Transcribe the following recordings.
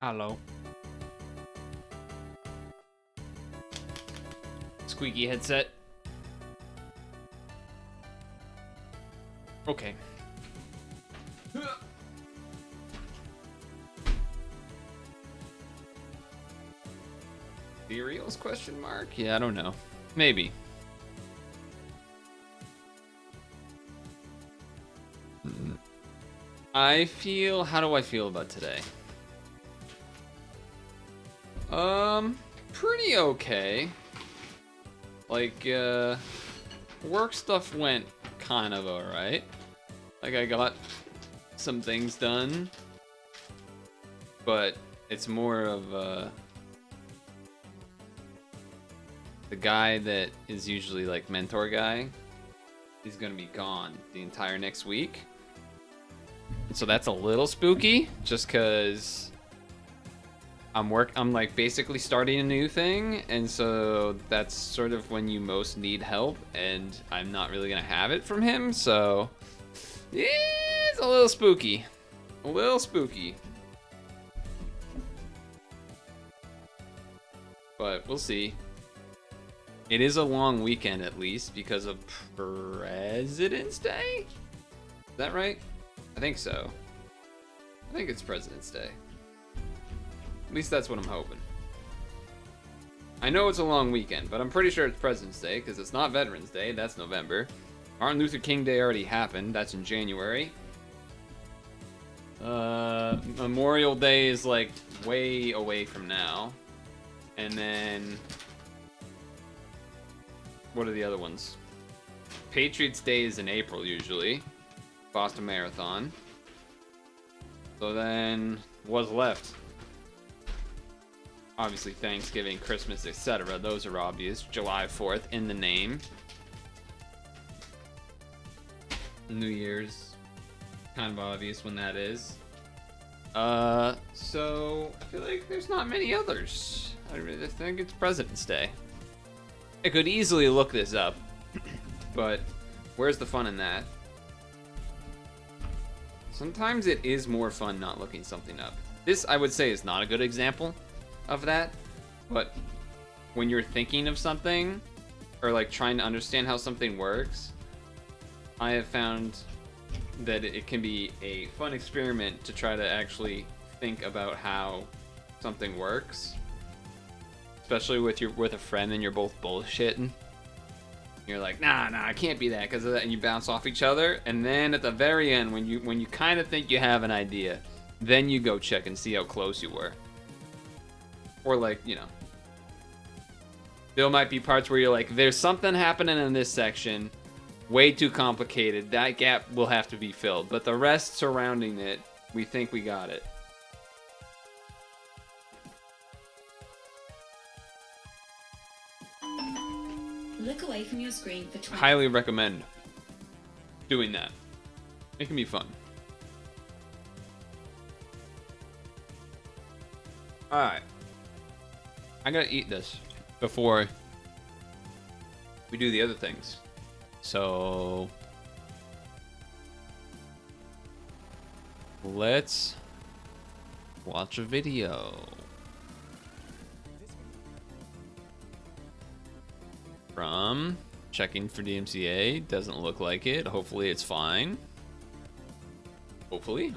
Hello. Squeaky headset. Okay. Cereals question mark? Yeah, I don't know. Maybe. How do I feel about today? Pretty okay. Like, work stuff went kind of alright. Like, I got some things done, but it's more of, the guy that is usually, like, mentor guy, he's gonna be gone the entire next week. So that's a little spooky, just because I'm like basically starting a new thing, and so that's sort of when you most need help, and I'm not really gonna have it from him, so yeah, it's a little spooky. A little spooky. But we'll see. It is a long weekend at least because of President's Day? Is that right? I think so. I think it's President's Day. At least that's what I'm hoping. I know it's a long weekend, but I'm pretty sure it's President's Day because it's not Veterans Day. That's November. Martin Luther King Day already happened. That's in January. Memorial Day is like way away from now. And then what are the other ones? Patriots Day is in April usually. Boston Marathon. So then what's left? Obviously Thanksgiving, Christmas, etc. Those are obvious. July 4th in the name. New Year's, kind of obvious when that is. So I feel like there's not many others. I really think it's President's Day. I could easily look this up, but where's the fun in that? Sometimes it is more fun not looking something up. This, I would say, is not a good example of that, but when you're thinking of something or like trying to understand how something works, I have found that it can be a fun experiment to try to actually think about how something works, especially with a friend and you're both bullshitting. You're like, nah, I can't be that because of that, and you bounce off each other, and then at the very end, when you kind of think you have an idea, then you go check and see how close you were. Or like, you know, there might be parts where you're like, there's something happening in this section, way too complicated, that gap will have to be filled, but the rest surrounding it, we think we got it. Look away from your screen for 20. Highly recommend doing that. It can be fun. Alright. I gotta eat this before we do the other things. So let's watch a video. From checking for DMCA. Doesn't look like it. Hopefully it's fine. Hopefully.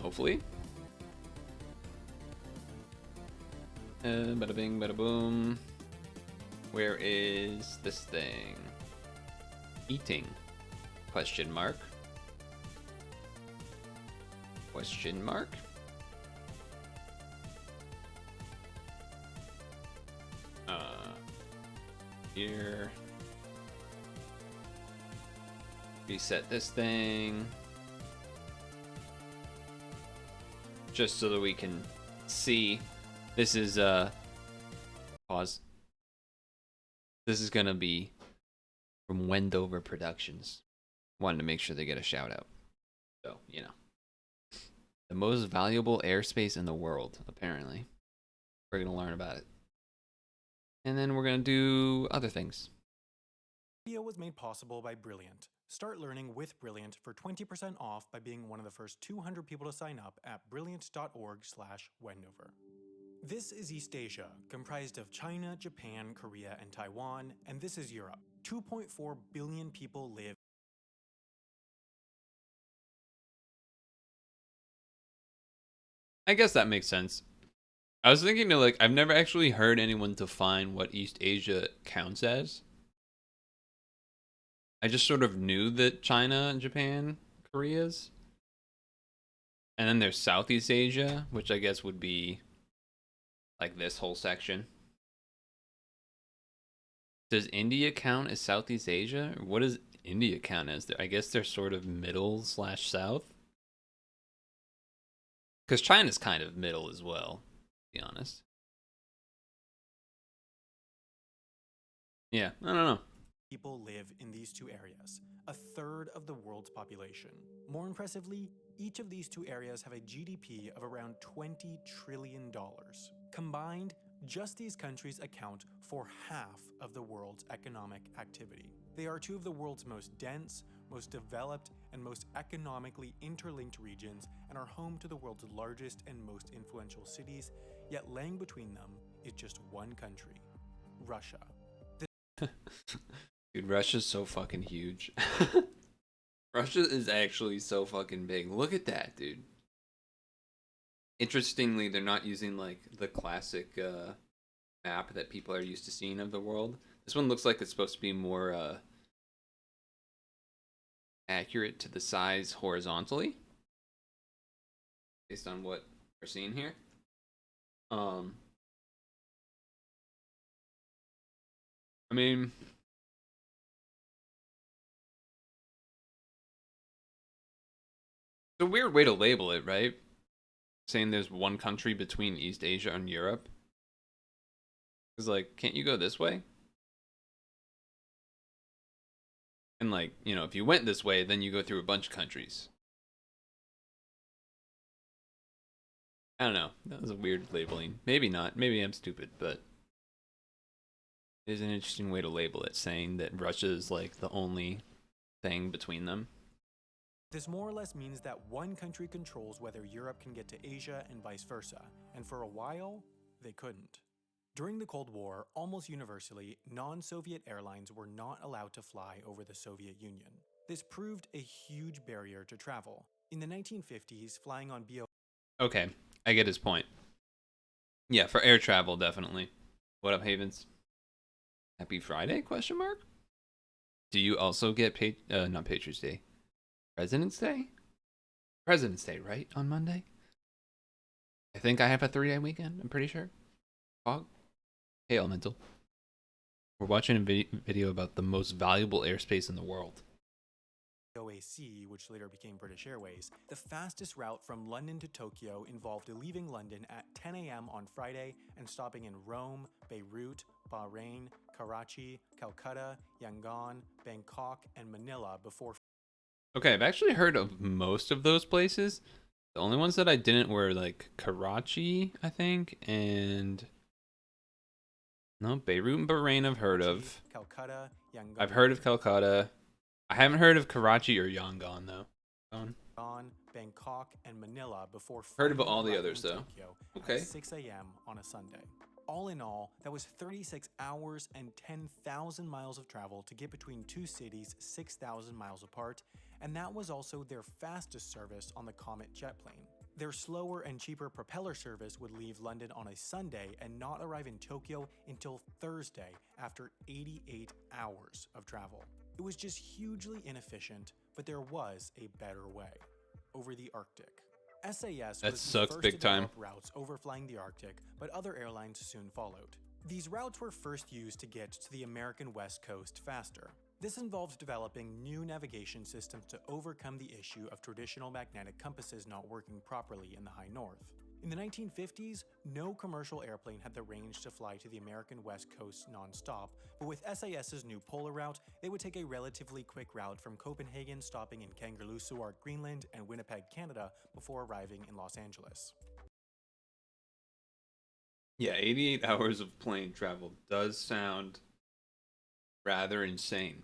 Bada bing, bada boom. Where is this thing? Eating? Question mark. Question mark. Here. Reset this thing. Just so that we can see. This is pause. This is gonna be from Wendover Productions. Wanted to make sure they get a shout out. So, you know. The most valuable airspace in the world, apparently. We're gonna learn about it. And then we're gonna do other things. Video was made possible by Brilliant. Start learning with Brilliant for 20% off by being one of the first 200 people to sign up at brilliant.org/Wendover. This is East Asia, comprised of China, Japan, Korea, and Taiwan, and this is Europe. 2.4 billion people live. I guess that makes sense. I was thinking to like, I've never actually heard anyone define what East Asia counts as. I just sort of knew that China, Japan, Korea's. And then there's Southeast Asia, which I guess would be like this whole section. Does India count as Southeast Asia? Or what does India count as? I guess they're sort of middle slash south. Because China's kind of middle as well, to be honest. Yeah, I don't know. People live in these two areas, a third of the world's population. More impressively, each of these two areas have a GDP of around $20 trillion. Combined, just these countries account for half of the world's economic activity. They are two of the world's most dense, most developed, and most economically interlinked regions and are home to the world's largest and most influential cities, yet lying between them is just one country, Russia. Dude, Russia's so fucking huge. Russia is actually so fucking big. Look at that, dude. Interestingly, they're not using like the classic map that people are used to seeing of the world. This one looks like it's supposed to be more accurate to the size horizontally, based on what we're seeing here. I mean, it's a weird way to label it, right? Saying there's one country between East Asia and Europe. Because, like, can't you go this way? And, like, you know, if you went this way, then you go through a bunch of countries. I don't know. That was a weird labeling. Maybe not. Maybe I'm stupid, but it is an interesting way to label it, saying that Russia is, like, the only thing between them. This more or less means that one country controls whether Europe can get to Asia and vice versa, and for a while, they couldn't. During the Cold War, almost universally, non-Soviet airlines were not allowed to fly over the Soviet Union. This proved a huge barrier to travel. In the 1950s, flying on BO. Okay, I get his point. Yeah, for air travel, definitely. What up, Havens? Happy Friday? Question mark. Do you also get not Patriots Day, President's Day? President's Day, right? On Monday? I think I have a 3-day weekend, I'm pretty sure. Fog? Hey, Elemental. We're watching a video about the most valuable airspace in the world. OAC, which later became British Airways, the fastest route from London to Tokyo involved leaving London at 10 a.m. on Friday and stopping in Rome, Beirut, Bahrain, Karachi, Calcutta, Yangon, Bangkok, and Manila before. Okay, I've actually heard of most of those places. The only ones that I didn't were like Karachi, I think, and no, Beirut and Bahrain I've heard of. Calcutta, Yangon. I've heard of Calcutta. I haven't heard of Karachi or Yangon though. Bangkok, and Manila before. Heard of all the others though. Okay. At 6 a.m. on a Sunday. All in all, that was 36 hours and 10,000 miles of travel to get between two cities 6,000 miles apart, and that was also their fastest service on the Comet jet plane. Their slower and cheaper propeller service would leave London on a Sunday and not arrive in Tokyo until Thursday after 88 hours of travel. It was just hugely inefficient, but there was a better way. Over the Arctic. SAS that was sucks the first big to time. develop routes overflying the Arctic, but other airlines soon followed. These routes were first used to get to the American West Coast faster. This involved developing new navigation systems to overcome the issue of traditional magnetic compasses not working properly in the high north. In the 1950s, no commercial airplane had the range to fly to the American West Coast non-stop, but with SAS's new polar route, they would take a relatively quick route from Copenhagen, stopping in Kangerlussuaq, Greenland, and Winnipeg, Canada, before arriving in Los Angeles. Yeah, 88 hours of plane travel does sound rather insane.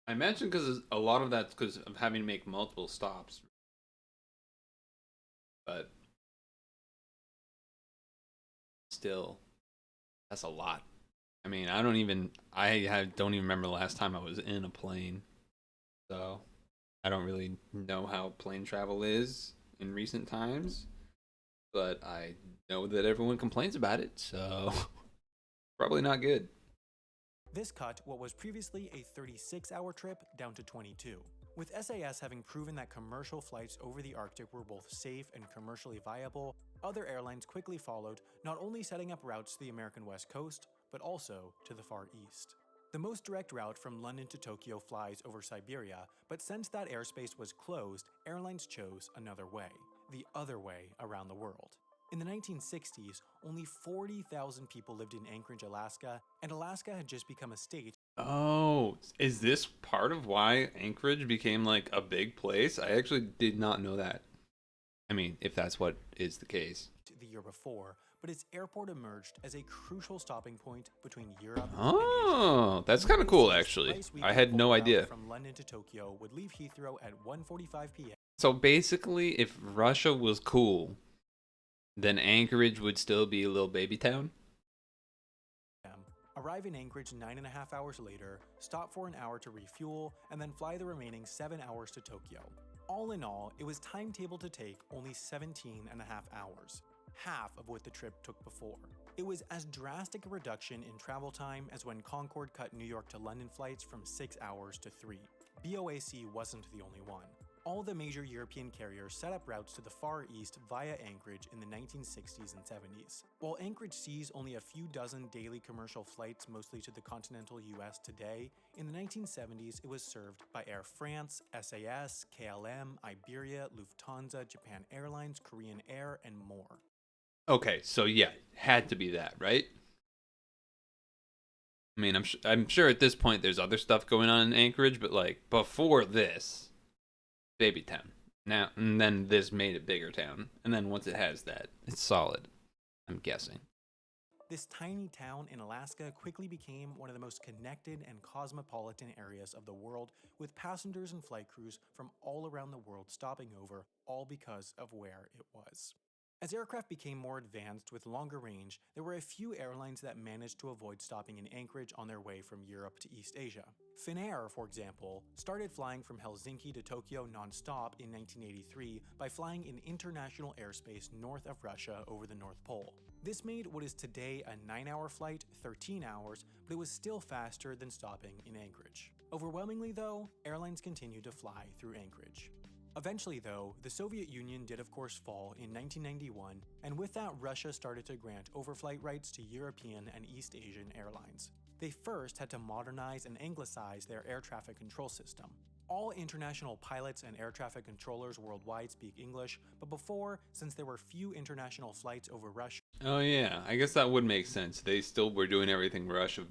I imagine because a lot of that's because of having to make multiple stops. but still, that's a lot. I mean, don't even remember the last time I was in a plane, so I don't really know how plane travel is in recent times, but I know that everyone complains about it, so probably not good. This cut what was previously a 36-hour trip down to 22. With SAS having proven that commercial flights over the Arctic were both safe and commercially viable, other airlines quickly followed, not only setting up routes to the American West Coast, but also to the Far East. The most direct route from London to Tokyo flies over Siberia, but since that airspace was closed, airlines chose another way, the other way around the world. In the 1960s, only 40,000 people lived in Anchorage, Alaska, and Alaska had just become a state. Oh, is this part of why Anchorage became like a big place? I actually did not know that. I mean, if that's what is the case. The year before, but its airport emerged as a crucial stopping point between Europe and Oh, Asia. that's kind of cool, actually. I had no idea. From London to Tokyo would leave Heathrow at 1:45 p.m. So basically, if Russia was cool, then Anchorage would still be a little baby town? Arrive in Anchorage 9.5 hours later, stop for an hour to refuel, and then fly the remaining 7 hours to Tokyo. All in all, it was timetabled to take only 17.5 hours, half of what the trip took before. It was as drastic a reduction in travel time as when Concorde cut New York to London flights from 6 hours to 3. BOAC wasn't the only one. All the major European carriers set up routes to the Far East via Anchorage in the 1960s and 70s. While Anchorage sees only a few dozen daily commercial flights mostly to the continental US today, in the 1970s it was served by Air France, SAS, KLM, Iberia, Lufthansa, Japan Airlines, Korean Air, and more. Okay, so yeah, had to be that, right? I mean, I'm sure at this point there's other stuff going on in Anchorage, but like before this, baby town. Now and then this made it bigger town, and then once it has that, it's solid. I'm guessing. This tiny town in Alaska quickly became one of the most connected and cosmopolitan areas of the world, with passengers and flight crews from all around the world stopping over, all because of where it was. As aircraft became more advanced with longer range, there were a few airlines that managed to avoid stopping in Anchorage on their way from Europe to East Asia. Finnair, for example, started flying from Helsinki to Tokyo non-stop in 1983 by flying in international airspace north of Russia over the North Pole. This made what is today a 9-hour flight 13 hours, but it was still faster than stopping in Anchorage. Overwhelmingly though, airlines continued to fly through Anchorage. Eventually though, the Soviet Union did of course fall in 1991, and with that Russia started to grant overflight rights to European and East Asian airlines. They first had to modernize and anglicize their air traffic control system. All international pilots and air traffic controllers worldwide speak English, but before, since there were few international flights over Russia, Oh yeah, I guess that would make sense. They still were doing everything Russia.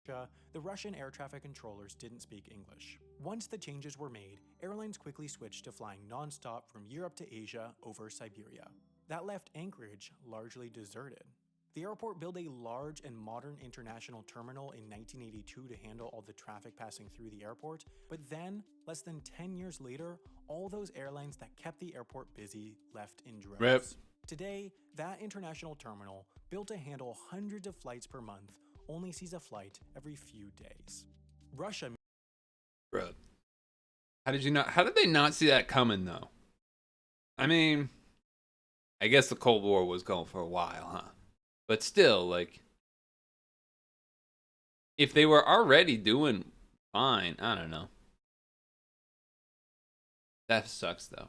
the Russian air traffic controllers didn't speak English. Once the changes were made, airlines quickly switched to flying non-stop from Europe to Asia over Siberia. That left Anchorage largely deserted. The airport built a large and modern international terminal in 1982 to handle all the traffic passing through the airport, but then, less than 10 years later, all those airlines that kept the airport busy left in droves. Rip. Today, that international terminal, built to handle hundreds of flights per month, only sees a flight every few days. Russia. Bro, how did they not see that coming though? I mean, I guess the Cold War was going for a while, huh? But still, like, if they were already doing fine, I don't know. That sucks though.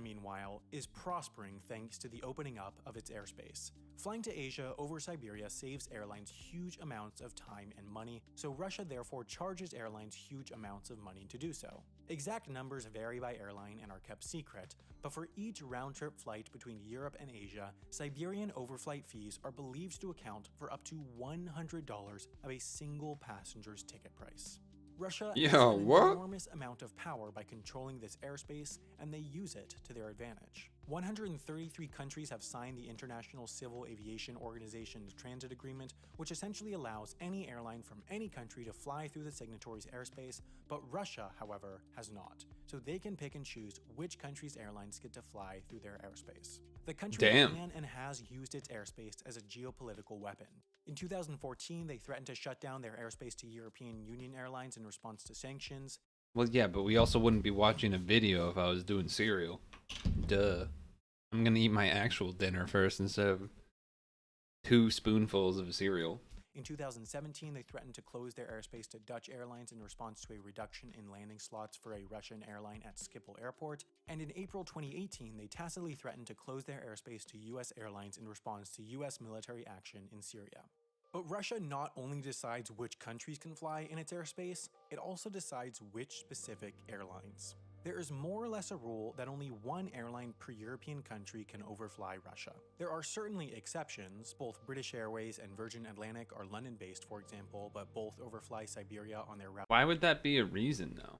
Meanwhile, is prospering thanks to the opening up of its airspace. Flying to Asia over Siberia saves airlines huge amounts of time and money, so Russia therefore charges airlines huge amounts of money to do so. Exact numbers vary by airline and are kept secret, but for each round-trip flight between Europe and Asia, Siberian overflight fees are believed to account for up to $100 of a single passenger's ticket price. Russia Yeah, has an what? enormous amount of power by controlling this airspace, and they use it to their advantage. 133 countries have signed the International Civil Aviation Organization's Transit Agreement, which essentially allows any airline from any country to fly through the signatory's airspace, but Russia, however, has not. So they can pick and choose which country's airlines get to fly through their airspace. The country can and has used its airspace as a geopolitical weapon. In 2014, they threatened to shut down their airspace to European Union airlines in response to sanctions. Well, yeah, but we also wouldn't be watching a video if I was doing cereal. Duh. I'm gonna eat my actual dinner first instead of 2 spoonfuls of cereal. In 2017, they threatened to close their airspace to Dutch airlines in response to a reduction in landing slots for a Russian airline at Schiphol Airport. And in April 2018, they tacitly threatened to close their airspace to US airlines in response to US military action in Syria. But Russia not only decides which countries can fly in its airspace, it also decides which specific airlines. There is more or less a rule that only one airline per European country can overfly Russia. There are certainly exceptions. Both British Airways and Virgin Atlantic are London-based, for example, but both overfly Siberia on their Why would that be a reason, though?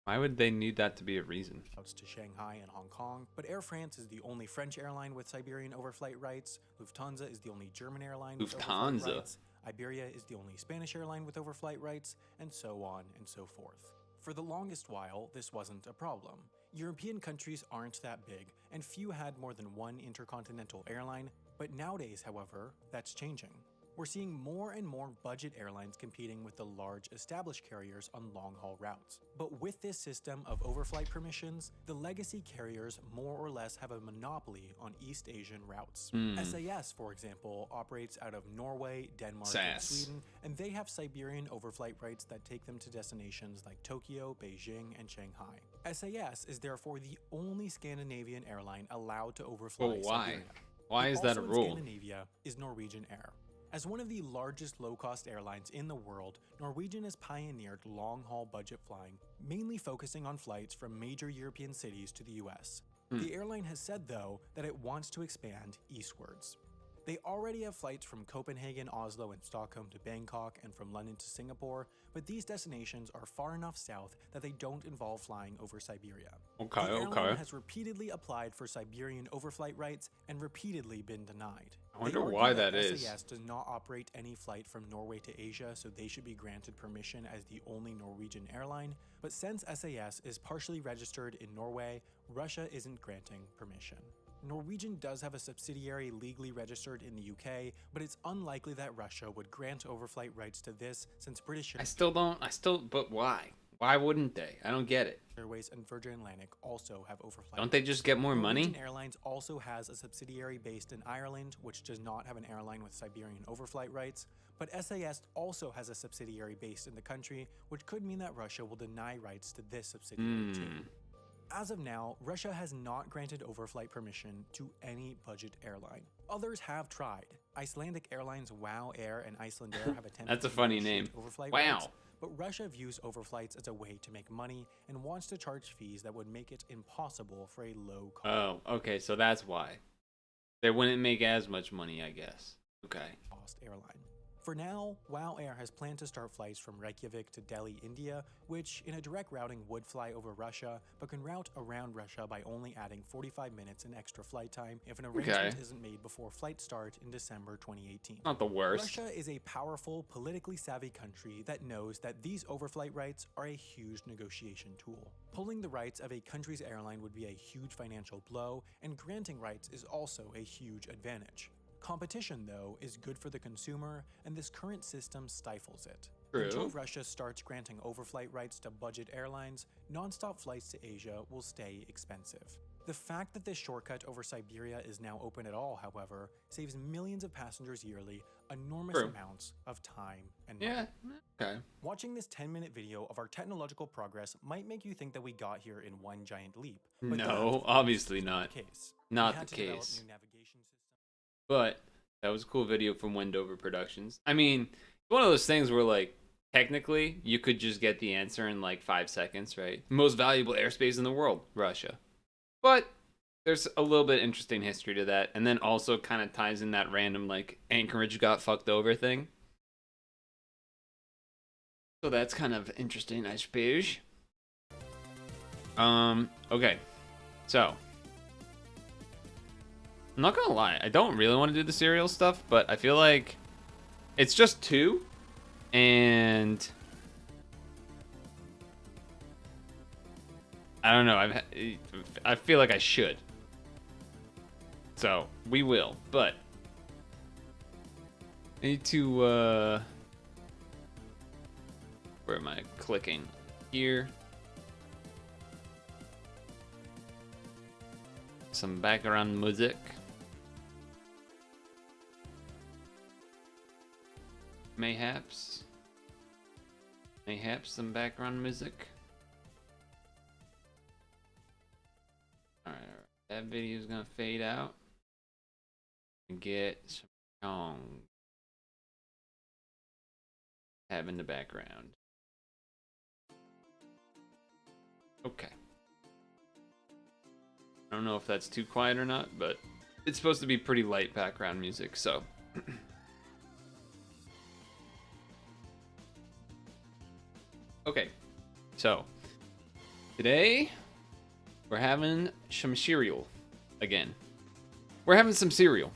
Why would they need that to be a reason? routes to Shanghai and Hong Kong. But Air France is the only French airline with Siberian overflight rights. Lufthansa is the only German airline with overflight rights. Iberia is the only Spanish airline with overflight rights, and so on and so forth. For the longest while, this wasn't a problem. European countries aren't that big, and few had more than one intercontinental airline, but nowadays, however, that's changing. We're seeing more and more budget airlines competing with the large established carriers on long-haul routes. But with this system of overflight permissions, the legacy carriers more or less have a monopoly on East Asian routes. SAS, for example, operates out of Norway, Denmark, and Sweden, and they have Siberian overflight rights that take them to destinations like Tokyo, Beijing, and Shanghai. SAS is therefore the only Scandinavian airline allowed to overfly Siberia. Why is that a rule? Scandinavia is Norwegian Air. As one of the largest low-cost airlines in the world, Norwegian has pioneered long-haul budget flying, mainly focusing on flights from major European cities to the US. The airline has said, though, that it wants to expand eastwards. They already have flights from Copenhagen, Oslo, and Stockholm to Bangkok and from London to Singapore, but these destinations are far enough south that they don't involve flying over Siberia. The airline has repeatedly applied for Siberian overflight rights and repeatedly been denied. I wonder why that is. SAS does not operate any flight from Norway to Asia, so they should be granted permission as the only Norwegian airline, but since SAS is partially registered in Norway, Russia isn't granting permission. Norwegian does have a subsidiary legally registered in the UK, but it's unlikely that Russia would grant overflight rights to this since British But why? Why wouldn't they? I don't get it. Airways and Virgin Atlantic also have overflight. Don't they just get more money? Norwegian Airlines also has a subsidiary based in Ireland, which does not have an airline with Siberian overflight rights, but SAS also has a subsidiary based in the country, which could mean that Russia will deny rights to this subsidiary too. As of now, Russia has not granted overflight permission to any budget airline. Others have tried. Icelandic Airlines WOW Air and Iceland Air have attempted That's a funny name. overflight WOW. rights, but Russia views overflights as a way to make money and wants to charge fees that would make it impossible for a low-cost Oh, okay, so that's why. They wouldn't make as much money, I guess. Okay. airline. For now, WOW Air has planned to start flights from Reykjavik to Delhi, India, which in a direct routing would fly over Russia, but can route around Russia by only adding 45 minutes in extra flight time if an arrangement isn't made before flight start in December 2018. Not the worst. Russia is a powerful, politically savvy country that knows that these overflight rights are a huge negotiation tool. Pulling the rights of a country's airline would be a huge financial blow, and granting rights is also a huge advantage. Competition, though, is good for the consumer, and this current system stifles it. Until Russia starts granting overflight rights to budget airlines, non-stop flights to Asia will stay expensive. The fact that this shortcut over Siberia is now open at all, however, saves millions of passengers yearly enormous amounts of time and money. Watching this 10-minute video of our technological progress might make you think that we got here in one giant leap. But no, obviously not. Not the case. But that was a cool video from Wendover Productions. I mean, it's one of those things where, like, technically, you could just get the answer in, like, 5 seconds, right? Most valuable airspace in the world, Russia. But there's a little bit interesting history to that, and then also kind of ties in that random, like, Anchorage got fucked over thing. So that's kind of interesting, I suppose. Okay. So, I'm not gonna lie, I don't really want to do the cereal stuff, but I feel like it's just two, and I don't know. I feel like I should. So we will, but I need to. Where am I clicking? Here. Some background music. Mayhaps some background music. Alright, that video is gonna fade out and get some song have in the background. Okay. I don't know if that's too quiet or not, but it's supposed to be pretty light background music, so. Okay, so today we're having some cereal again. We're having some cereal.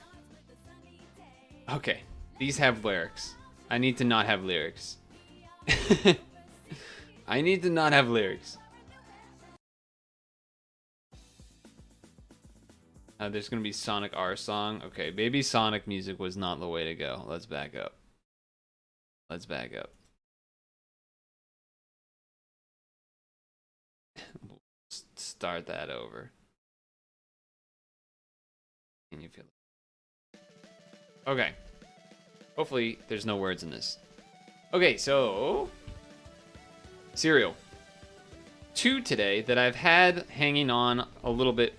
Okay, these have lyrics. I need to not have lyrics. I need to not have lyrics. There's gonna be Sonic R song. Okay, Baby Sonic music was not the way to go. Let's back up. Let's back up. Start that over. Can you feel it? Okay. Hopefully there's no words in this. Okay, so cereal. Two today that I've had hanging on a little bit.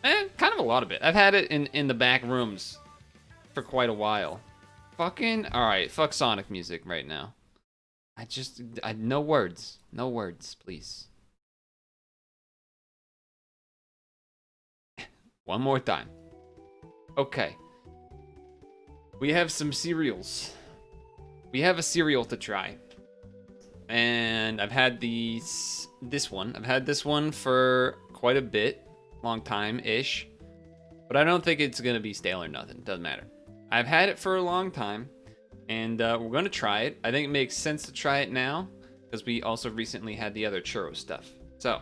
Kind of a lot of it. I've had it in the back rooms for quite a while. Fucking alright, fuck Sonic music right now. No words. No words, please. One more time. Okay. We have some cereals. We have a cereal to try. And I've had this one. I've had this one for quite a bit. Long time-ish. But I don't think it's going to be stale or nothing. Doesn't matter. I've had it for a long time. And we're going to try it. I think it makes sense to try it now. Because we also recently had the other churro stuff. So.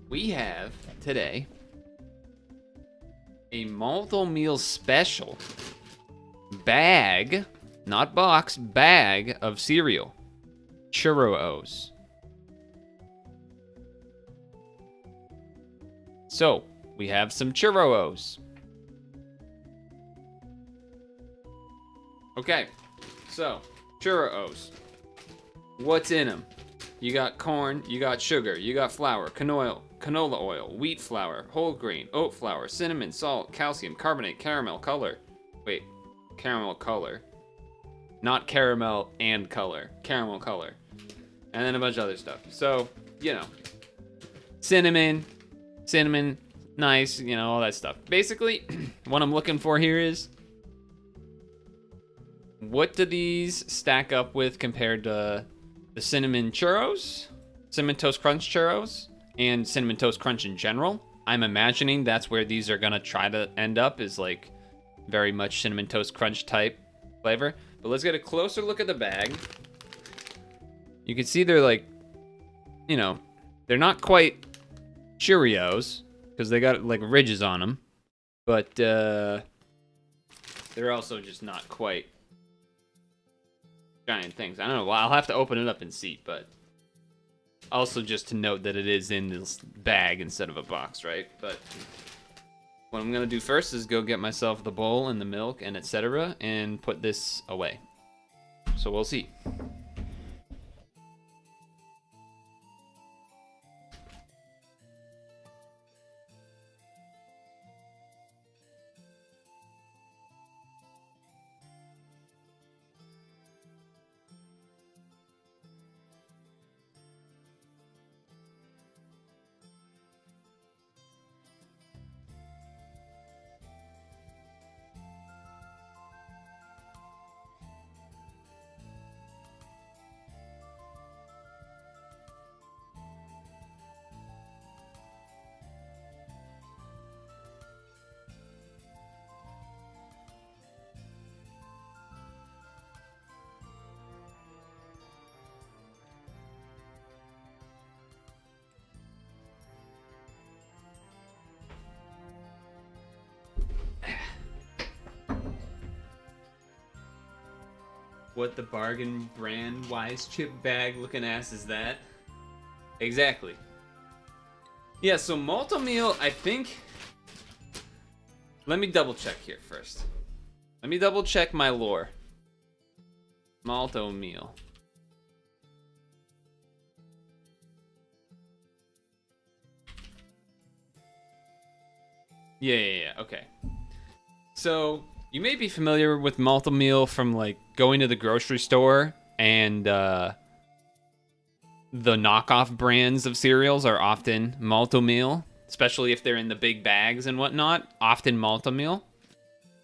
We have today a multi-meal special bag, not box, bag of cereal. Churros. So, we have some churros. Okay, so, churros. What's in them? You got corn, you got sugar, you got flour, canola oil, wheat flour, whole grain, oat flour, cinnamon, salt, calcium, carbonate, caramel color. Wait, caramel color. Not caramel and color. Caramel color. And then a bunch of other stuff. So, you know. Cinnamon, nice, you know, all that stuff. Basically, what I'm looking for here is, what do these stack up with compared to the cinnamon churros, cinnamon toast crunch churros, and cinnamon toast crunch in general? I'm imagining that's where these are gonna try to end up, is like very much cinnamon toast crunch type flavor. But let's get a closer look at the bag. You can see they're like, you know, they're not quite Cheerios because they got like ridges on them, but they're also just not quite giant things. I don't know. Well, I'll have to open it up and see, but also just to note that it is in this bag instead of a box, right? But what I'm gonna do first is go get myself the bowl and the milk and etc. and put this away. So we'll see. What the bargain brand wise chip bag looking ass is that? Exactly. Yeah, so malto meal, I think. Let me double check here first. Let me double check my lore. Malto meal. Yeah, okay. So, you may be familiar with malto meal from like going to the grocery store and the knockoff brands of cereals are often malto meal, especially if they're in the big bags and whatnot, often malto meal.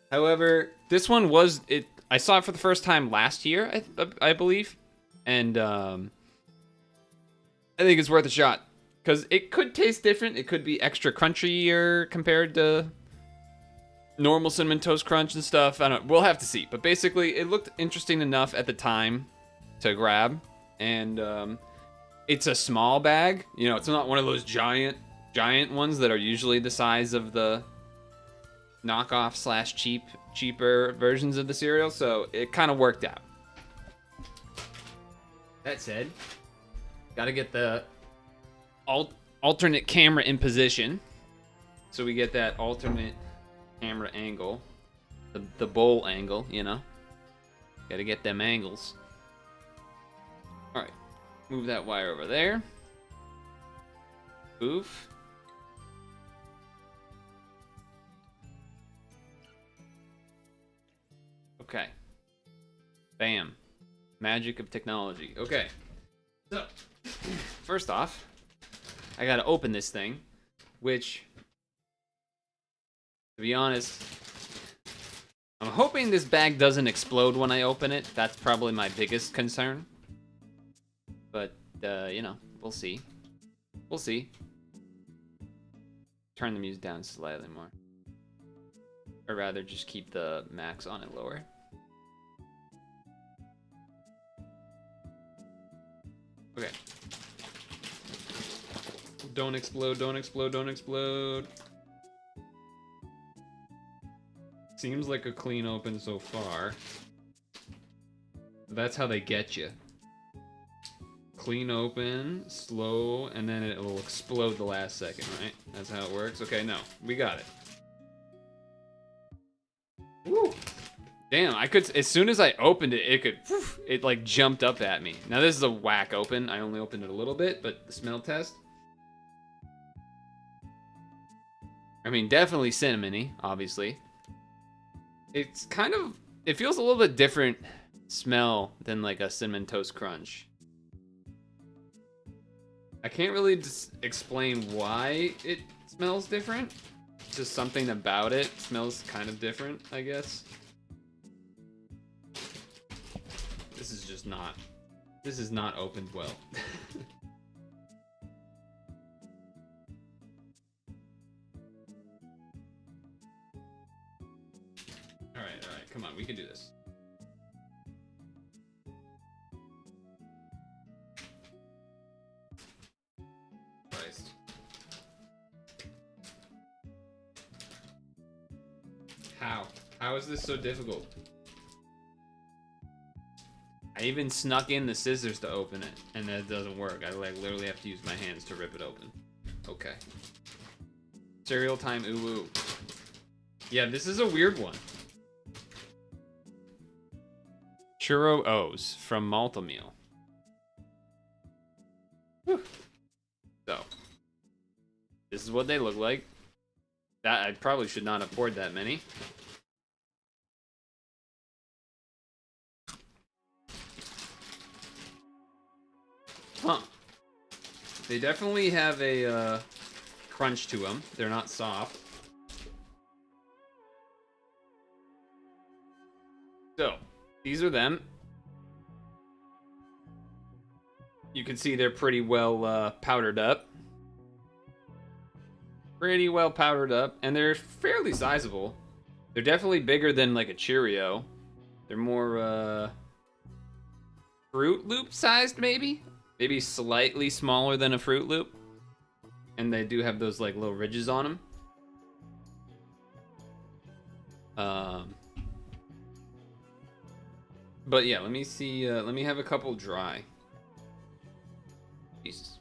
However, this one was it. I saw it for the first time last year, I believe, and I think it's worth a shot because it could taste different. It could be extra crunchier compared to normal cinnamon toast crunch and stuff. I don't. We'll have to see. But basically, it looked interesting enough at the time to grab, and it's a small bag. You know, it's not one of those giant ones that are usually the size of the knockoff / cheaper versions of the cereal, so it kind of worked out. That said, gotta get the alternate camera in position, so we get that alternate camera angle, the bowl angle, you know. Gotta get them angles. All right, move that wire over there. Oof. Okay. Bam. Magic of technology. Okay. So, first off, I gotta open this thing, which, to be honest, I'm hoping this bag doesn't explode when I open it. That's probably my biggest concern. But, you know, we'll see. We'll see. Turn the music down slightly more. Or rather, just keep the max on it lower. Okay. Don't explode, don't explode, don't explode. Seems like a clean open so far. That's how they get you. Clean open, slow, and then it will explode the last second, right? That's how it works. Okay, no, we got it. Woo! Damn, I could, as soon as I opened it, it like jumped up at me. Now this is a whack open. I only opened it a little bit, but the smell test. I mean, definitely cinnamony, obviously. It's kind of, it feels a little bit different smell than like a cinnamon toast crunch. I can't really explain why it smells different. Just something about it smells kind of different, I guess. This is just not, this is not opened well. Alright, come on, we can do this. Christ. How? How is this so difficult? I even snuck in the scissors to open it, and that doesn't work. I like literally have to use my hands to rip it open. Okay. Cereal time, ooh ooh. Yeah, this is a weird one. Churro O's from Malta Meal. Whew. So, this is what they look like. That I probably should not have poured that many. Huh. They definitely have a crunch to them. They're not soft. So, these are them. You can see they're pretty well powdered up. Pretty well powdered up, and they're fairly sizable. They're definitely bigger than like a Cheerio. They're more Fruit Loop sized, maybe? Maybe slightly smaller than a Fruit Loop. And they do have those like little ridges on them. But yeah, let me see. Let me have a couple dry. Jesus.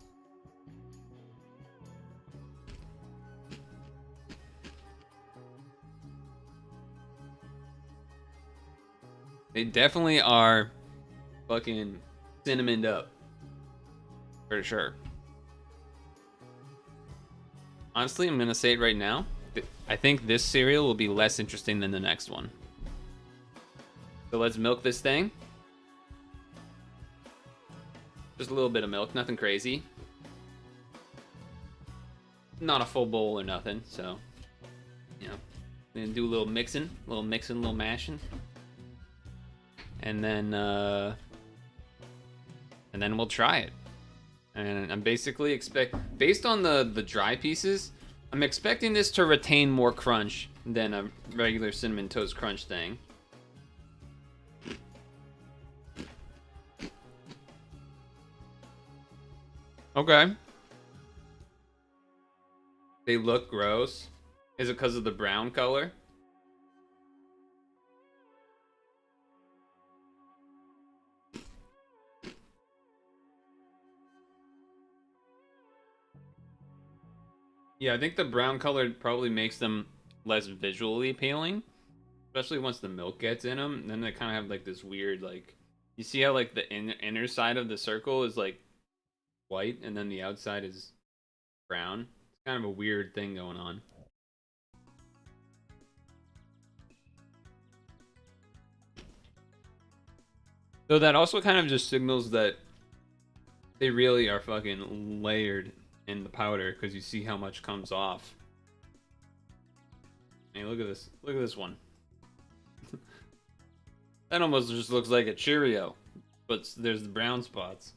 They definitely are fucking cinnamoned up. For sure. Honestly, I'm gonna say it right now. I think this cereal will be less interesting than the next one. So let's milk this thing. Just a little bit of milk, nothing crazy. Not a full bowl or nothing, so you know. Gonna do a little mixing, little mashing. And then we'll try it. And I'm basically based on the dry pieces, I'm expecting this to retain more crunch than a regular Cinnamon Toast Crunch thing. Okay. They look gross. Is it because of the brown color? Yeah, I think the brown color probably makes them less visually appealing, especially once the milk gets in them. Then they kind of have like this weird, like, you see how like the inner side of the circle is like white and then the outside is brown. It's kind of a weird thing going on. So that also kind of just signals that they really are fucking layered in the powder because you see how much comes off. Hey, look at this. Look at this one. That almost just looks like a Cheerio, but there's the brown spots.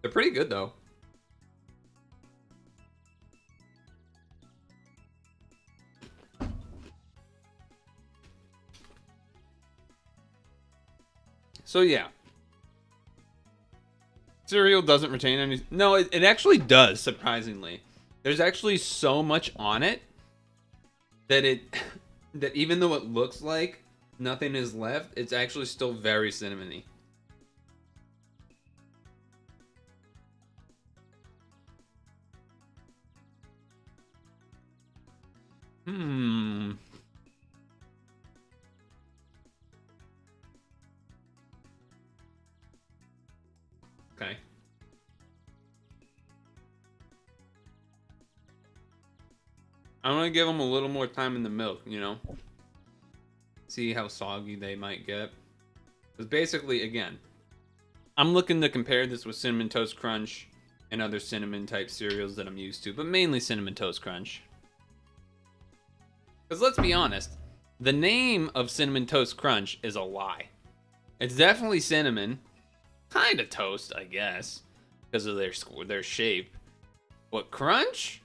They're pretty good though. So yeah. Cereal doesn't retain any. No, it actually does, surprisingly. There's actually so much on it that that even though it looks like nothing is left, it's actually still very cinnamony. Hmm. Okay. I'm gonna give them a little more time in the milk, you know? See how soggy they might get. Because basically, again, I'm looking to compare this with Cinnamon Toast Crunch and other cinnamon type cereals that I'm used to, but mainly Cinnamon Toast Crunch. Because let's be honest, the name of Cinnamon Toast Crunch is a lie. It's definitely cinnamon, kind of toast, I guess, because of their shape. But crunch?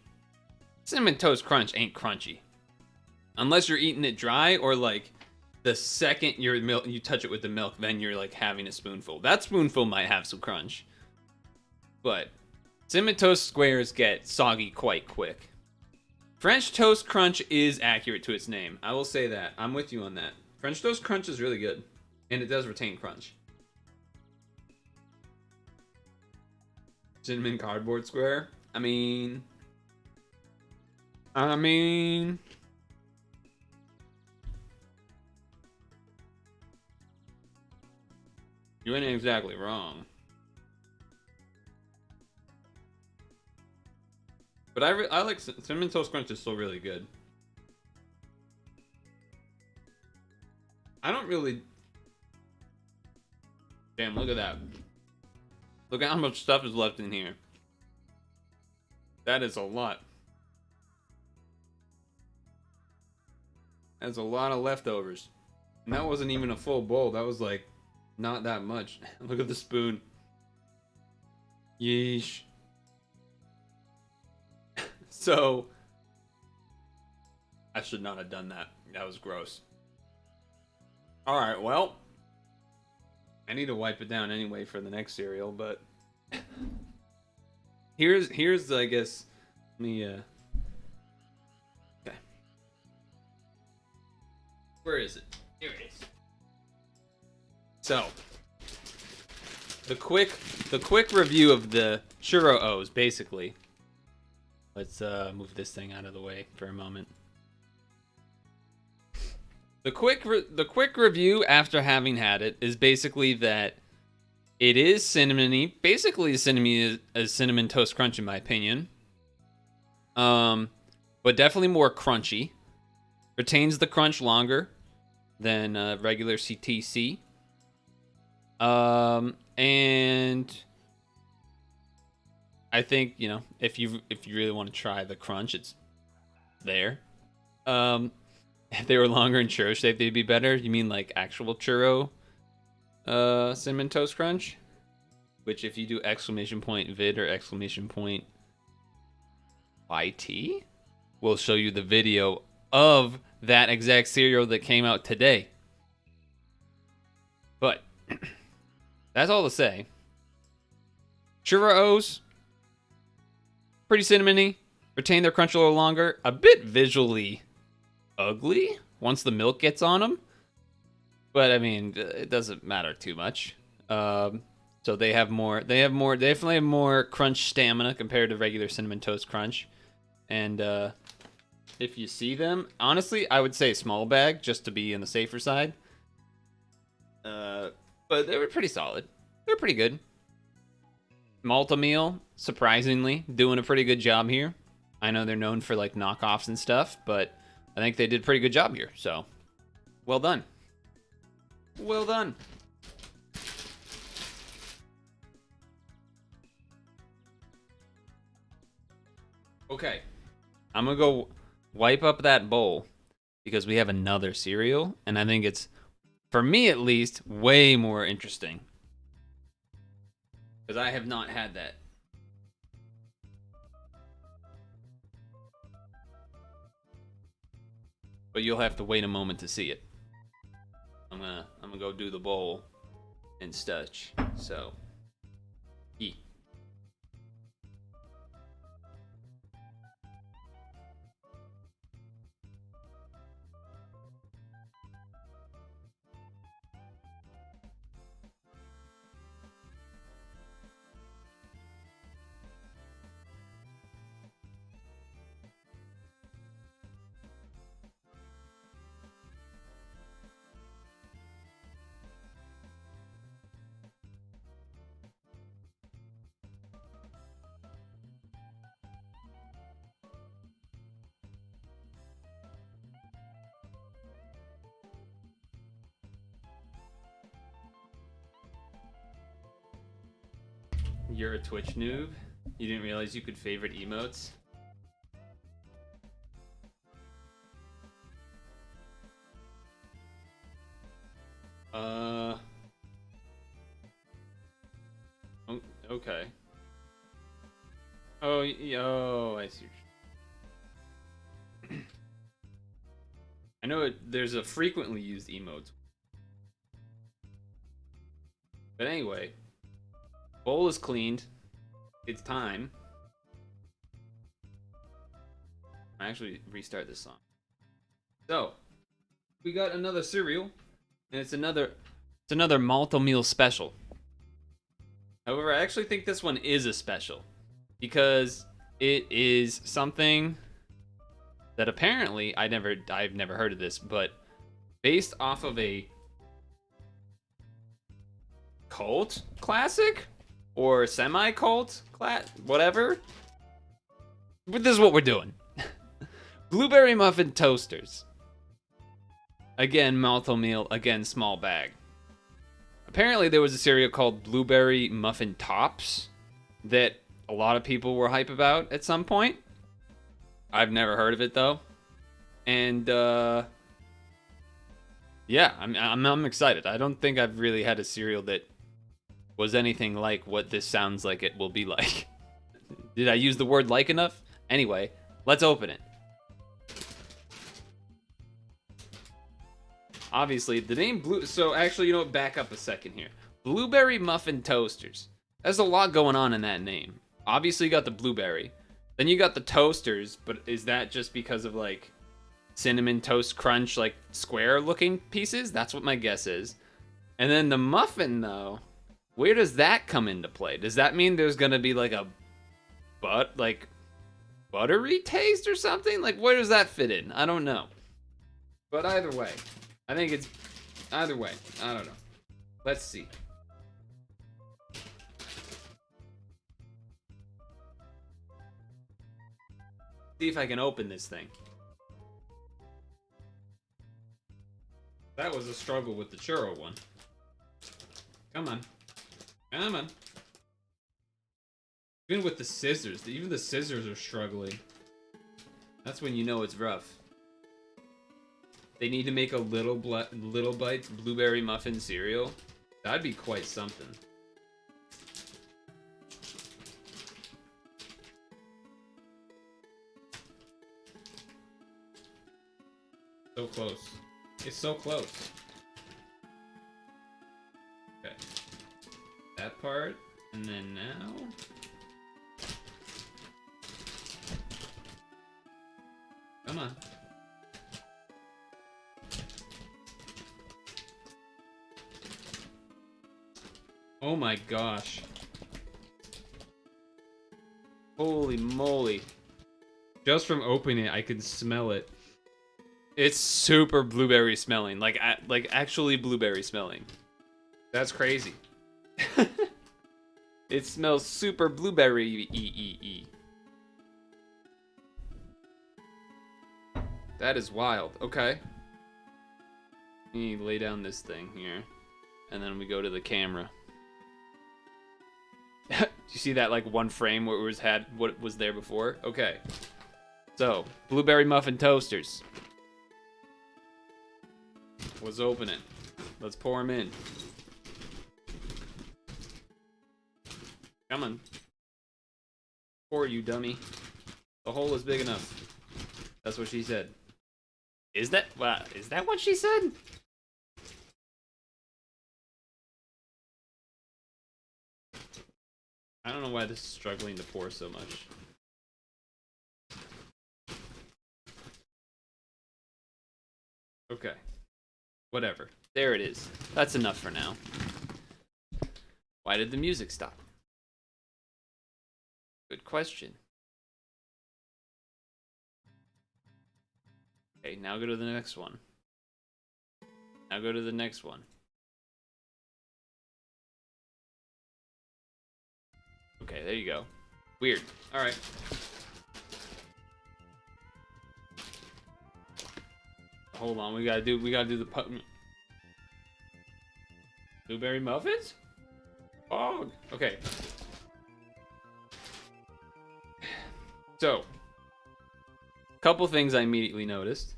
Cinnamon Toast Crunch ain't crunchy. Unless you're eating it dry or like the second you touch it with the milk, then you're like having a spoonful. That spoonful might have some crunch. But Cinnamon Toast Squares get soggy quite quick. French Toast Crunch is accurate to its name. I will say that. I'm with you on that. French Toast Crunch is really good. And it does retain crunch. Cinnamon Cardboard Square? I mean... You ain't exactly wrong. But I like Cinnamon Toast Crunch is still really good. I don't really... Damn, look at that. Look at how much stuff is left in here. That is a lot. That's a lot of leftovers. And that wasn't even a full bowl. That was like not that much. Look at the spoon. Yeesh. So I should not have done that. That was gross. Alright, well. I need to wipe it down anyway for the next cereal, but here's I guess let me Where is it? Here it is. So, the quick review of the Churro O's, basically. Let's move this thing out of the way for a moment. The quick review after having had it is basically that it is cinnamony, basically as cinnamon toast crunch in my opinion. But definitely more crunchy. Retains the crunch longer than regular CTC. And I think, you know, if you really want to try the crunch, it's there. If they were longer in churro shape, they'd be better. You mean like actual churro cinnamon toast crunch? Which if you do !vid or !YT, we'll show you the video of that exact cereal that came out today. But that's all to say. Churros, pretty cinnamony, retain their crunch a little longer, a bit visually ugly once the milk gets on them. But I mean, it doesn't matter too much. So they definitely have more crunch stamina compared to regular cinnamon toast crunch. And if you see them, honestly, I would say small bag just to be on the safer side. But they were pretty solid. They're pretty good. Malta meal, surprisingly, doing a pretty good job here. I know they're known for like knockoffs and stuff, but I think they did a pretty good job here. So, well done. Well done. Okay. I'm going to go wipe up that bowl because we have another cereal, and I think it's, for me at least, way more interesting. Because I have not had that. But you'll have to wait a moment to see it. I'm gonna go do the bowl and such. So, eat. You're a Twitch noob? You didn't realize you could favorite emotes? Okay. Oh, I see. I know there's a frequently used emotes. But anyway, bowl is cleaned. It's time. I actually restart this song. So, we got another cereal, and it's another Malta meal special. However, I actually think this one is a special because it is something that apparently I've never heard of this, but based off of a cult classic or semi-cult whatever. But this is what we're doing. Blueberry muffin toasters. Again, Malta meal. Again, small bag. Apparently, there was a cereal called Blueberry Muffin Tops that a lot of people were hype about at some point. I've never heard of it though, and yeah, I'm excited. I don't think I've really had a cereal that was anything like what this sounds like it will be like. Did I use the word like enough? Anyway, let's open it. Obviously, the name Blue... So, actually, you know what? Back up a second here. Blueberry Muffin Toasters. There's a lot going on in that name. Obviously, you got the blueberry. Then you got the toasters, but is that just because of, like, cinnamon toast crunch, like square looking pieces. That's what my guess is. And then the muffin, though, where does that come into play? Does that mean there's gonna be like a buttery taste or something? Like, where does that fit in? I don't know. But either way, I think it's either way. I don't know. Let's see. See if I can open this thing. That was a struggle with the churro one. Come on. Come on. Even with the scissors, even the scissors are struggling. That's when you know it's rough. They need to make a Little Bites blueberry muffin cereal. That'd be quite something. So close. It's so close. Okay. That part, and then now... Come on. Oh my gosh. Holy moly. Just from opening it, I can smell it. It's super blueberry smelling. Like actually blueberry smelling. That's crazy. It smells super blueberry-y. That is wild. Okay. Let me lay down this thing here. And then we go to the camera. Do you see that like one frame where it was what was there before? Okay. So, blueberry muffin toasters. Let's open it. Let's pour them in. Come on. Pour, you dummy. The hole is big enough. That's what she said. Is that what she said? I don't know why this is struggling to pour so much. Okay. Whatever. There it is. That's enough for now. Why did the music stop? Good question. Okay, now go to the next one. Now go to the next one. Okay, there you go. Weird. Alright. Hold on, we gotta do the blueberry muffins? Oh, okay. So, couple things I immediately noticed.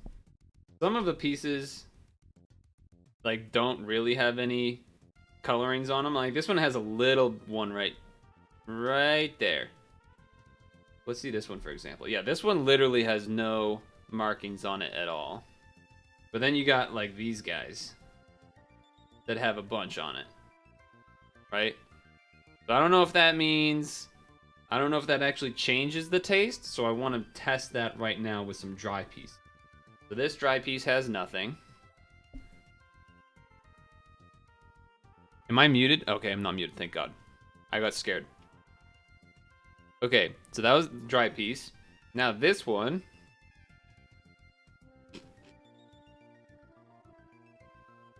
Some of the pieces like don't really have any colorings on them. Like this one has a little one right there. Let's see this one for example. Yeah, this one literally has no markings on it at all. But then you got like these guys that have a bunch on it, right? So I don't know if that means, I don't know if that actually changes the taste. So I want to test that right now with some dry piece. So this dry piece has nothing. Am I muted? Okay, I'm not muted, thank God. I got scared. Okay, so that was the dry piece. Now this one.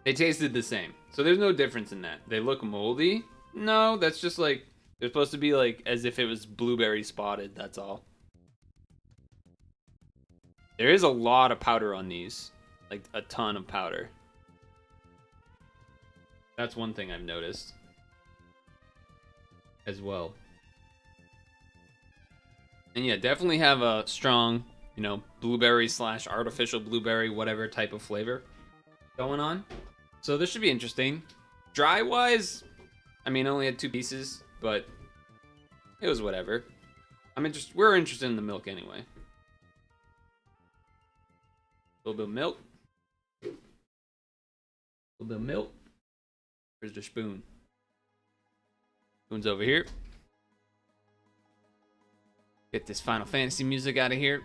They tasted the same. So there's no difference in that. They look moldy. No, that's just like, they're supposed to be like as if it was blueberry spotted, that's all. There is a lot of powder on these. Like a ton of powder. That's one thing I've noticed. As well. And yeah, definitely have a strong, you know, blueberry / artificial blueberry, whatever type of flavor going on. So this should be interesting. Dry wise, I mean, I only had 2 pieces, but it was whatever. We're interested in the milk anyway. A little bit of milk. A little bit of milk. Where's the spoon? Spoon's over here. Get this Final Fantasy music out of here.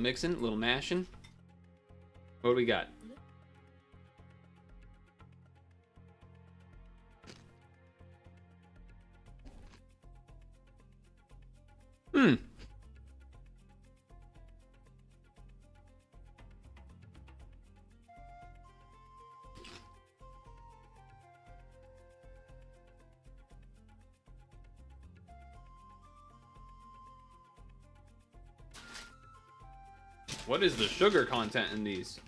mixing, a little mashing. What do we got? What is the sugar content in these?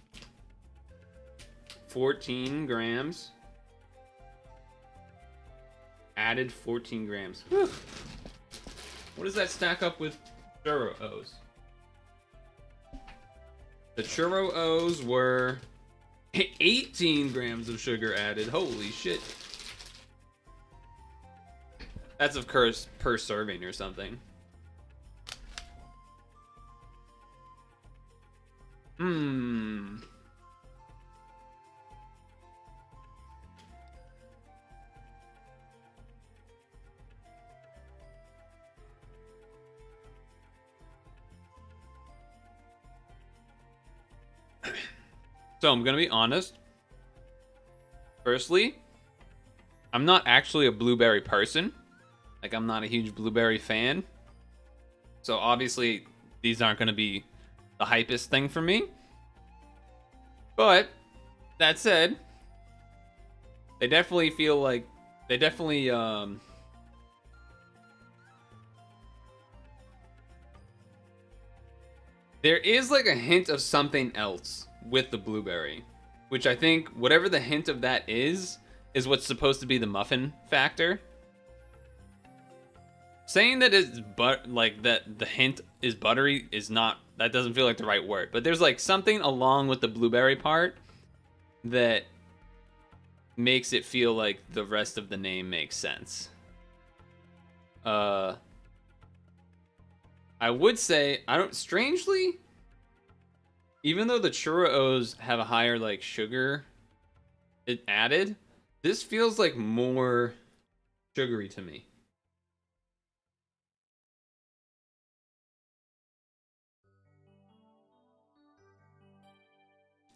14 grams. Added 14 grams. Whew. What does that stack up with Churro O's? The Churro O's were 18 grams of sugar added. Holy shit. That's of course per serving or something. So I'm gonna be honest. Firstly, I'm not actually a blueberry person. Like, I'm not a huge blueberry fan. So obviously these aren't gonna be the hypest thing for me. But that said, they definitely feel like they definitely there is like a hint of something else with the blueberry, which I think whatever the hint of that is what's supposed to be the muffin factor. Saying that it's like that the hint is buttery is not, that doesn't feel like the right word, but there's like something along with the blueberry part that makes it feel like the rest of the name makes sense. I would say, strangely, even though the Churros have a higher like sugar it added, this feels like more sugary to me.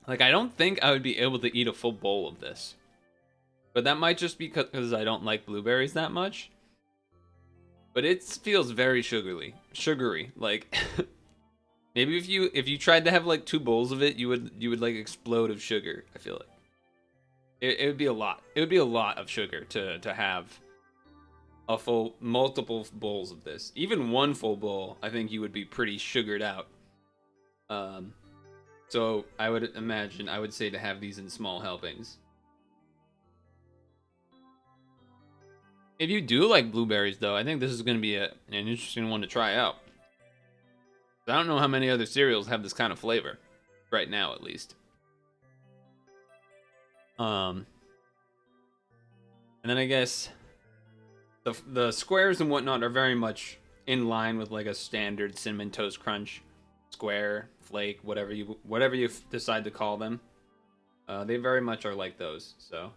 Like, I don't think I would be able to eat a full bowl of this. But that might just be because I don't like blueberries that much. But it feels very sugary. Like, maybe if you tried to have like 2 bowls of it, you would like explode of sugar. I feel like it would be a lot. It would be a lot of sugar to have a full multiple bowls of this. Even one full bowl, I think you would be pretty sugared out. So I would imagine, I would say to have these in small helpings. If you do like blueberries, though, I think this is going to be an interesting one to try out. I don't know how many other cereals have this kind of flavor, right now at least. And then I guess the squares and whatnot are very much in line with like a standard Cinnamon Toast Crunch square, flake, whatever you decide to call them. They very much are like those. So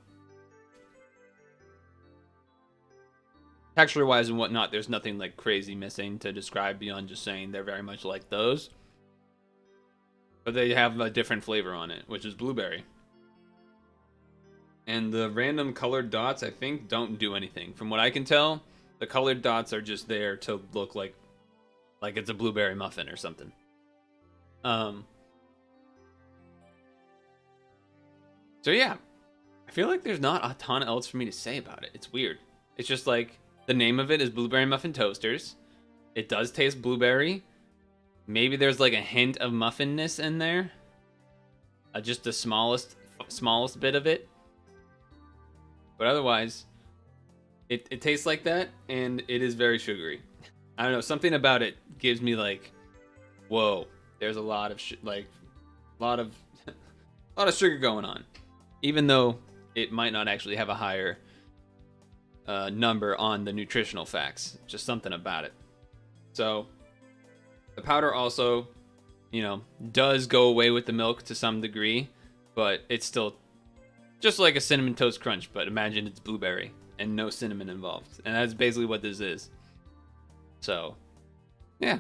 texture wise and whatnot, there's nothing like crazy missing to describe beyond just saying they're very much like those, but they have a different flavor on it, which is blueberry. And the random colored dots, I think, don't do anything. From what I can tell, the colored dots are just there to look like it's a blueberry muffin or something. So yeah, I feel like there's not a ton else for me to say about it. It's weird. It's just like the name of it is Blueberry Muffin Toasters. It does taste blueberry. Maybe there's like a hint of muffinness in there. Just the smallest bit of it. But otherwise, it tastes like that, and it is very sugary. I don't know, something about it gives me like, whoa, there's a lot of a lot of sugar going on, even though it might not actually have a higher number on the nutritional facts. Just something about it. So the powder also, does go away with the milk to some degree, but it's still just like a Cinnamon Toast Crunch, but imagine it's blueberry and no cinnamon involved. And that's basically what this is. So, yeah.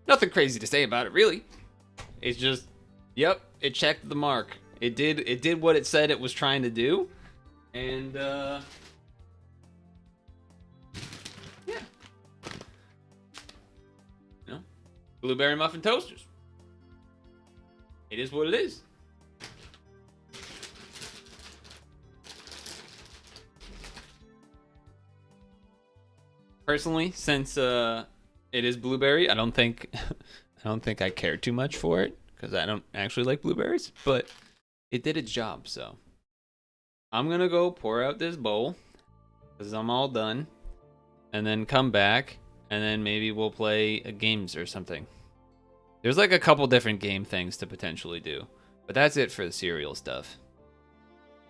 Nothing crazy to say about it, really. It's just, yep, it checked the mark. It did what it said it was trying to do. And yeah. You know, blueberry muffin toasters. It is what it is. Personally, since it is blueberry, I don't think I care too much for it because I don't actually like blueberries, but it did its job. So I'm gonna go pour out this bowl because I'm all done, and then come back, and then maybe we'll play games or something. There's like a couple different game things to potentially do, but that's it for the cereal stuff.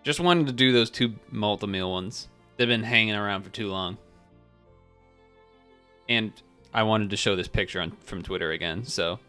Just wanted to do those 2 multi-meal ones. They've been hanging around for too long. And I wanted to show this picture from Twitter again, so.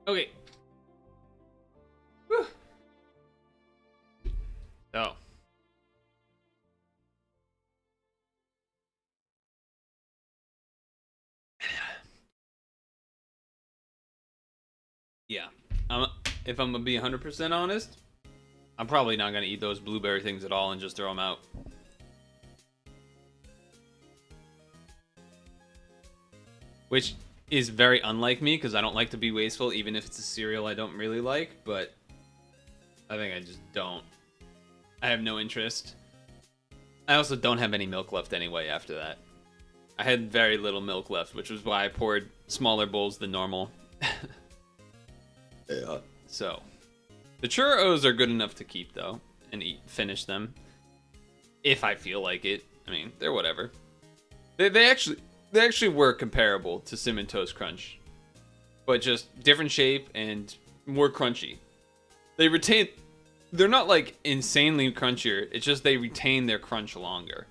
Okay. Whew. So. Yeah. If I'm gonna be 100% honest, I'm probably not gonna eat those blueberry things at all and just throw them out. Which is very unlike me because I don't like to be wasteful even if it's a cereal I don't really like, but I think I just don't. I have no interest. I also don't have any milk left anyway after that. I had very little milk left, which was why I poured smaller bowls than normal. Yeah. So, the churros are good enough to keep though and finish them if I feel like it. I mean, they're whatever. They actually were comparable to Cinnamon Toast Crunch, but just different shape and more crunchy. They're not like insanely crunchier. It's just they retain their crunch longer.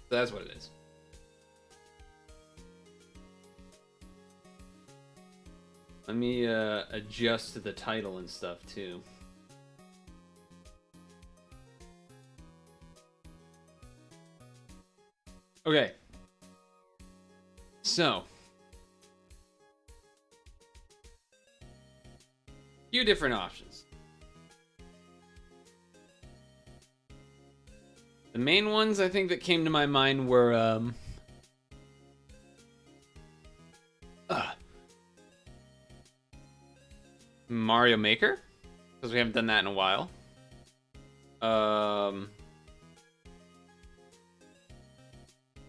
So that's what it is. Let me adjust the title and stuff too. Okay. So. Few different options. The main ones I think that came to my mind were Mario Maker, because we haven't done that in a while.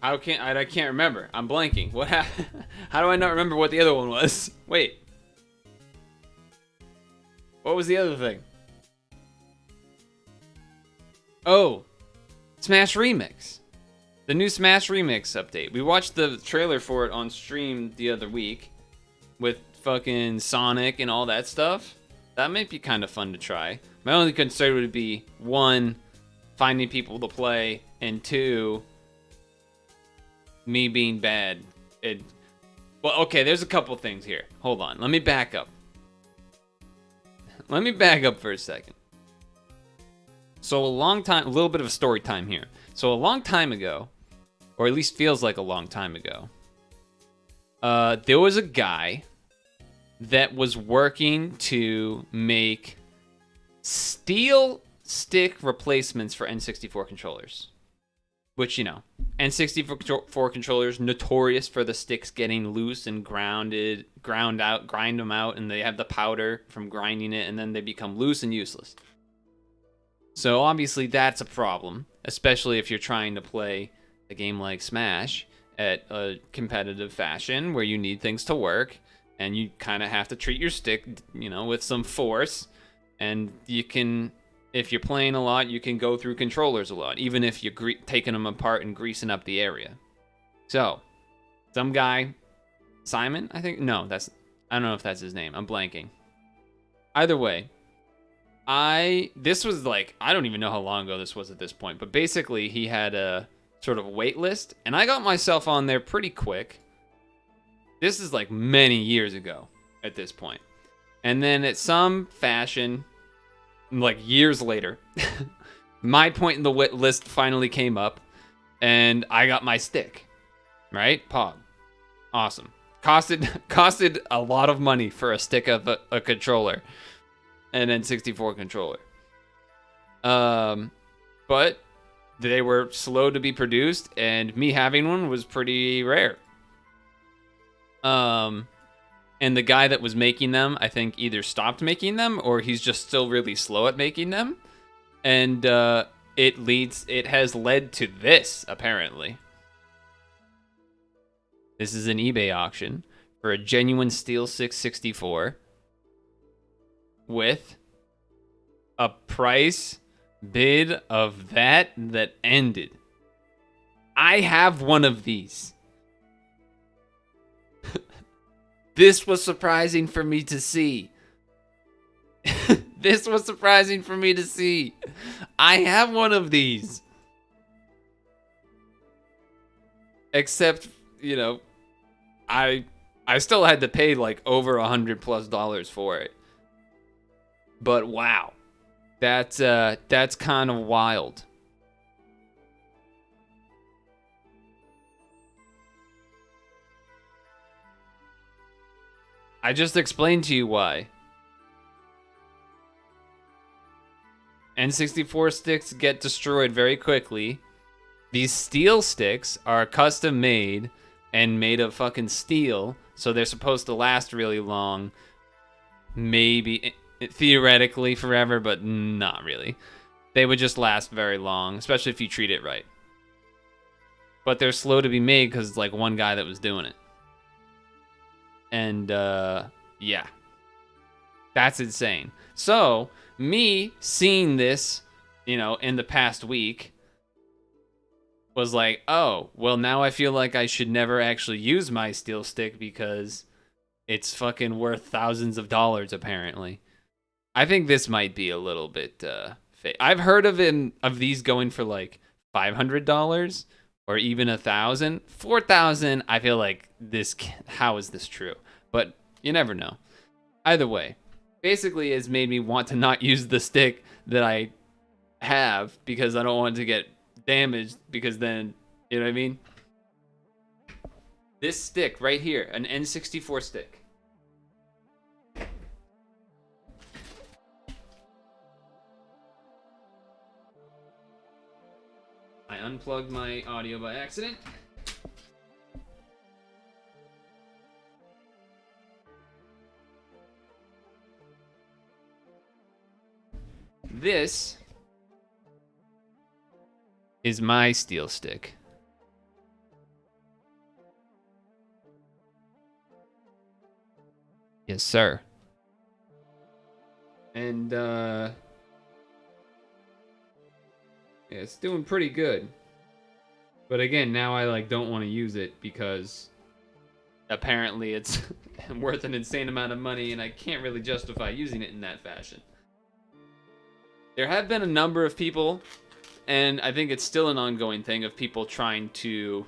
I can't remember. I'm blanking. What happened? How do I not remember what the other one was? Wait. What was the other thing? Oh, Smash Remix. The new Smash Remix update. We watched the trailer for it on stream the other week with fucking Sonic and all that stuff, that might be kind of fun to try. My only concern would be, one, finding people to play, and two, me being bad. Well, okay, there's a couple things here. Hold on, let me back up. Let me back up for a second. So a little bit of a story time here. So a long time ago, or at least feels like a long time ago, there was a guy that was working to make steel stick replacements for N64 controllers. Which, you know, N64 controllers notorious for the sticks getting loose and grind them out, and they have the powder from grinding it, and then they become loose and useless. So obviously that's a problem, especially if you're trying to play a game like Smash at a competitive fashion where you need things to work, and you kind of have to treat your stick, you know, with some force, and you can... If you're playing a lot, you can go through controllers a lot, even if you're taking them apart and greasing up the area. So, some guy, Simon, I think? No, I don't know if that's his name. I'm blanking. Either way, this was like, I don't even know how long ago this was at this point, but basically he had a sort of wait list, and I got myself on there pretty quick. This is like many years ago at this point. And then at some fashion... like years later, my point in the list finally came up, and I got my stick, right? Pog. Awesome. Costed a lot of money for a stick of a controller, an N64 controller. But they were slow to be produced, and me having one was pretty rare. And the guy that was making them, I think, either stopped making them or he's just still really slow at making them. And it has led to this, apparently. This is an eBay auction for a genuine Steel 664 with a price bid of that ended. I have one of these. This was surprising for me to see. This was surprising for me to see. I have one of these. Except, you know, I still had to pay like over $100+ for it. But wow. That's kind of wild. I just explained to you why. N64 sticks get destroyed very quickly. These steel sticks are custom made and made of fucking steel, so they're supposed to last really long. Maybe, theoretically forever, but not really. They would just last very long, especially if you treat it right. But they're slow to be made because it's like one guy that was doing it. And, yeah. That's insane. So, me seeing this, you know, in the past week was like, oh, well, now I feel like I should never actually use my steel stick because it's fucking worth thousands of dollars, apparently. I think this might be a little bit, fake. I've heard of these going for like $500 or even $1,000. $4,000, I feel like how is this true? But you never know. Either way, basically it's made me want to not use the stick that I have because I don't want it to get damaged, because then, you know what I mean? This stick right here, an N64 stick. I unplugged my audio by accident. This is my steel stick. Yes, sir. And, yeah, it's doing pretty good. But again, now I, like, don't want to use it because apparently it's worth an insane amount of money, and I can't really justify using it in that fashion. There have been a number of people, and I think it's still an ongoing thing, of people trying to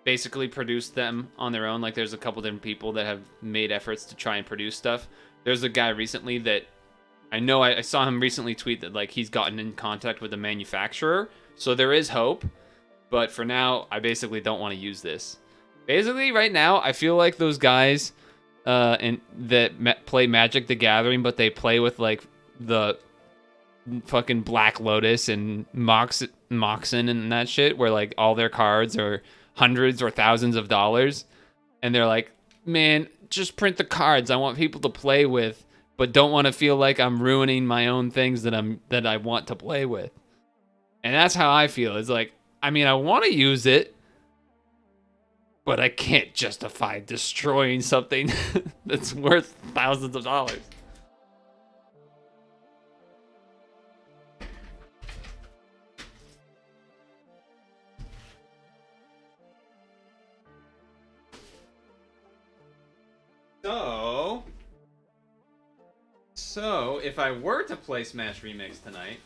basically produce them on their own. Like, there's a couple different people that have made efforts to try and produce stuff. There's a guy recently that I saw him recently tweet that, like, he's gotten in contact with a manufacturer, so there is hope. But for now, I basically don't want to use this. Basically, right now, I feel like those guys play Magic the Gathering, but they play with, like, the fucking Black Lotus and Moxen and that shit, where, like, all their cards are hundreds or thousands of dollars. And they're like, man, just print the cards I want people to play with, but don't want to feel like I'm ruining my own things that I want to play with. And that's how I feel. It's like, I mean, I want to use it, but I can't justify destroying something that's worth thousands of dollars. So if I were to play Smash Remix tonight,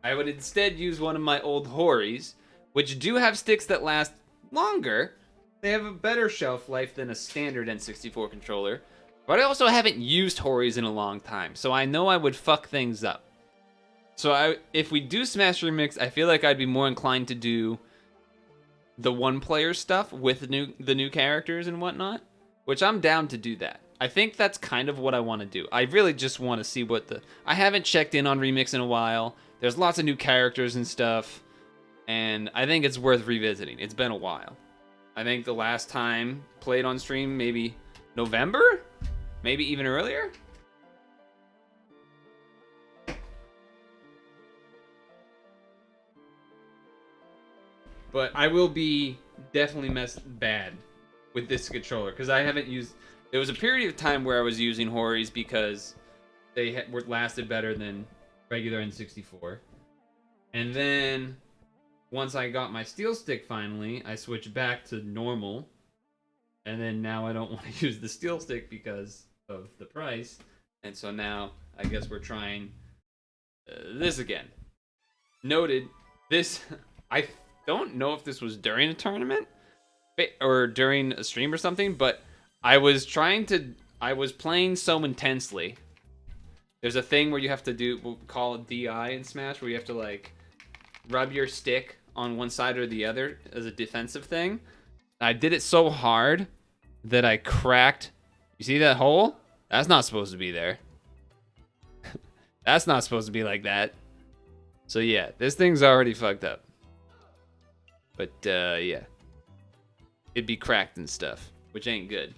I would instead use one of my old Horis, which do have sticks that last longer. They have a better shelf life than a standard N64 controller, but I also haven't used Horis in a long time, so I know I would fuck things up. So if we do Smash Remix, I feel like I'd be more inclined to do the one-player stuff with the new characters and whatnot, which I'm down to do that. I think that's kind of what I want to do. I really just want to see I haven't checked in on Remix in a while. There's lots of new characters and stuff, and I think it's worth revisiting. It's been a while. I think the last time played on stream, maybe November? Maybe even earlier? But I will be definitely bad with this controller, because I haven't used... There was a period of time where I was using Horis because they lasted better than regular N64. And then, once I got my steel stick finally, I switched back to normal. And then now I don't want to use the steel stick because of the price. And so now, I guess we're trying this again. Noted, this... I don't know if this was during a tournament or during a stream or something, but I was playing so intensely. There's a thing where you have to do, we'll call it DI in Smash, where you have to, like, rub your stick on one side or the other as a defensive thing. I did it so hard that I cracked. You see that hole? That's not supposed to be there. That's not supposed to be like that. So yeah, this thing's already fucked up. But yeah. It'd be cracked and stuff, which ain't good.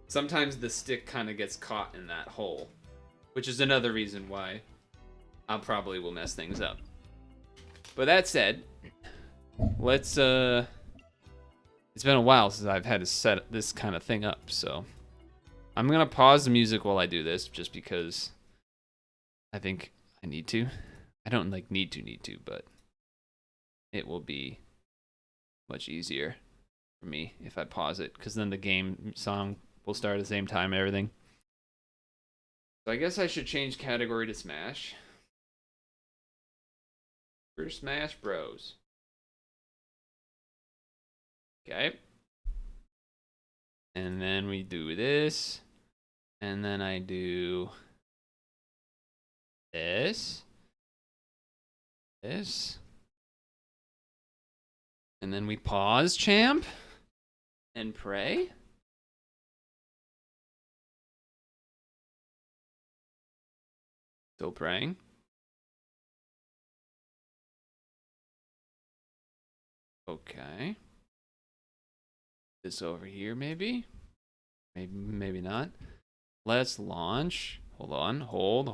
Sometimes the stick kind of gets caught in that hole, which is another reason why I probably will mess things up. But that said, let's it's been a while since I've had to set this kind of thing up, so I'm gonna pause the music while I do this, just because I think I need to. I don't like need to, but it will be much easier for me if I pause it, because then the game song will start at the same time and everything. So I guess I should change category to Smash. For Smash Bros. Okay. And then we do this. And then I do this. This. And then we pause, champ. And pray. Still praying. Okay. This over here, maybe? Maybe not. Let's launch. Hold on. Hold.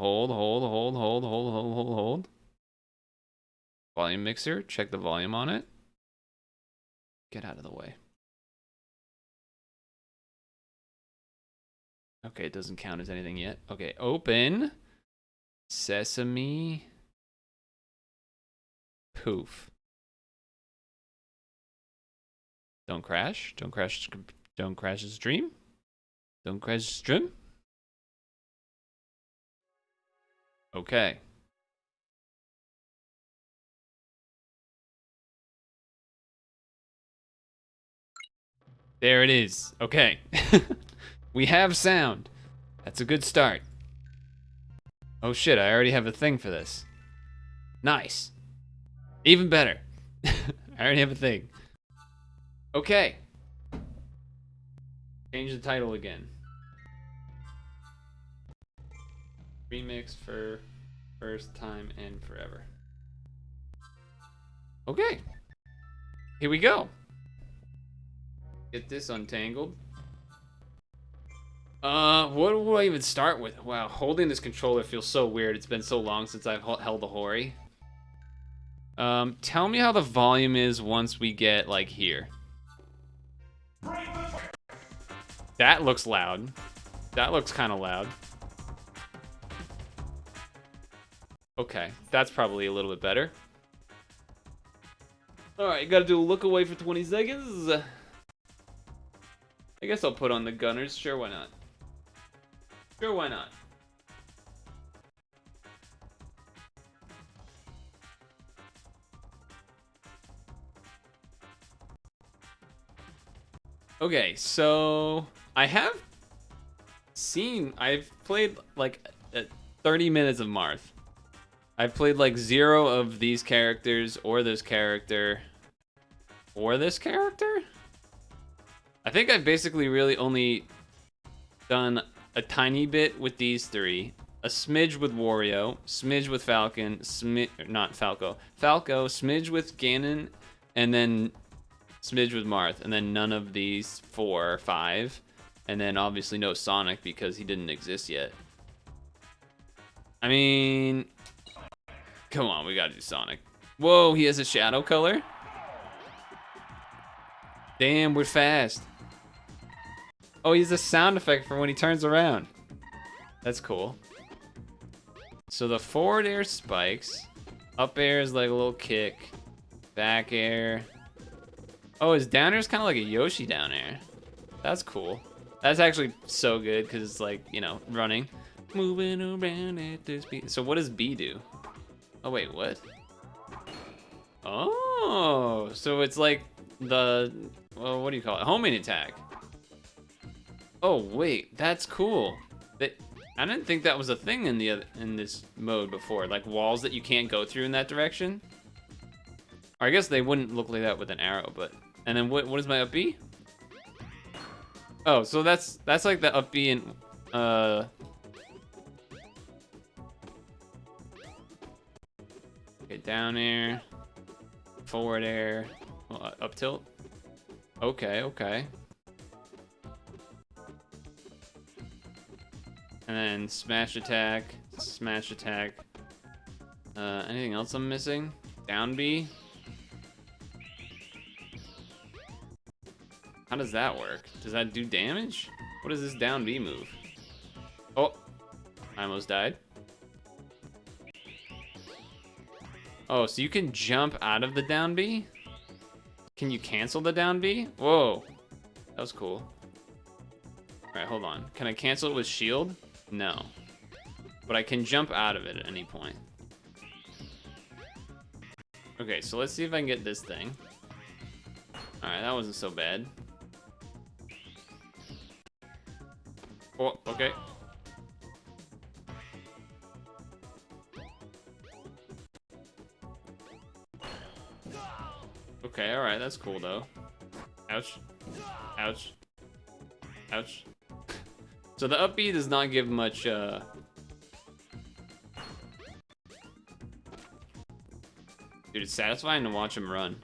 Volume mixer. Check the volume on it. Get out of the way. Okay, it doesn't count as anything yet. Okay, open. Sesame. Poof. Don't crash. Don't crash. Don't crash the stream. Don't crash the stream. Okay. There it is. Okay. We have sound. That's a good start. Oh shit, I already have a thing for this. Nice. Even better. I already have a thing. Okay. Change the title again. Remix for first time and forever. Okay. Here we go. Get this untangled. What do I even start with? Wow, holding this controller feels so weird. It's been so long since I've held a Hori. Tell me how the volume is once we get, like, here. That looks loud. That looks kind of loud. Okay, that's probably a little bit better. Alright, you gotta do a look away for 20 seconds. I guess I'll put on the gunners. Sure, why not? Sure, why not? Okay, so I've played like 30 minutes of Marth. I've played like 0 of these characters or this character or this character. I think I've basically really only done a tiny bit with these 3, a smidge with Wario, smidge with Falcon, not Falco, smidge with Ganon, and then smidge with Marth, and then none of these 4 or 5, and then obviously no Sonic because he didn't exist yet. I mean, come on, we gotta do Sonic. Whoa, he has a shadow color? Damn, we're fast. Oh, he has a sound effect for when he turns around. That's cool. So the forward air spikes. Up air is like a little kick. Back air. Oh, his down air is kind of like a Yoshi down air. That's cool. That's actually so good because it's like, you know, running. Moving around at this speed. So what does B do? Oh, wait, what? Oh, so it's like the, well, what do you call it? Homing attack. Oh, wait, that's cool. I didn't think that was a thing in this mode before, like walls that you can't go through in that direction. Or I guess they wouldn't look like that with an arrow, but and then what is my up B? Oh, so that's like the up B in okay, down air, forward air, up tilt. Okay, okay. And then smash attack, smash attack. Anything else I'm missing? Down B. How does that work? Does that do damage? What is this down B move? Oh, I almost died. Oh, so you can jump out of the down B? Can you cancel the down B? Whoa, that was cool. All right, hold on. Can I cancel it with shield? No. But I can jump out of it at any point. Okay, so let's see if I can get this thing. Alright, that wasn't so bad. Oh, okay. Okay, alright, that's cool though. Ouch. Ouch. Ouch. So the up B does not give much, Dude, it's satisfying to watch him run.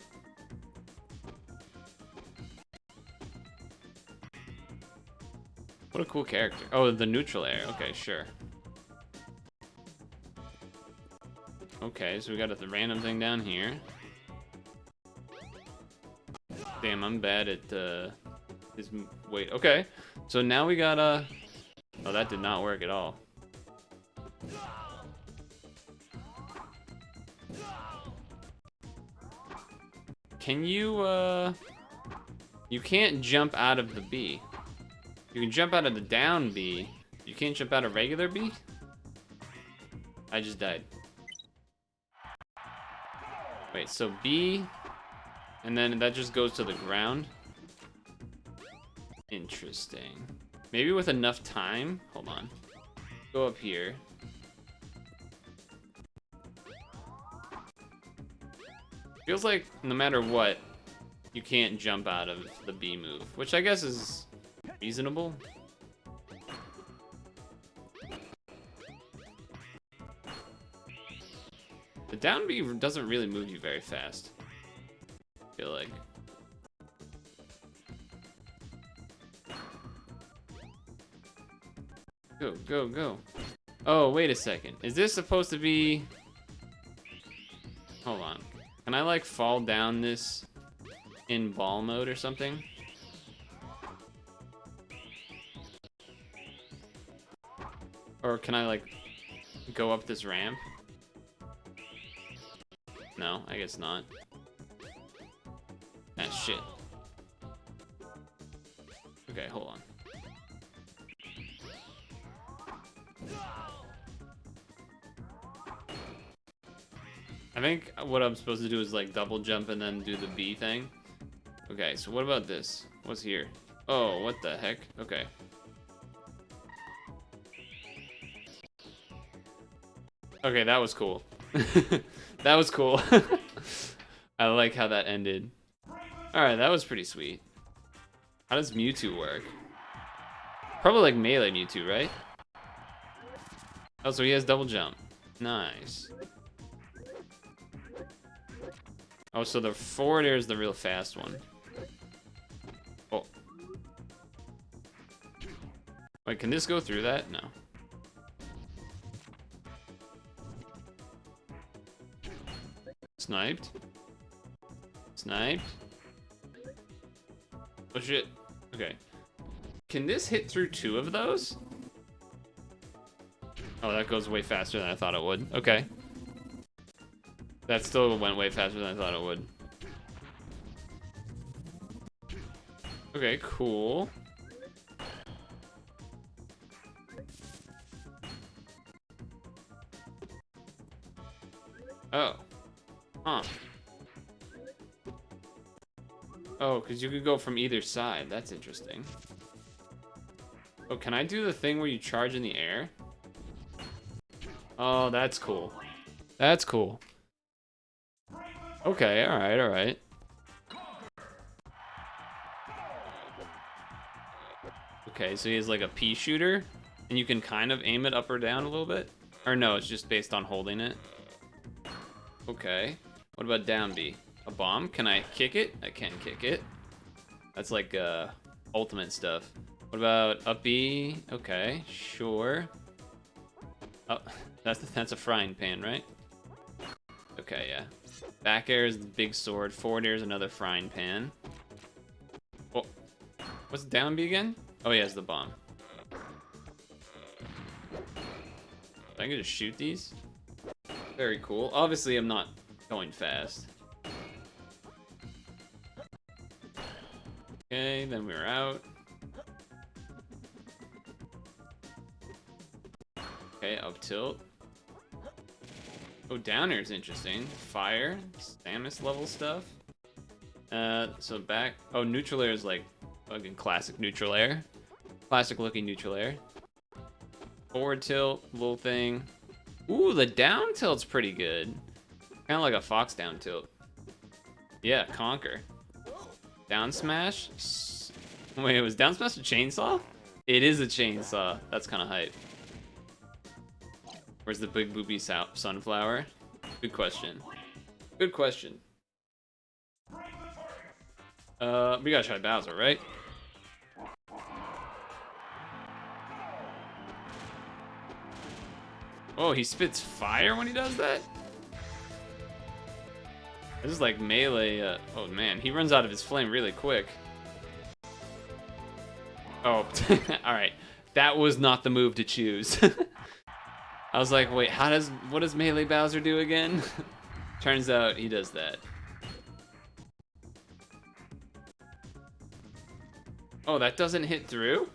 What a cool character. Oh, the neutral air. Okay, sure. Okay, so we got a random thing down here. Damn, I'm bad at, his weight. Okay, so now we got a... Oh, that did not work at all. Can you, You can't jump out of the B. You can jump out of the down B. You can't jump out of regular B? I just died. Wait, so B, and then that just goes to the ground? Interesting. Maybe with enough time? Hold on. Go up here. Feels like no matter what, you can't jump out of the B move, which I guess is reasonable. The down B doesn't really move you very fast, I feel like. Go, go, go. Oh, wait a second. Is this supposed to be... Hold on. Can I, like, fall down this in ball mode or something? Or can I, like, go up this ramp? No, I guess not. Ah, shit. Okay, hold on. I think what I'm supposed to do is like double jump and then do the B thing. Okay, so what about this? What's here? Oh, what the heck? Okay. Okay, that was cool. That was cool. I like how that ended. Alright, that was pretty sweet. How does Mewtwo work? Probably like melee Mewtwo, right? Oh, so he has double jump. Nice. Oh, so the forward air is the real fast one. Oh. Wait, can this go through that? No. Sniped. Sniped. Oh shit. Okay. Can this hit through two of those? Oh, that goes way faster than I thought it would. Okay. That still went way faster than I thought it would. Okay, cool. Oh. Huh. Oh, because you could go from either side. That's interesting. Oh, can I do the thing where you charge in the air? Oh, that's cool. That's cool. Okay, alright, alright. Okay, so he has like a pea shooter, and you can kind of aim it up or down a little bit? Or no, it's just based on holding it? Okay. What about down B? A bomb? Can I kick it? I can kick it. That's like ultimate stuff. What about up B? Okay, sure. Oh, that's a frying pan, right? Okay, yeah. Back air is the big sword. Forward air is another frying pan. Oh, what's down B again? Oh, he has the bomb. I can just shoot these. Very cool. Obviously, I'm not going fast. Okay, then we're out. Okay, up tilt. Oh, down air is interesting. Fire, Samus level stuff. So back. Oh, neutral air is like fucking classic neutral air. Classic looking neutral air. Forward tilt, little thing. Ooh, the down tilt's pretty good. Kind of like a fox down tilt. Yeah, conquer. Down smash? Wait, was down smash a chainsaw? It is a chainsaw. That's kind of hype. Where's the big boopy sunflower? Good question. Good question. We gotta try Bowser, right? Oh, he spits fire when he does that? This is like melee. Oh man, he runs out of his flame really quick. Oh, alright. That was not the move to choose. I was like, wait, what does melee Bowser do again? Turns out he does that. Oh, that doesn't hit through?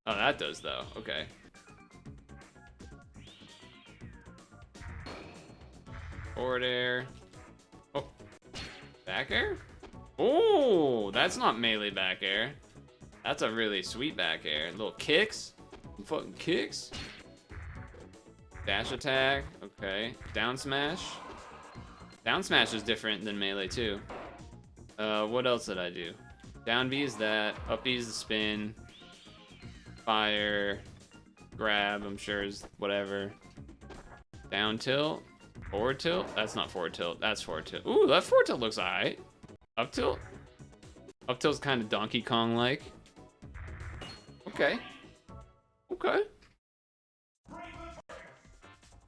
Oh, that does though. Okay. Forward air. Oh. Back air? Oh, that's not melee back air. That's a really sweet back air. Little kicks. Fucking kicks. Dash attack. Okay. Down smash. Down smash is different than melee too. What else did I do? Down B is that. Up B is the spin. Fire. Grab, I'm sure is whatever. Down tilt. Forward tilt? That's not forward tilt. That's forward tilt. Ooh, that forward tilt looks alright. Up tilt? Up tilt's kind of Donkey Kong-like. Okay. Okay.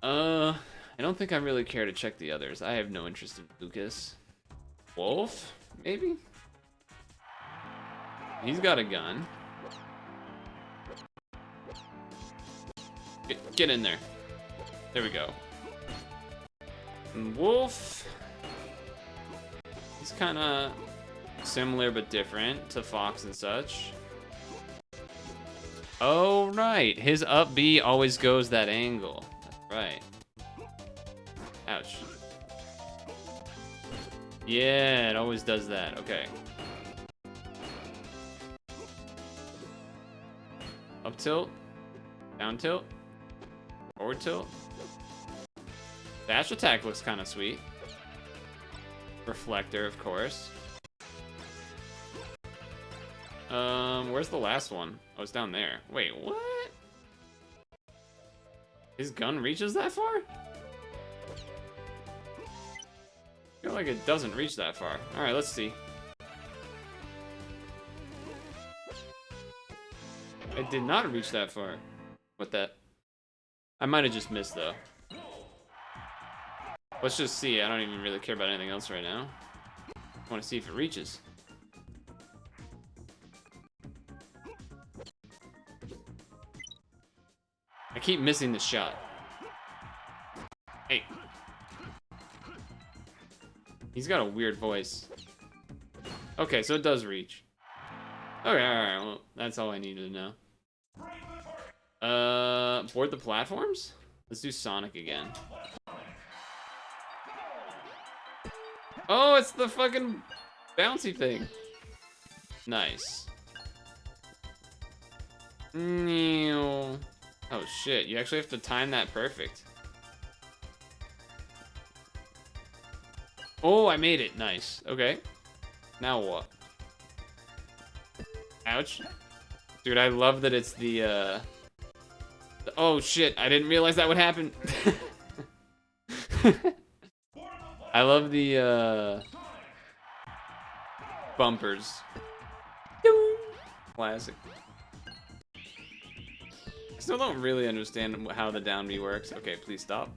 I don't think I really care to check the others. I have no interest in Lucas. Wolf? Maybe? He's got a gun. Get in there. There we go. And Wolf. He's kind of similar but different to Fox and such. Oh, right. His up B always goes that angle. That's right. Ouch. Yeah, it always does that. Okay. Up tilt. Down tilt. Forward tilt. Dash attack looks kind of sweet. Reflector, of course. Where's the last one? Oh, it's down there. Wait, what? His gun reaches that far? I feel like it doesn't reach that far. Alright, let's see. It did not reach that far. What that? I might have just missed though. Let's just see. I don't even really care about anything else right now. I want to see if it reaches. I keep missing the shot. Hey. He's got a weird voice. Okay, so it does reach. Okay, alright, well, that's all I needed to know. Board the platforms? Let's do Sonic again. Oh, it's the fucking bouncy thing. Nice. Oh shit, you actually have to time that perfect. Oh, I made it. Nice. Okay. Now what? Ouch. Dude, I love that it's the oh shit, I didn't realize that would happen. I love the bumpers. Classic. I still don't really understand how the down B works. Okay, please stop.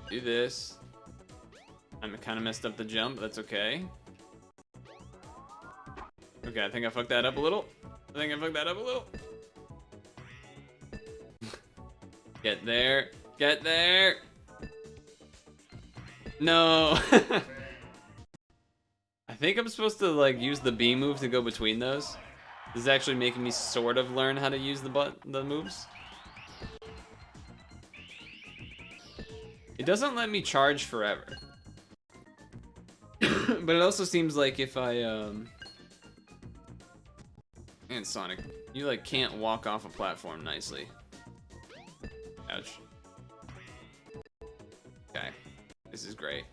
Do this. I kind of messed up the jump. That's okay. Okay, I think I fucked that up a little. Get there. Get there. No. I think I'm supposed to like use the B move to go between those. This is actually making me sort of learn how to use the moves. It doesn't let me charge forever. But it also seems like if I and Sonic, you like can't walk off a platform nicely. Ouch. Okay. This is great.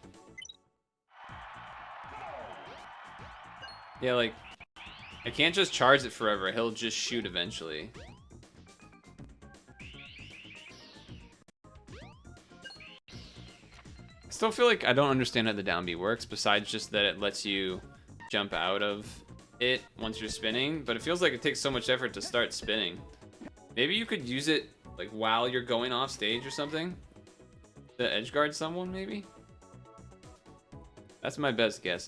Yeah, like I can't just charge it forever. He'll just shoot eventually. I still feel like I don't understand how the down B works, besides just that it lets you jump out of it once you're spinning, but it feels like it takes so much effort to start spinning. Maybe you could use it like while you're going off stage or something? To edge guard someone, maybe? That's my best guess.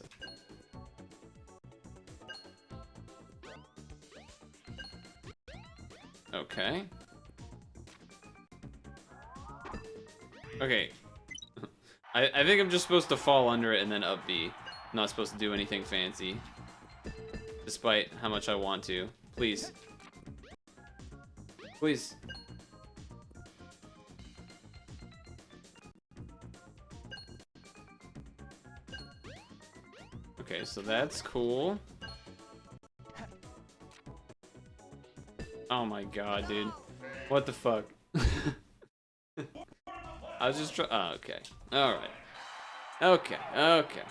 Okay. Okay. I think I'm just supposed to fall under it and then up B. I'm not supposed to do anything fancy. Despite how much I want to. Please. Please. Okay, so that's cool. Oh my god, dude. What the fuck? I was just oh, okay. Alright. Okay, okay.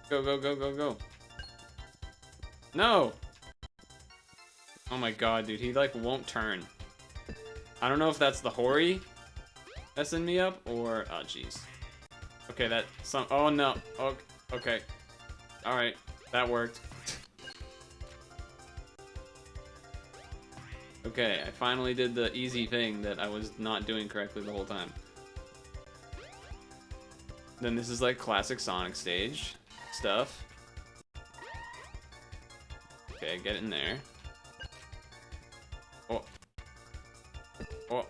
Go, go, go, go, go. No! Oh my god, dude. He, like, won't turn. I don't know if that's the Hori messing me up, or... Oh, jeez. Okay, that... Oh, no. Oh, okay. Alright. That worked. Okay, I finally did the easy thing that I was not doing correctly the whole time. Then this is, like, classic Sonic stage stuff. Okay, get in there. Oh. Oh.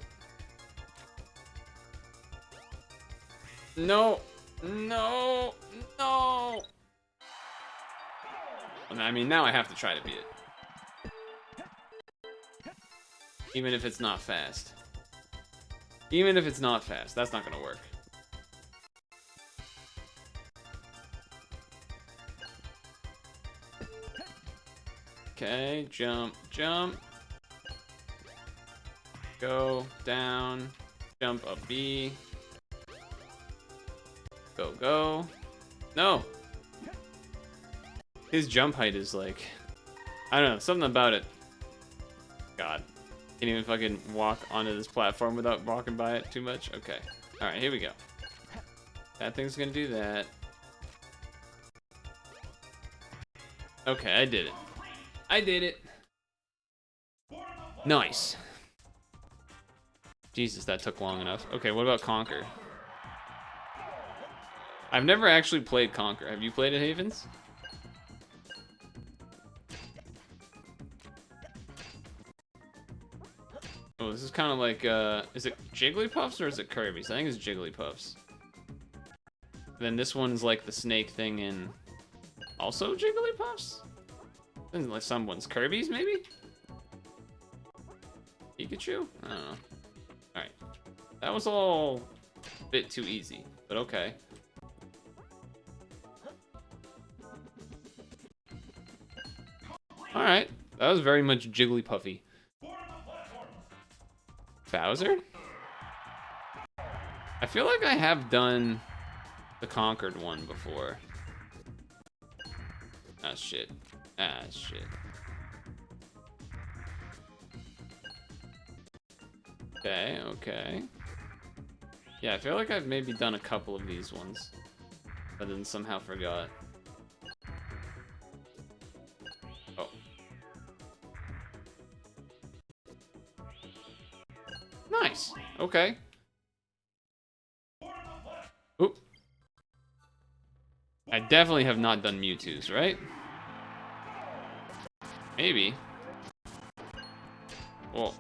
No! No! No! I mean, now I have to try to beat it. Even if it's not fast. Even if it's not fast, that's not gonna work. Okay, jump, jump. Go, down. Jump up B. Go, go. No! His jump height is like... I don't know, something about it. God. Can't even fucking walk onto this platform without walking by it too much. Okay. Alright, here we go. That thing's gonna do that. Okay, I did it. I did it. Nice. Jesus, that took long enough. Okay, what about Conquer? I've never actually played Conquer. Have you played it, Havens? Oh, this is kind of like, is it Jigglypuffs or is it Kirby's? I think it's Jigglypuffs. Then this one's like the snake thing in also Jigglypuffs? Isn't like someone's Kirby's, maybe? Pikachu? I don't know. Alright. That was all a bit too easy, but okay. Alright. That was very much Jigglypuffy. Bowser? I feel like I have done the Conquered one before. Ah, shit. Ah, shit. Okay, okay. Yeah, I feel like I've maybe done a couple of these ones, but then somehow forgot. Oh. Nice. Okay. Oop. I definitely have not done Mewtwo's, right? Maybe. Whoa.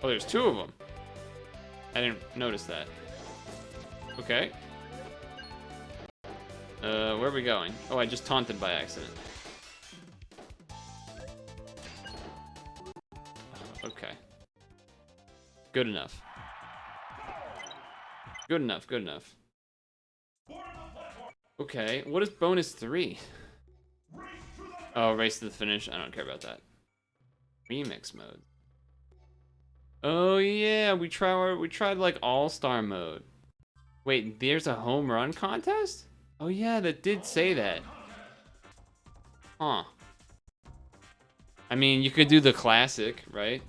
Oh, there's two of them. I didn't notice that. Okay. Where are we going? Oh, I just taunted by accident. Okay. Good enough. Good enough, good enough. Okay, what is bonus 3? Oh, race to the finish. I don't care about that. Remix mode. Oh yeah, we tried like all-star mode. Wait, there's a home run contest? Oh yeah, that did say that. Huh. I mean, you could do the classic, right?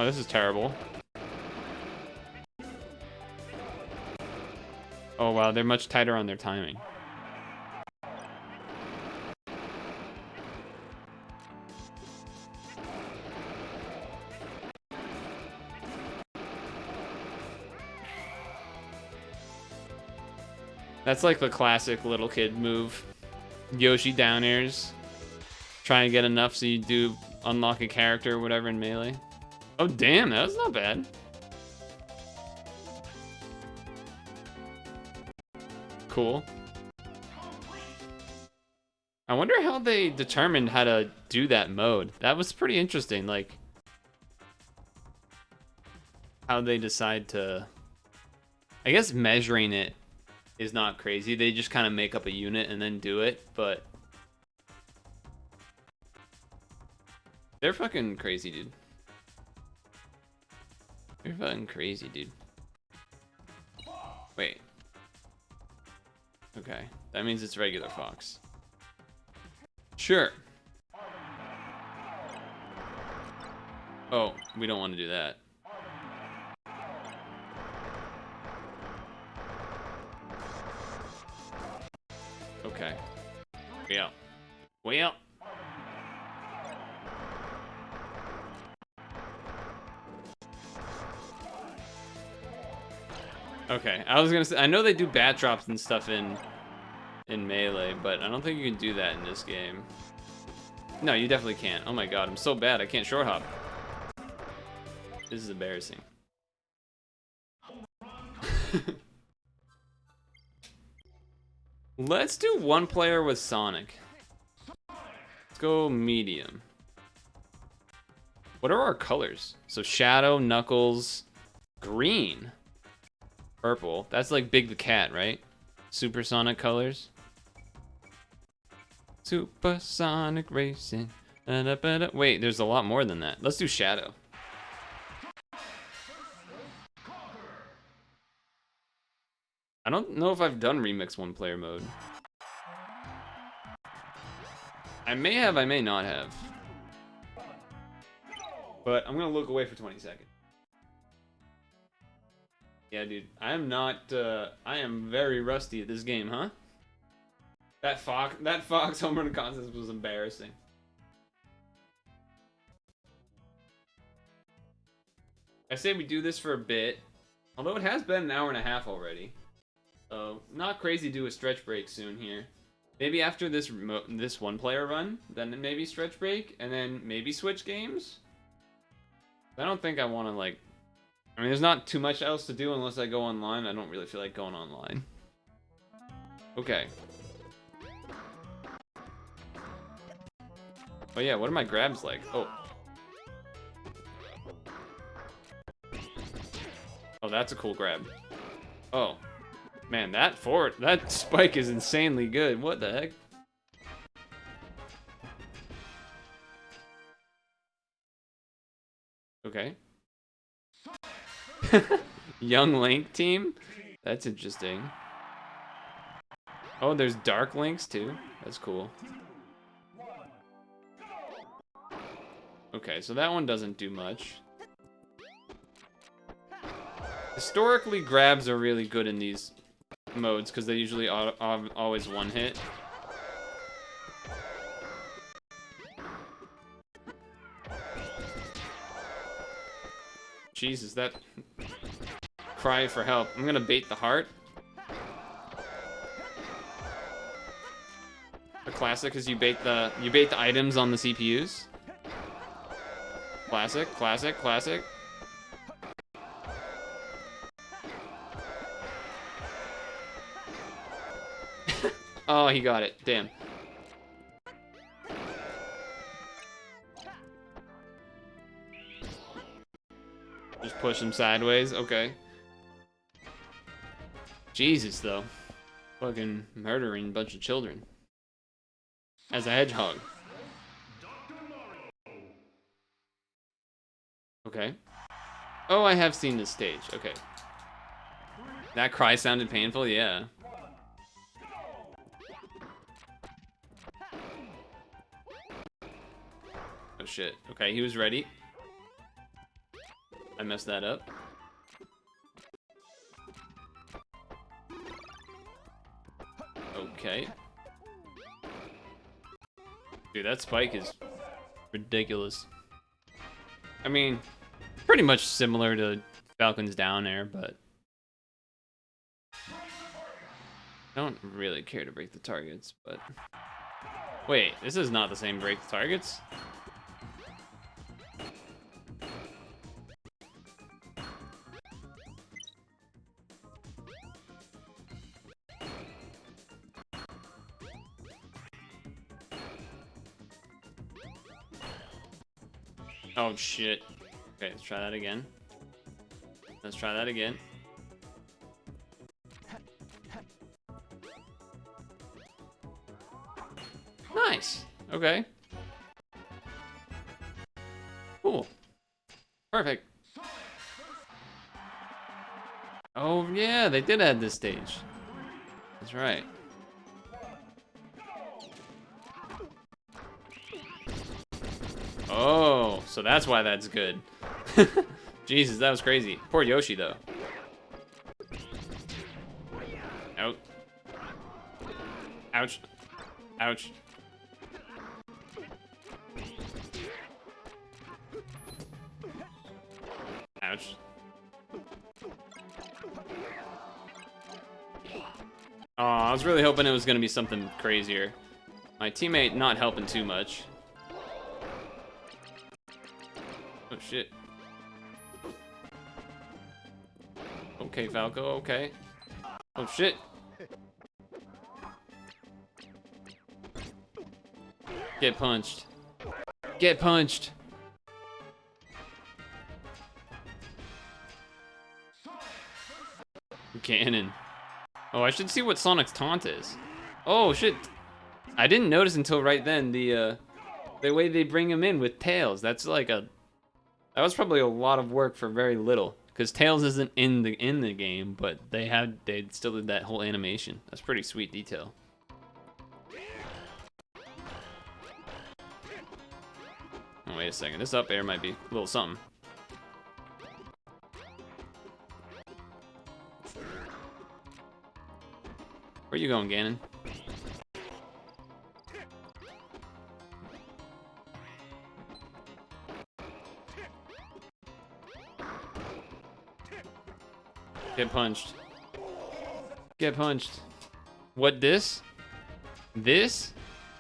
Oh, this is terrible. Oh wow, they're much tighter on their timing. That's like the classic little kid move. Yoshi down airs. Try and get enough so you do unlock a character or whatever in Melee. Oh damn, that was not bad. Cool. I wonder how they determined how to do that mode. That was pretty interesting, like how they decide to, I guess measuring it is not crazy. They just kind of make up a unit and then do it, but they're fucking crazy, dude. They're fucking crazy, dude. Wait. Okay, that means it's regular Fox. Sure. Oh, we don't want to do that. Okay. Way out. Way out. Okay, I was gonna say, I know they do bat drops and stuff in Melee, but I don't think you can do that in this game. No, you definitely can't. Oh my god, I'm so bad, I can't short hop. This is embarrassing. Let's do one player with Sonic. Let's go medium. What are our colors? So Shadow, Knuckles, green, purple. That's like Big the Cat, right? Supersonic colors. Supersonic racing. Da-da-ba-da. Wait, there's a lot more than that. Let's do Shadow. I don't know if I've done Remix one player mode. I may have, I may not have. But I'm gonna look away for 20 seconds. Yeah, dude, I am not, I am very rusty at this game, huh? That Fox home run contest was embarrassing. I say we do this for a bit, although it has been an hour and a half already. So, not crazy to do a stretch break soon here. Maybe after this one player run, then maybe stretch break, and then maybe switch games? I don't think I want to, like... I mean, there's not too much else to do unless I go online. I don't really feel like going online. Okay. Oh yeah, what are my grabs like? Oh. Oh, that's a cool grab. Oh. Man, that spike is insanely good. What the heck? Okay. Young Link team? That's interesting. Oh, there's Dark Links too. That's cool. Okay, so that one doesn't do much. Historically, grabs are really good in these modes because they usually always one hit. Jesus, that cry for help. I'm gonna bait the heart. The classic is you bait the items on the CPUs. Classic, classic, classic. Oh, he got it. Damn. Just push him sideways. Okay. Jesus, though. Fucking murdering a bunch of children. As a hedgehog. Okay. Oh, I have seen this stage. Okay. That cry sounded painful, yeah. Oh shit. Okay, he was ready. I messed that up. Okay. Dude, that spike is ridiculous. I mean, pretty much similar to Falcon's down air, but... I don't really care to break the targets, but... Wait, this is not the same break the targets? Oh shit. Okay, let's try that again. Let's try that again. Nice. Okay. Cool. Perfect. Oh yeah, they did add this stage. That's right. Oh, so that's why that's good. Jesus, that was crazy. Poor Yoshi, though. Out. Ouch. Ouch. Ouch. Oh, I was really hoping it was gonna be something crazier. My teammate not helping too much. Oh shit. Okay, Falco, okay. Oh shit. Get punched. Get punched. Cannon. Oh, I should see what Sonic's taunt is. Oh shit. I didn't notice until right then the way they bring him in with Tails. That's like a... That was probably a lot of work for very little. Because Tails isn't in the game, but they still did that whole animation. That's pretty sweet detail. Oh, wait a second. This up air might be a little something. Where you going, Ganon? Get punched. Get punched. What this? This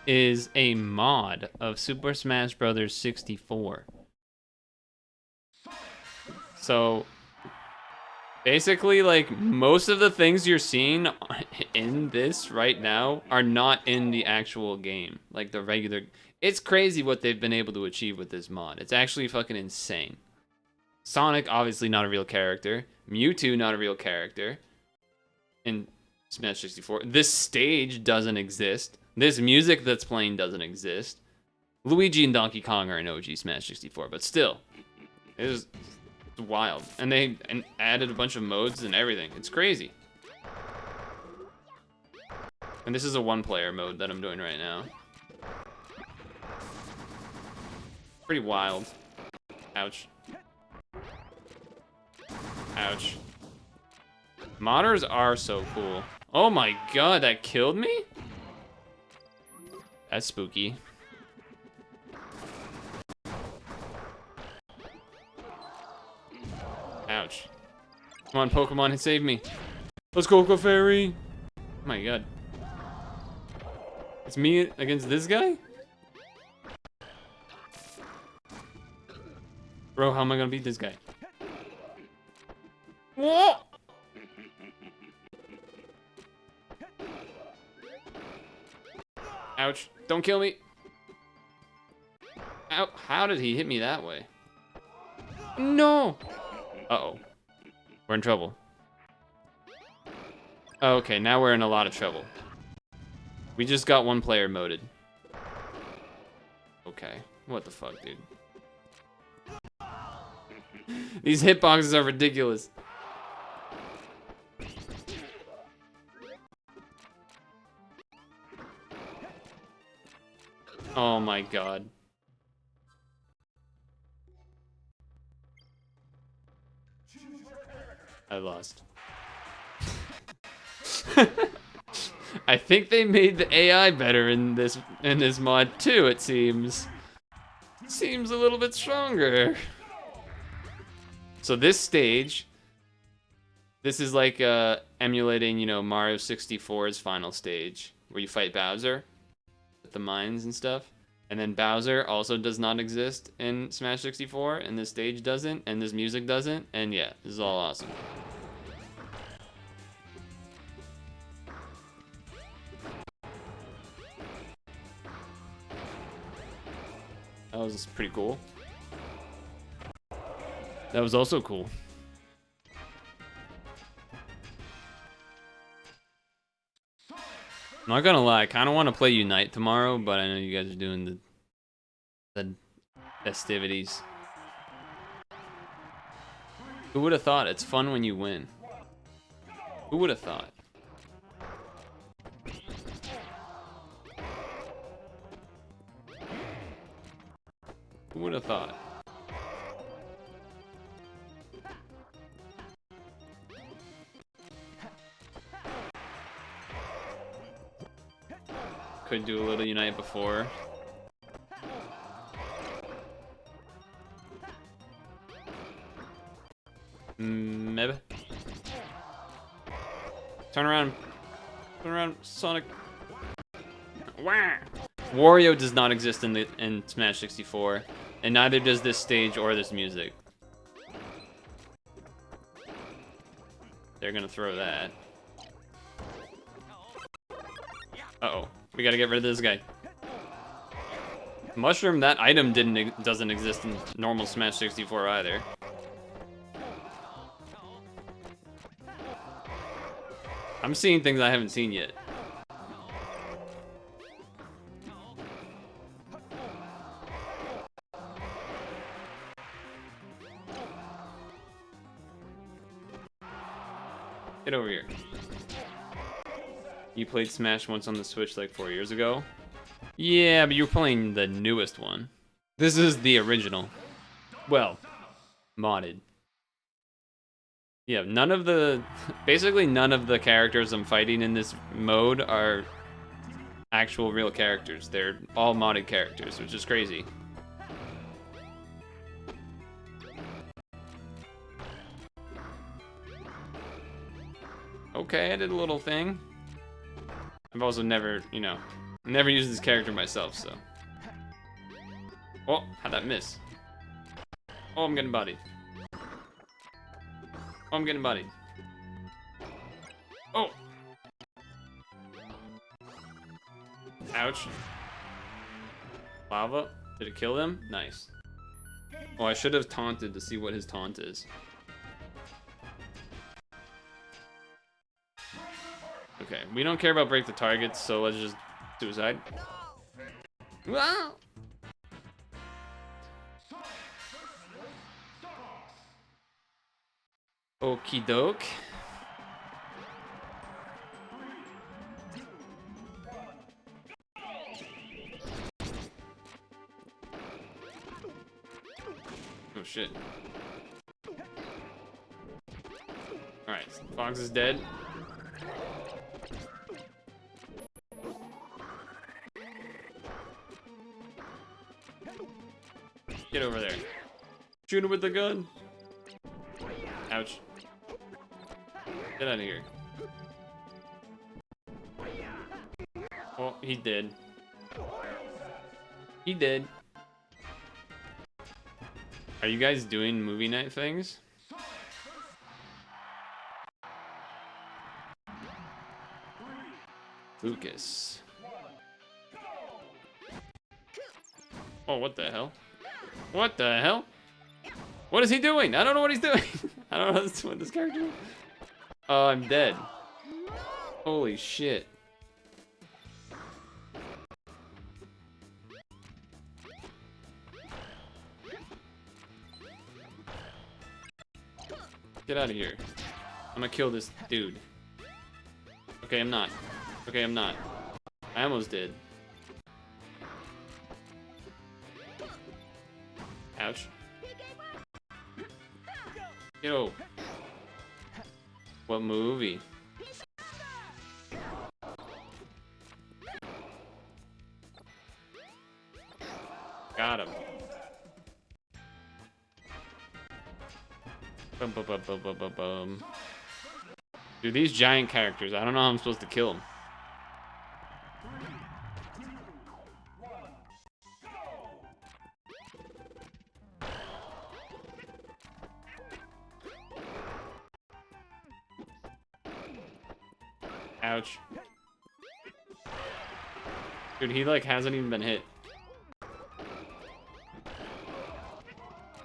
is a mod of Super Smash Bros. 64. So basically, like, most of the things you're seeing in this right now are not in the actual game. Like the regular... It's crazy what they've been able to achieve with this mod. It's actually fucking insane. Sonic, obviously not a real character. Mewtwo, not a real character. In Smash 64. This stage doesn't exist. This music that's playing doesn't exist. Luigi and Donkey Kong are in OG Smash 64, but still. It's wild. And they added a bunch of modes and everything. It's crazy. And this is a one-player mode that I'm doing right now. Pretty wild. Ouch. Ouch. Modders are so cool. Oh my god, that killed me? That's spooky. Ouch. Come on, Pokemon, save me. Let's go, Clefairy. Oh my god. It's me against this guy? Bro, how am I gonna beat this guy? Whoa! Ouch. Don't kill me. Ow. How did he hit me that way? No! Uh-oh. We're in trouble. Okay, now we're in a lot of trouble. We just got one player moded. Okay. What the fuck, dude? These hitboxes are ridiculous. Oh my god. I lost. I think they made the AI better in this mod too, it seems. Seems a little bit stronger. So this stage This is like emulating, you know, Mario 64's final stage, where you fight Bowser with the mines and stuff. And then Bowser also does not exist in Smash 64, and this stage doesn't, and this music doesn't, and yeah, this is all awesome. That was pretty cool. That was also cool. I'm not gonna lie, I kind of want to play Unite tomorrow, but I know you guys are doing the festivities. Who would have thought? It's fun when you win. Who would have thought? Who would have thought? Could do a little Unite before. Maybe. Turn around. Turn around, Sonic. Wah! Wario does not exist in Smash 64, and neither does this stage or this music. They're gonna throw that. Uh-oh. We gotta get rid of this guy. Mushroom, that item doesn't exist in normal Smash 64 either. I'm seeing things I haven't seen yet. Get over here. You played Smash once on the Switch like 4 years ago? Yeah, but you're playing the newest one. This is the original. Well, modded. Yeah, basically none of the characters I'm fighting in this mode are actual real characters. They're all modded characters, which is crazy. Okay, I did a little thing. I've also never, you know, never used this character myself, so. Oh, how'd that miss? Oh, I'm getting bodied. Oh, I'm getting bodied. Oh! Ouch. Lava? Did it kill him? Nice. Oh, I should have taunted to see what his taunt is. Okay, we don't care about break the targets, so let's just suicide. Wow! Okie doke. Oh shit. Alright, Fox is dead. Get over there. Shoot him with the gun. Ouch. Get out of here. Oh, he did. He did. Are you guys doing movie night things? Lucas. Oh, what the hell? What the hell? What is he doing? I don't know what he's doing. I don't know what this character is. Oh, I'm dead. Holy shit. Get out of here. I'm gonna kill this dude. Okay, I'm not. Okay, I'm not. I almost did. Ouch. Yo. What movie? Got him. Bum bum bum bum bum bum bum. Dude, these giant characters, I don't know how I'm supposed to kill them. Ouch. Dude, he like hasn't even been hit.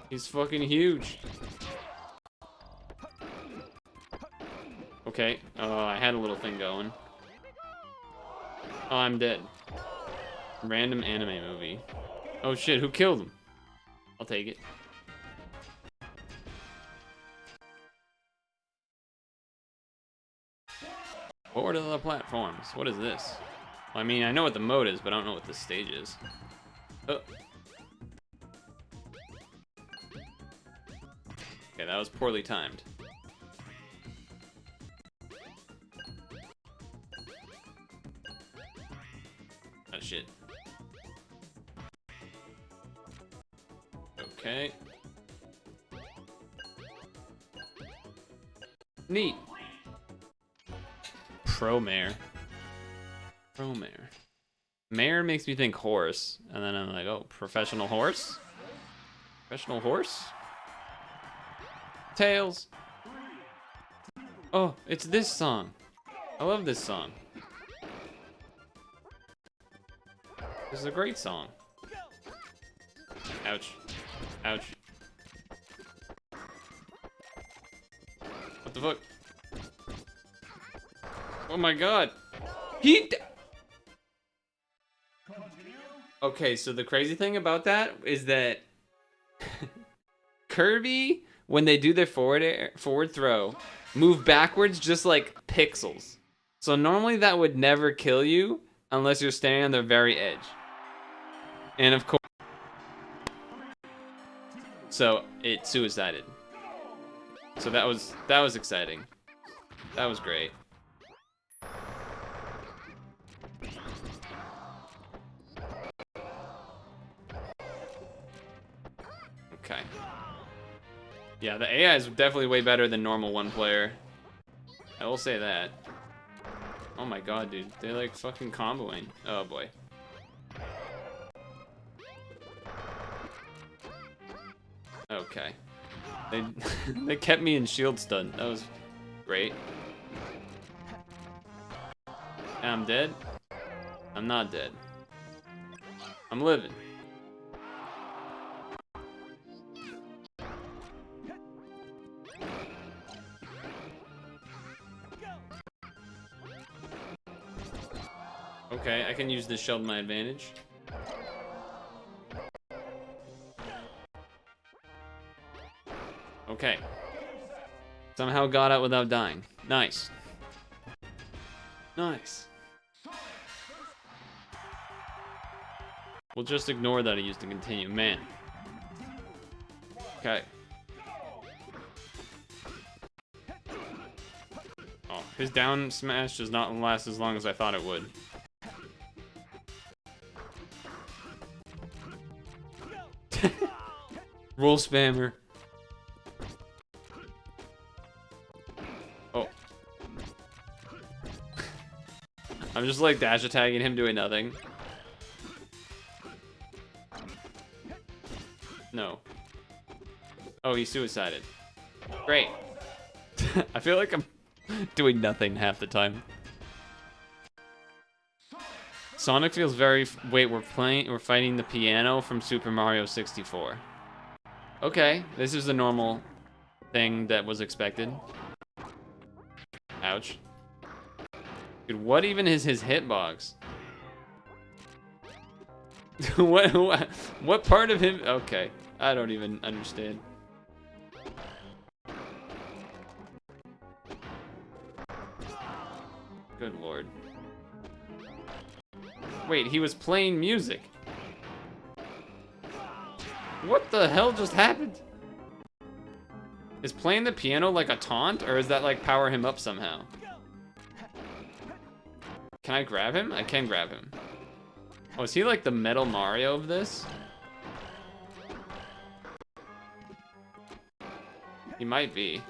He's fucking huge. Okay. Oh, I had a little thing going. Oh, I'm dead. Random anime movie. Oh shit, who killed him? I'll take it. Forward to the platforms. What is this? Well, I mean, I know what the mode is, but I don't know what this stage is. Oh. Okay, that was poorly timed. Oh shit. Okay. Neat. Pro-mare. Pro-mare. Mare makes me think horse, and then I'm like, oh, professional horse? Professional horse? Tails. Oh, it's this song. I love this song. This is a great song. Ouch. Ouch. What the fuck? Oh my god. Okay, so the crazy thing about that is that Kirby, when they do their forward throw, move backwards just like pixels. So normally that would never kill you unless you're standing on the very edge. And of course, so it suicided. So that was exciting. That was great. Okay. Yeah, the AI is definitely way better than normal one player. I will say that. Oh my god, dude. They're like fucking comboing. Oh boy. Okay. They kept me in shield stun. That was great. I'm dead? I'm not dead. I'm living. Okay, I can use this shell to my advantage. Okay. Somehow got out without dying. Nice. Nice. We'll just ignore that I used to continue. Man. Okay. Oh, his down smash does not last as long as I thought it would. Roll spammer. Oh. I'm just like dash attacking him doing nothing. No. Oh, he suicided. Great. I feel like I'm doing nothing half the time. Sonic feels very... Wait, we're fighting the piano from Super Mario 64. Okay, this is the normal thing that was expected. Ouch. Dude, what even is his hitbox? what part of him? Okay, I don't even understand. Good lord. Wait, he was playing music. What the hell just happened? Is playing the piano like a taunt, or is that like power him up somehow? Can I grab him? I can grab him. Oh, is he like the Metal Mario of this? He might be.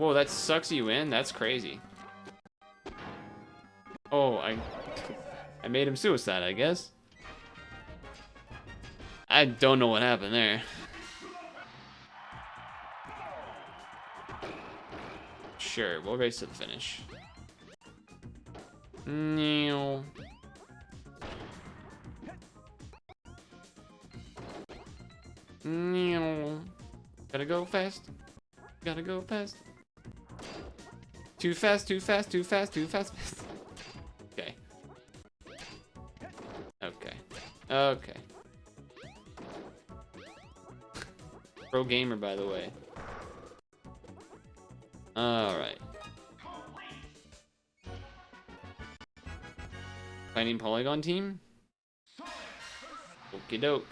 Whoa, that sucks you in? That's crazy. Oh, I made him suicide, I guess. I don't know what happened there. Sure, we'll race to the finish. No. No. Gotta go fast. Gotta go fast. Too fast, too fast, too fast, too fast. Okay. Okay. Okay. Pro gamer, by the way. Alright. Fighting Polygon team? Okie doke.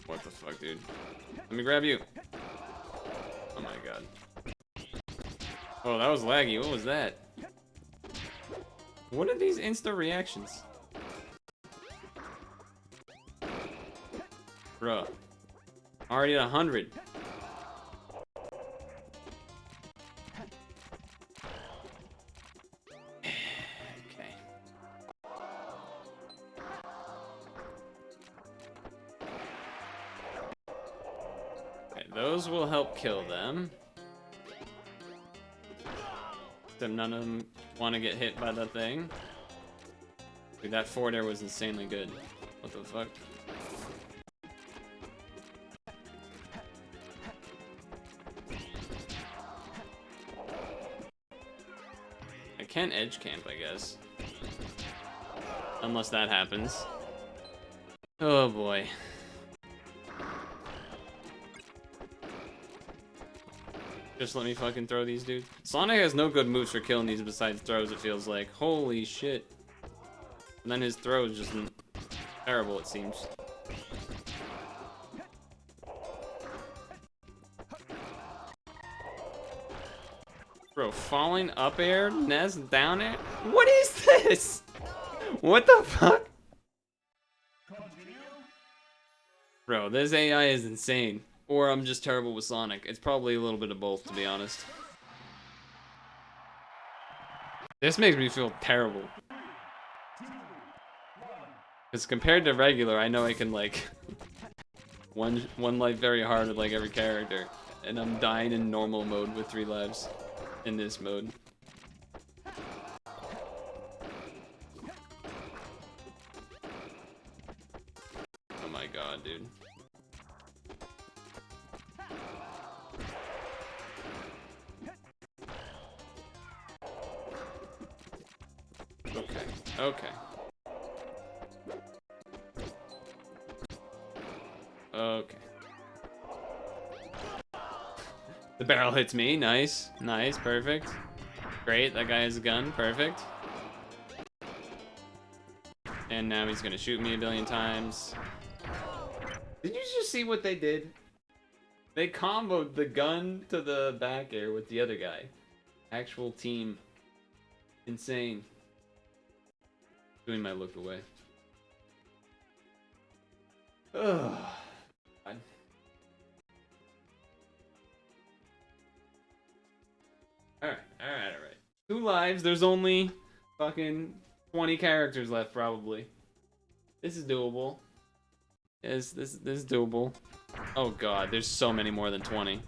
What the fuck, dude? Let me grab you. Oh my god. Oh, that was laggy. What was that? What are these instant reactions? Bruh. Already at 100. Okay. Okay, those will help kill them. So none of them want to get hit by the thing. Dude, that forward air was insanely good. What the fuck? I can edge camp, I guess. Unless that happens. Oh boy. Just let me fucking throw these, dude. Sonic has no good moves for killing these besides throws, it feels like. Holy shit. And then his throw is just terrible, it seems. Bro, falling up air, nest down air? What is this? What the fuck? Bro, this AI is insane. Or I'm just terrible with Sonic. It's probably a little bit of both, to be honest. This makes me feel terrible. Because compared to regular, I know I can, like, one life very hard with, like, every character. And I'm dying in normal mode with 3 lives in this mode. Oh my god, dude. Okay. Okay. The barrel hits me. Nice. Nice. Perfect. Great. That guy has a gun. Perfect. And now he's gonna shoot me a billion times. Did you just see what they did? They comboed the gun to the back air with the other guy. Actual team. Insane. Doing my look away. Ugh. Alright. 2 lives, there's only fucking 20 characters left, probably. This is doable. This is doable. Oh god, there's so many more than 20.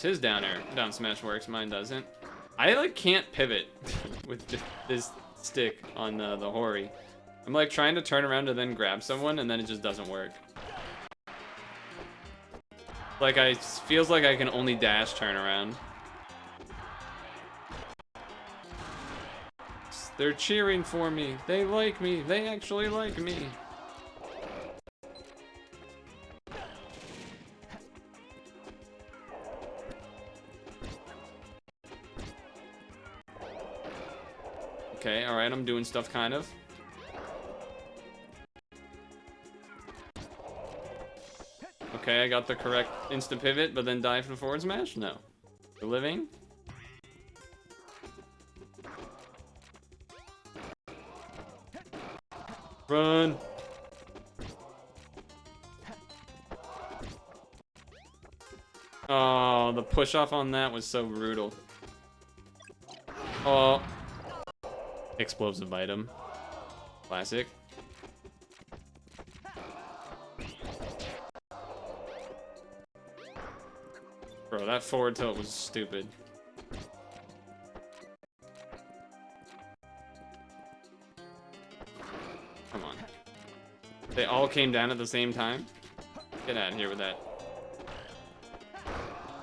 His down smash works, mine doesn't. I like can't pivot with this stick on the Hori. I'm like trying to turn around to then grab someone and then it just doesn't work. Like feels like I can only dash turn around. They're cheering for me. They like me. They actually like me. Okay, alright, I'm doing stuff kind of. Okay, I got the correct instant pivot, but then dive for forward smash? No. The living? Run! Oh, the push off on that was so brutal. Oh. Explosive item. Classic. Bro, that forward tilt was stupid. Come on. They all came down at the same time? Get out of here with that.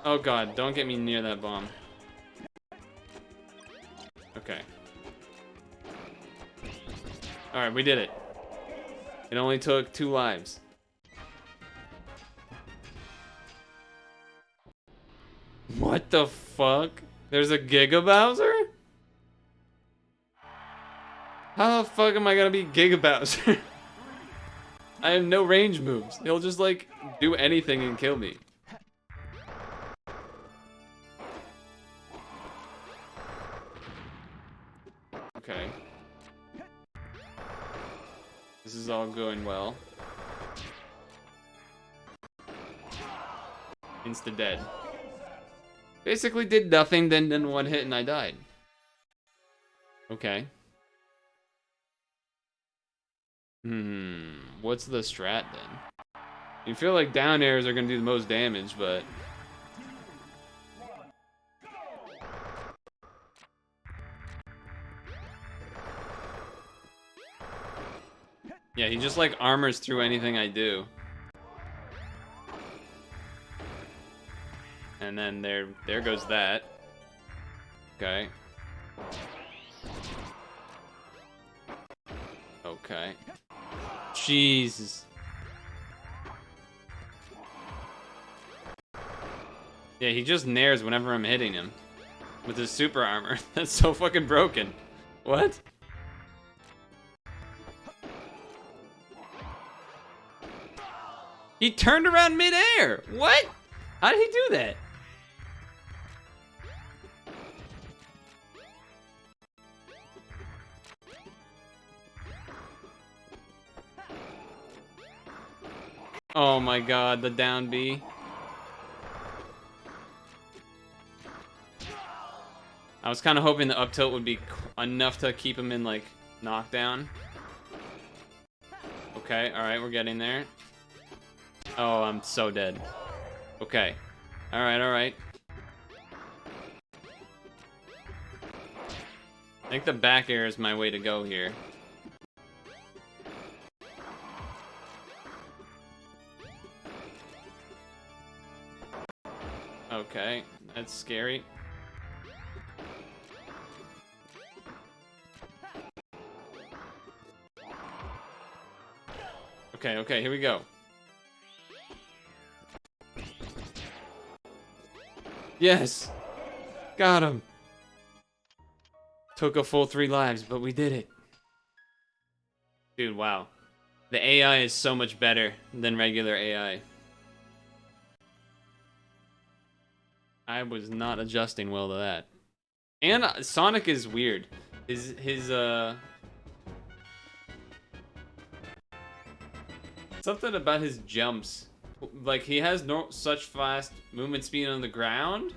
Oh god, don't get me near that bomb. Okay. Alright, we did it. It only took 2 lives. What the fuck? There's a Giga Bowser? How the fuck am I gonna be Giga Bowser? I have no range moves. He'll just like do anything and kill me. Okay. This is all going well. Insta dead. Basically did nothing, then one hit and I died. Okay. What's the strat then? You feel like down airs are gonna do the most damage, but yeah, he just like armors through anything I do. And then there goes that. Okay. Okay. Jesus. Yeah, he just nares whenever I'm hitting him. With his super armor. That's so fucking broken. What? He turned around midair! What? How did he do that? Oh my god, the down B. I was kind of hoping the up tilt would be enough to keep him in, like, knockdown. Okay, alright, we're getting there. Oh, I'm so dead. Okay. Alright, alright. I think the back air is my way to go here. Okay, that's scary. Okay, okay, here we go. Yes! Got him! Took a full 3 lives, but we did it. Dude, wow. The AI is so much better than regular AI. I was not adjusting well to that. And Sonic is weird. His something about his jumps. Like, he has such fast movement speed on the ground,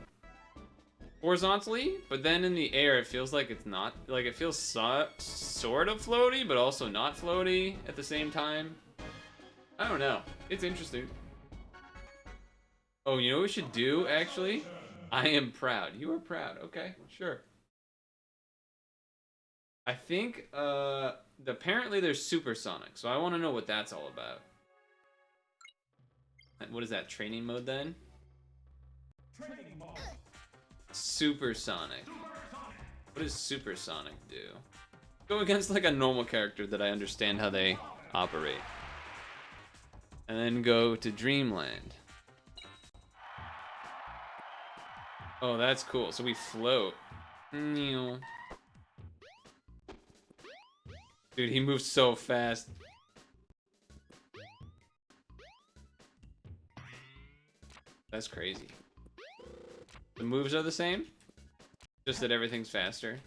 horizontally, but then in the air, it feels like it's not. Like, it feels sort of floaty, but also not floaty at the same time. I don't know. It's interesting. Oh, you know what we should do, actually? I am proud. You are proud. Okay, sure. I think, apparently there's supersonic, so I want to know what that's all about. What is that, training mode then? Supersonic. What does supersonic do? Go against like a normal character that I understand how they operate. And then go to Dreamland. Oh, that's cool. So we float. Dude, he moves so fast. That's crazy. The moves are the same, just that everything's faster.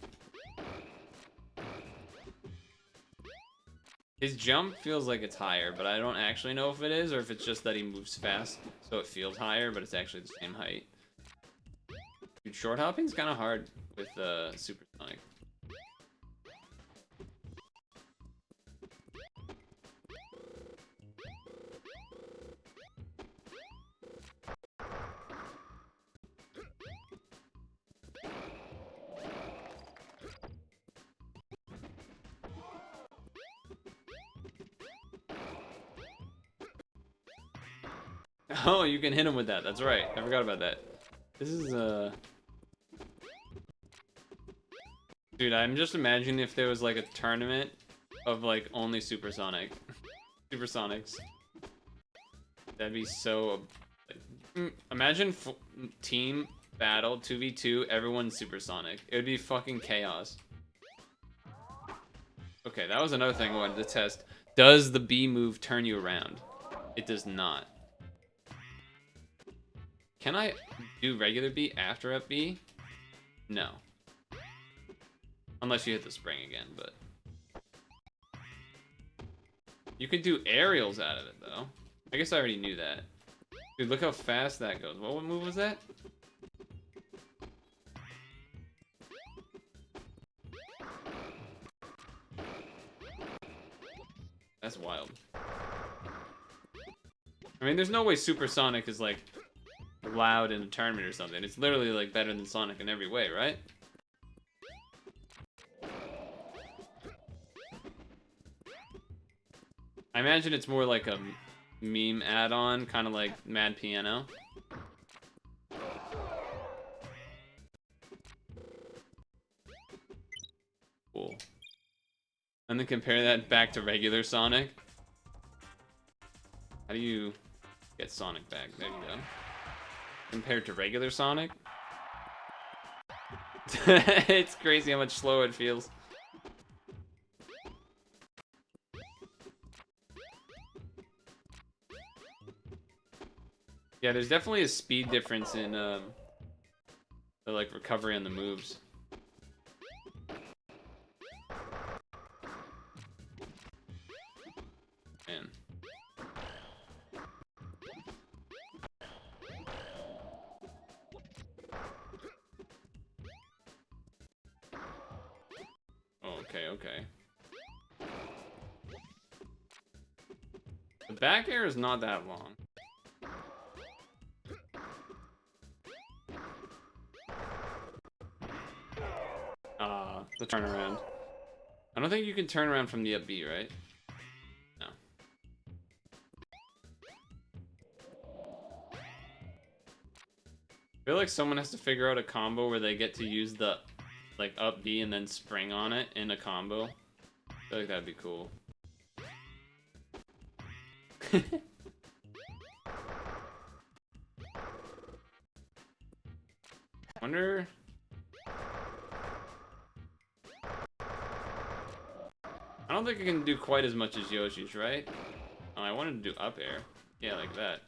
His jump feels like it's higher, but I don't actually know if it is or if it's just that he moves fast, so it feels higher, but it's actually the same height. Dude, short hopping's kind of hard with Supersonic. Oh, you can hit him with that. That's right. I forgot about that. This is Dude, I'm just imagining if there was like a tournament of like only Supersonics. That'd be so imagine team battle 2v2, everyone's Supersonic. It would be fucking chaos. Okay, that was another thing I wanted to test. Does the B move turn you around? It does not. Can I do regular B after up B? No. Unless you hit the spring again, but... You could do aerials out of it, though. I guess I already knew that. Dude, look how fast that goes. What move was that? That's wild. I mean, there's no way Supersonic is, like, loud in a tournament or something. It's literally, like, better than Sonic in every way, right? I imagine it's more like a meme add-on, kind of like Mad Piano. Cool. And then compare that back to regular Sonic. How do you get Sonic back? There you go. Compared to regular Sonic. It's crazy how much slower it feels. Yeah, there's definitely a speed difference in the like recovery on the moves. Man. Oh, okay. The back air is not that long. The turnaround. I don't think you can turn around from the up B, right? No. I feel like someone has to figure out a combo where they get to use the like up B and then spring on it in a combo. I feel like that'd be cool. Wonder. I don't think I can do quite as much as Yoshi's, right? Oh, I wanted to do up air. Yeah, like that.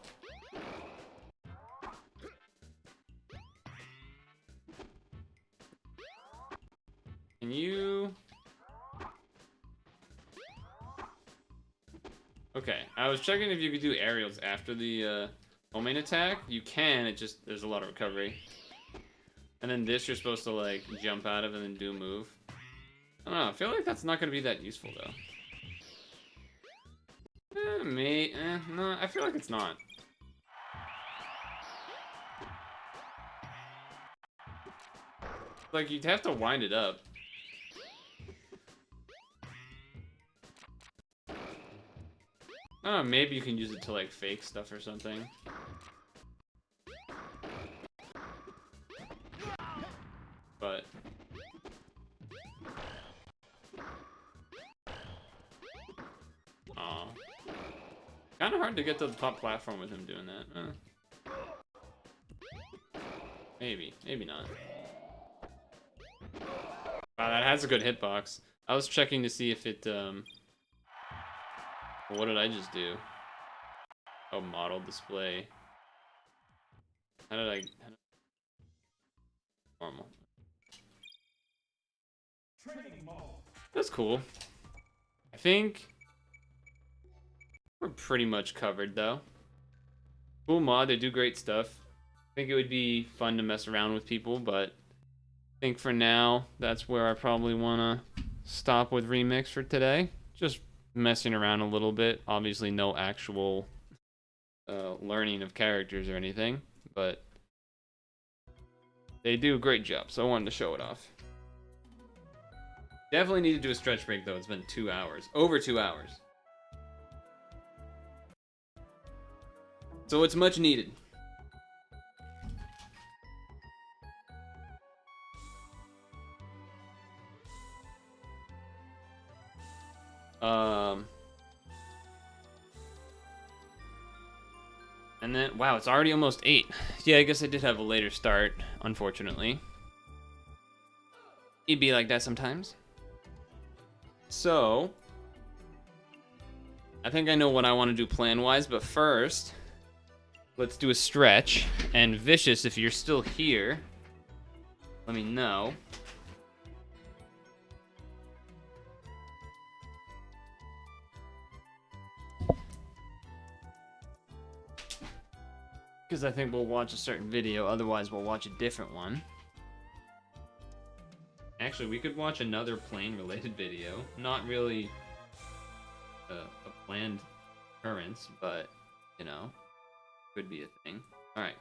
Can you... Okay, I was checking if you could do aerials after the main attack. You can, it just, there's a lot of recovery. And then this you're supposed to like jump out of and then do a move. I don't know, I feel like that's not going to be that useful though. No, I feel like it's not. Like, you'd have to wind it up. I don't know, maybe you can use it to, like, fake stuff or something. But... Aw. Kinda hard to get to the top platform with him doing that. Maybe not. Wow, that has a good hitbox. I was checking to see if it, what did I just do? Oh, model display. How did I... Normal. That's cool. I think we're pretty much covered, though. Cool mod, they do great stuff. I think it would be fun to mess around with people, but I think for now, that's where I probably want to stop with Remix for today. Just messing around a little bit. Obviously, no actual learning of characters or anything, but they do a great job, so I wanted to show it off. Definitely need to do a stretch break, though. It's been 2 hours. Over 2 hours. So it's much needed. And then, wow, it's already almost 8. Yeah, I guess I did have a later start, unfortunately. It'd be like that sometimes. So, I think I know what I want to do plan-wise, but first, let's do a stretch. And Vicious, if you're still here, let me know. Because I think we'll watch a certain video, otherwise we'll watch a different one. Actually, we could watch another plane-related video. Not really a planned occurrence, but, you know, could be a thing. Alright.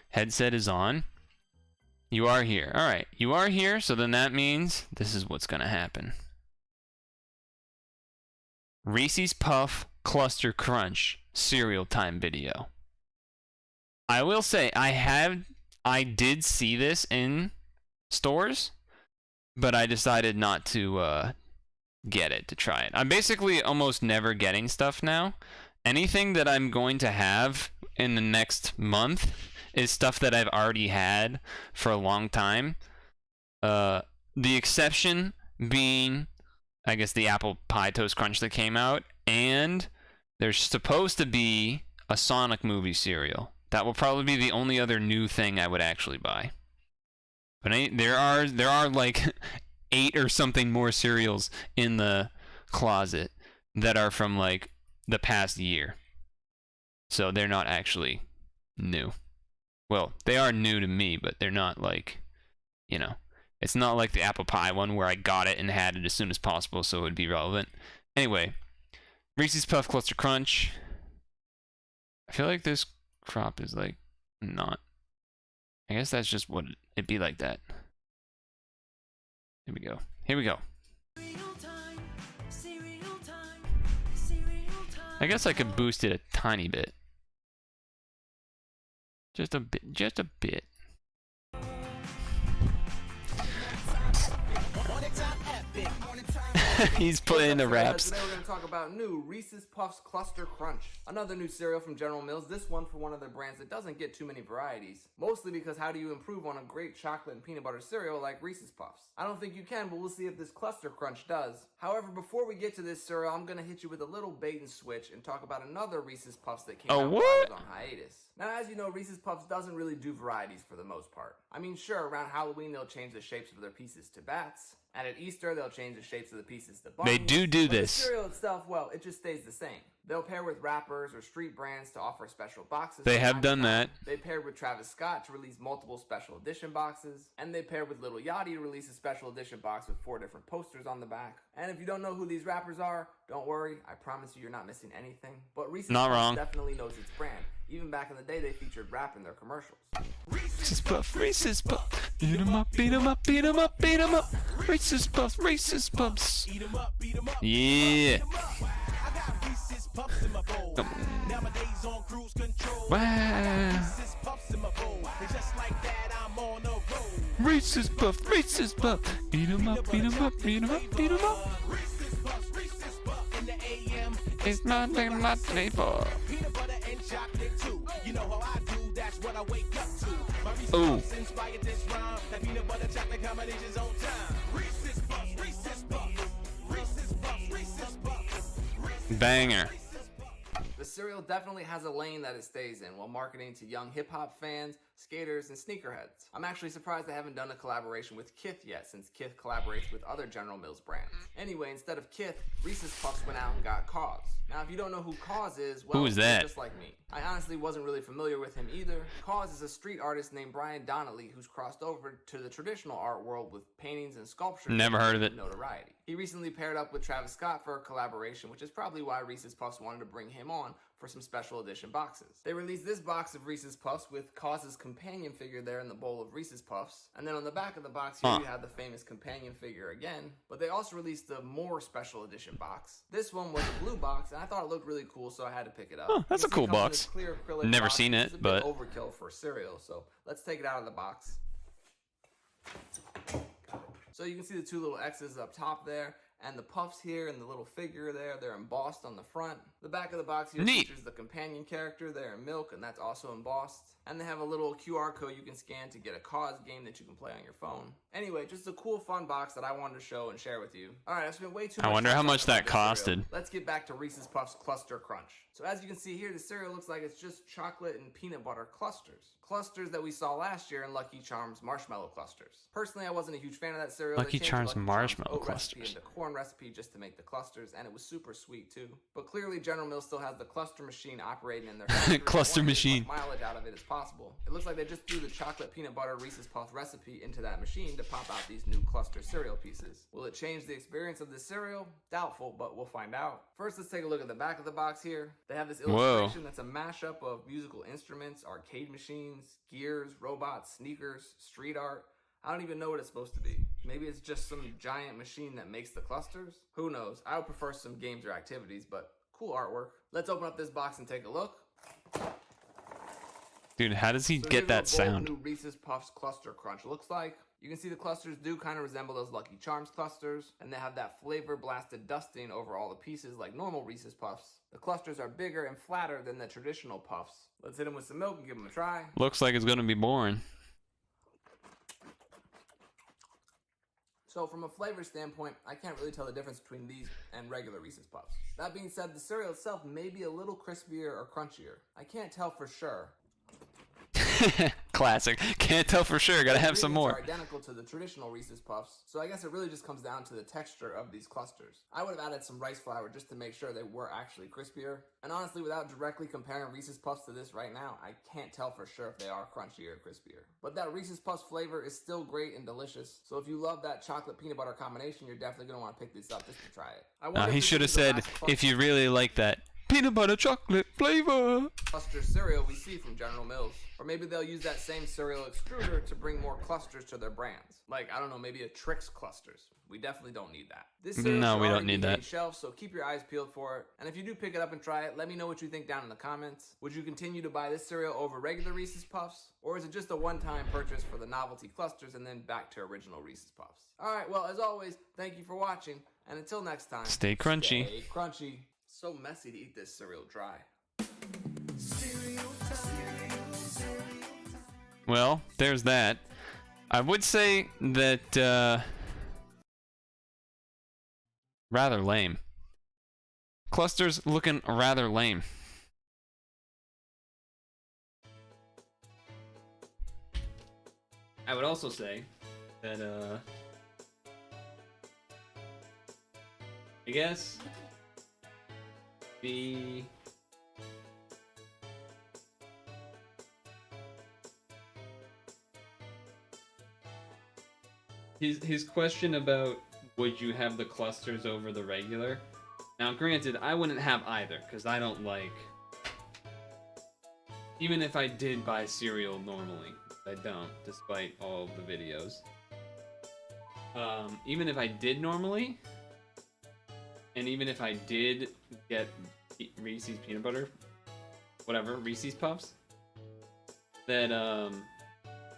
Headset is on. You are here. Alright, you are here, so then that means this is what's gonna happen. Reese's Puff Cluster Crunch cereal time video. I will say I did see this in stores, but I decided not to get it, to try it. I'm basically almost never getting stuff now. Anything that I'm going to have in the next month is stuff that I've already had for a long time. The exception being, I guess, the apple pie toast crunch that came out, and there's supposed to be a Sonic movie cereal. That will probably be the only other new thing I would actually buy. But there are like 8 or something more cereals in the closet that are from like the past year. So they're not actually new. Well, they are new to me, but they're not like, you know, it's not like the apple pie one where I got it and had it as soon as possible so it would be relevant. Anyway, Reese's Puff Cluster Crunch. I feel like this crop is like not. I guess that's just what it'd be like that. Here we go. Here we go. I guess I could boost it a tiny bit. Just a bit. Just a bit. He's putting in the raps. Today we're going to talk about new Reese's Puffs Cluster Crunch. Another new cereal from General Mills, this one for one of their brands that doesn't get too many varieties. Mostly because how do you improve on a great chocolate and peanut butter cereal like Reese's Puffs? I don't think you can, but we'll see if this Cluster Crunch does. However, before we get to this cereal, I'm going to hit you with a little bait and switch and talk about another Reese's Puffs that came out while I was on hiatus. Now, as you know, Reese's Puffs doesn't really do varieties for the most part. I mean, sure, around Halloween they'll change the shapes of their pieces to bats. And at Easter, they'll change the shapes of the pieces to bunnies. They do but this. The cereal itself, well, it just stays the same. They'll pair with rappers or street brands to offer special boxes. They have done that. They paired with Travis Scott to release multiple special edition boxes. And they paired with Lil Yachty to release a special edition box with 4 different posters on the back. And if you don't know who these rappers are, don't worry. I promise you're not missing anything. But Reese's Puffs definitely knows its brand. Even back in the day, they featured rap in their commercials. Reese's Puff, Reese's Puff. Beat 'em up, beat 'em up, beat 'em up, beat 'em up. Reese's Puff, Reese's Puffs. Yeah. Wow. Reese's Puff, Reese's Puff. Beat 'em up, beat 'em up, beat 'em up, beat 'em up. It's not my flavor. Ooh. get this rhyme. That peanut butter chocolate combination's on time. Reese's Puffs, Reese's Puffs, Reese's Puffs, Reese's Puffs. Banger. The cereal definitely has a lane that it stays in while marketing to young hip-hop fans, skaters, and sneakerheads. I'm actually surprised they haven't done a collaboration with Kith yet, since Kith collaborates with other General Mills brands. Anyway, instead of Kith, Reese's Puffs went out and got Cause. Now, if you don't know who Cause is, well, Who is that? just like me. I honestly wasn't really familiar with him either. Cause is a street artist named Brian Donnelly who's crossed over to the traditional art world with paintings and sculptures. Never heard of it. Notoriety. He recently paired up with Travis Scott for a collaboration, which is probably why Reese's Puffs wanted to bring him on for some special edition boxes. They released this box of Reese's Puffs with Cause's companion figure there in the bowl of Reese's Puffs, and then on the back of the box here you have the famous companion figure again, but they also released a more special edition box. This one was a blue box, and I thought it looked really cool, so I had to pick it up. Oh, that's a cool box. Clear acrylic Never box, seen which it, is a but bit overkill for cereal, so let's take it out of the box. So you can see the two little X's up top there, and the puffs here and the little figure there, they're embossed on the front. The back of the box here features the companion character there in milk, and that's also embossed. And they have a little QR code you can scan to get a Cause game that you can play on your phone. Anyway, just a cool, fun box that I wanted to show and share with you. Alright, I've spent way too much I wonder time how much talking that about this costed. cereal. Let's get back to Reese's Puffs Cluster Crunch. So as you can see here, the cereal looks like it's just chocolate and peanut butter clusters. Clusters that we saw last year in Lucky Charms marshmallow clusters. Personally, I wasn't a huge fan of that cereal. Lucky They changed Charms the marshmallow oat recipe clusters. into corn recipe just to make the clusters, and it was super sweet too. But clearly General Mills still has the cluster machine operating in their factory. Cluster and wanted machine. as much mileage out of it as possible. It looks like they just threw the chocolate peanut butter Reese's Puff recipe into that machine to pop out these new cluster cereal pieces. Will it change the experience of this cereal? Doubtful, but we'll find out. First, let's take a look at the back of the box here. They have this illustration that's a mashup of musical instruments, arcade machines, gears, robots, sneakers, street art. I don't even know what it's supposed to be. Maybe it's just some giant machine that makes the clusters? Who knows? I would prefer some games or activities, but cool artwork. Let's open up this box and take a look. Dude, how does he So get here's that what bold sound? new Reese's Puffs Cluster Crunch looks like. You can see the clusters do kind of resemble those Lucky Charms clusters, and they have that flavor blasted dusting over all the pieces like normal Reese's Puffs. The clusters are bigger and flatter than the traditional Puffs. Let's hit them with some milk and give them a try. Looks like it's gonna be boring. So from a flavor standpoint, I can't really tell the difference between these and regular Reese's Puffs. That being said, the cereal itself may be a little crispier or crunchier. I can't tell for sure. Classic. Can't tell for sure. Gotta have some Ingredients more. are identical to the traditional Reese's Puffs, so I guess it really just comes down to the texture of these clusters. I would have added some rice flour just to make sure they were actually crispier. And honestly, without directly comparing Reese's Puffs to this right now, I can't tell for sure if they are crunchier or crispier. But that Reese's Puffs flavor is still great and delicious, so if you love that chocolate peanut butter combination, you're definitely going to want to pick this up just to try it. I wonder if He this should have is the said, last cluster if you really like that peanut butter chocolate flavor. cluster cereal we see from General Mills. Or maybe they'll use that same cereal extruder to bring more clusters to their brands. Like, I don't know, maybe a Trix clusters. We definitely don't need that. This cereal No, should we don't already be need that. hitting shelves, so keep your eyes peeled for it. And if you do pick it up and try it, let me know what you think down in the comments. Would you continue to buy this cereal over regular Reese's Puffs? Or is it just a one-time purchase for the novelty clusters and then back to original Reese's Puffs? Alright, well, as always, thank you for watching. And until next time, Stay crunchy. Stay crunchy. So messy to eat this cereal dry. Well, there's that. I would say that, rather lame. Clusters looking rather lame. I would also say that, I guess the his question about would you have the clusters over the regular? Now, granted, I wouldn't have either because I don't like. Even if I did buy cereal normally, I don't, despite all of the videos. Even if I did normally, and even if I did get Reese's peanut butter, whatever, Reese's Puffs, that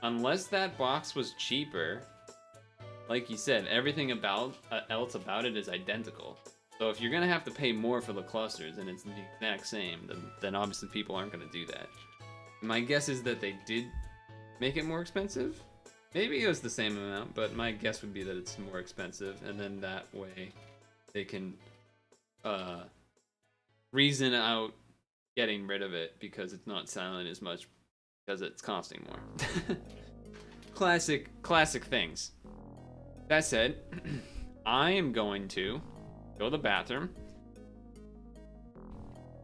unless that box was cheaper, like you said, everything else about it is identical. So if you're gonna have to pay more for the clusters and it's the exact same, then obviously people aren't gonna do that. My guess is that they did make it more expensive, Maybe it was the same amount, but my guess would be that it's more expensive, and then that way they can reason out getting rid of it because it's not selling as much because it's costing more. Classic things. That said, I am going to go to the bathroom,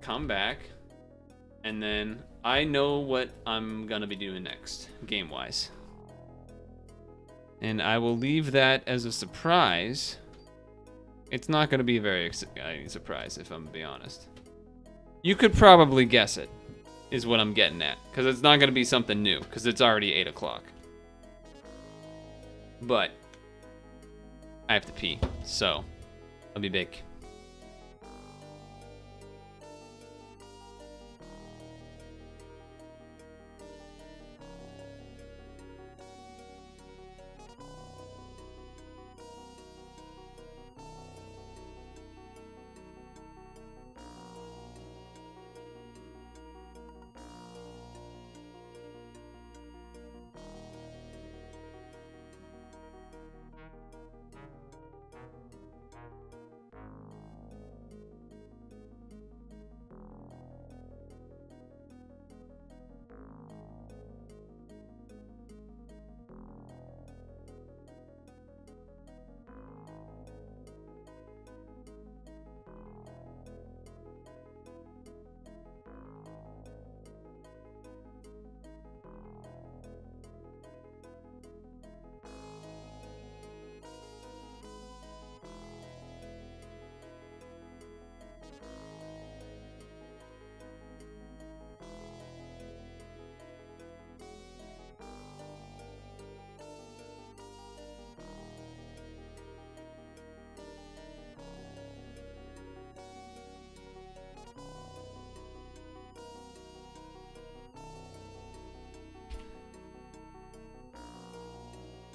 come back, and then I know what I'm gonna be doing next, game-wise. And I will leave that as a surprise. It's not gonna be a very exciting surprise, if I'm gonna be honest. You could probably guess it, is what I'm getting at. Because it's not gonna be something new, because it's already 8 o'clock. But I have to pee, so I'll be back.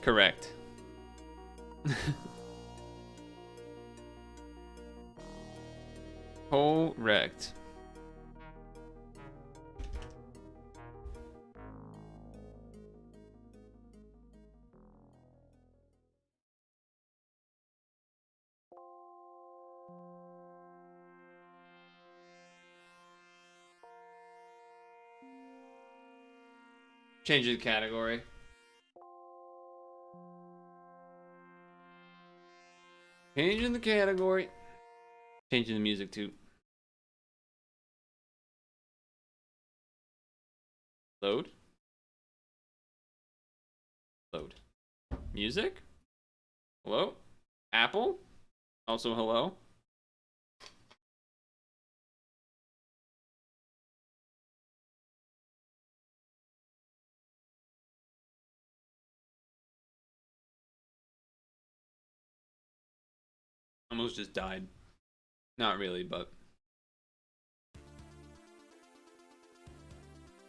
Correct. Correct. Change the category. Changing the category. Changing the music too. Load. Load. Music? Hello? Apple? Also hello? Almost just died. Not really, but...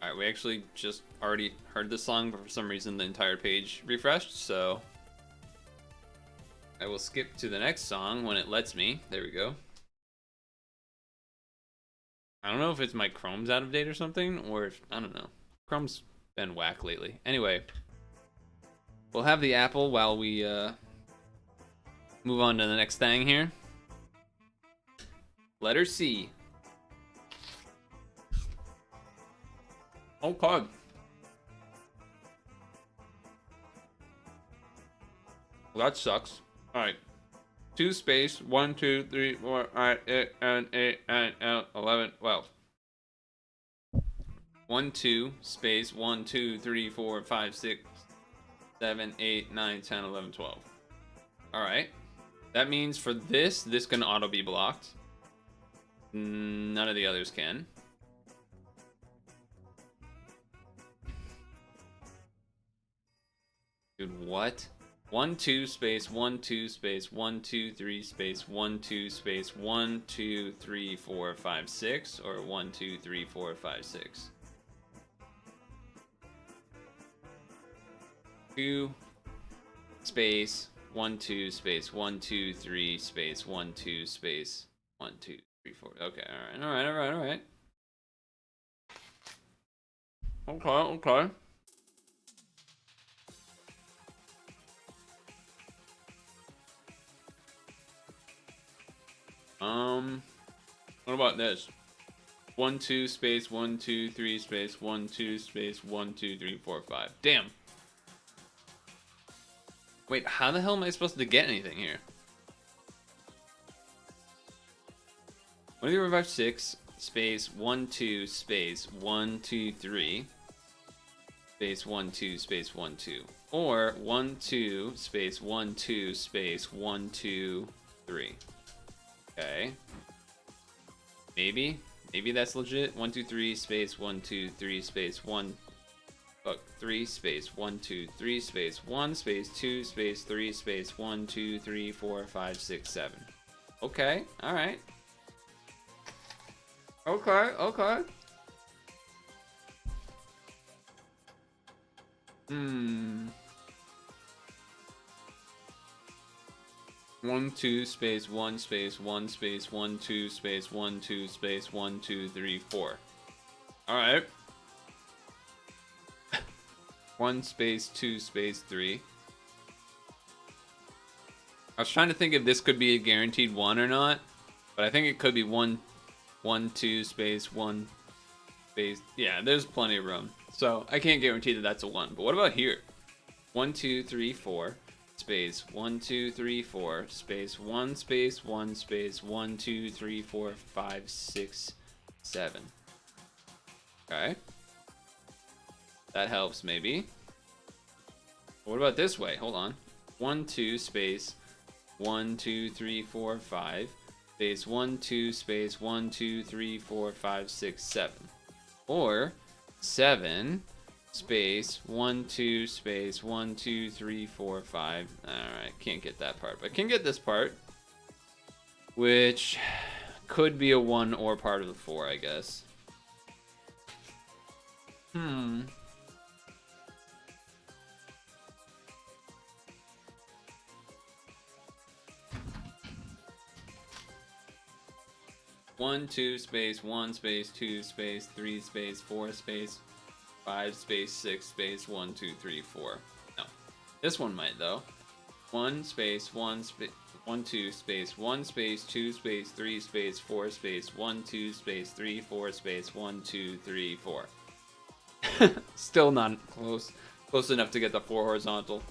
Alright, we actually just already heard this song, but for some reason the entire page refreshed, so... I will skip to the next song when it lets me. There we go. I don't know if it's my Chrome's out of date or something, or if, I don't know. Chrome's been whack lately. Anyway, we'll have the apple while we move on to the next thing here. Letter C. Oh, God. Well, that sucks. Alright. 2 space 1 2 3 4 5 6 7 8 9 10 11 12. 1 2 space 1 2 3 4 5 6 7 8 9 10 11 12. Alright. That means for this can auto be blocked. None of the others can. Dude, what? 1 2 space 1 2 space 1 2 3 space 1 2 space 1 2 3 4 5 6 or 1 2 3 4 5 6. 2 space 1 2 space 1 2 3 space 1 2 space 1 2 3 4. Okay, all right. Okay. What about this? 1 2 space 1 2 3 space 1 2 space 1 2 3 4 5. Damn. Wait, how the hell am I supposed to get anything here? 1 3 4 5 6 space 1 2 space 1 2 3 space 1 2 space 1 2, or 1 2 space 1 2 space 1 2 3. Okay. Maybe that's legit. 1 2 3 space 1 2 3 space 1 3 space 1 2 3 space 1 space 2 space 3 space 1 2 3 4 5 6 7. Okay, all right. Okay. 1 2 space 1 space 1 space 1 2 space 1 2 space 1 2 3 4. All right. 1 space 2 space 3. I was trying to think if this could be a guaranteed 1 or not, but I think it could be 1 1 2 space 1 space. Yeah, there's plenty of room. So I can't guarantee that that's a 1. But what about here? 1 2 3 4 space 1 2 3 4 space 1 space 1 space 1 2 3 4 5 6 7. Okay. That helps maybe. What about this way? Hold on. 1 2 space 1 2 3 4 5 space 1 2 space 1 2 3 4 5 6 7, or 7 space 1 2 space 1 2 3 4 5. All right, can't get that part, but can get this part, which could be a 1 or part of the 4, I guess. 1 2 space 1 space 2 space 3 space 4 space 5 space 6 space 1 2 3 4. No, this one might though. 1 space 1 space 1 2 space 1 space 2 space 3 space 4 space 1 2 space 3 4 space 1 2 3 4. Still not close enough to get the 4 horizontal.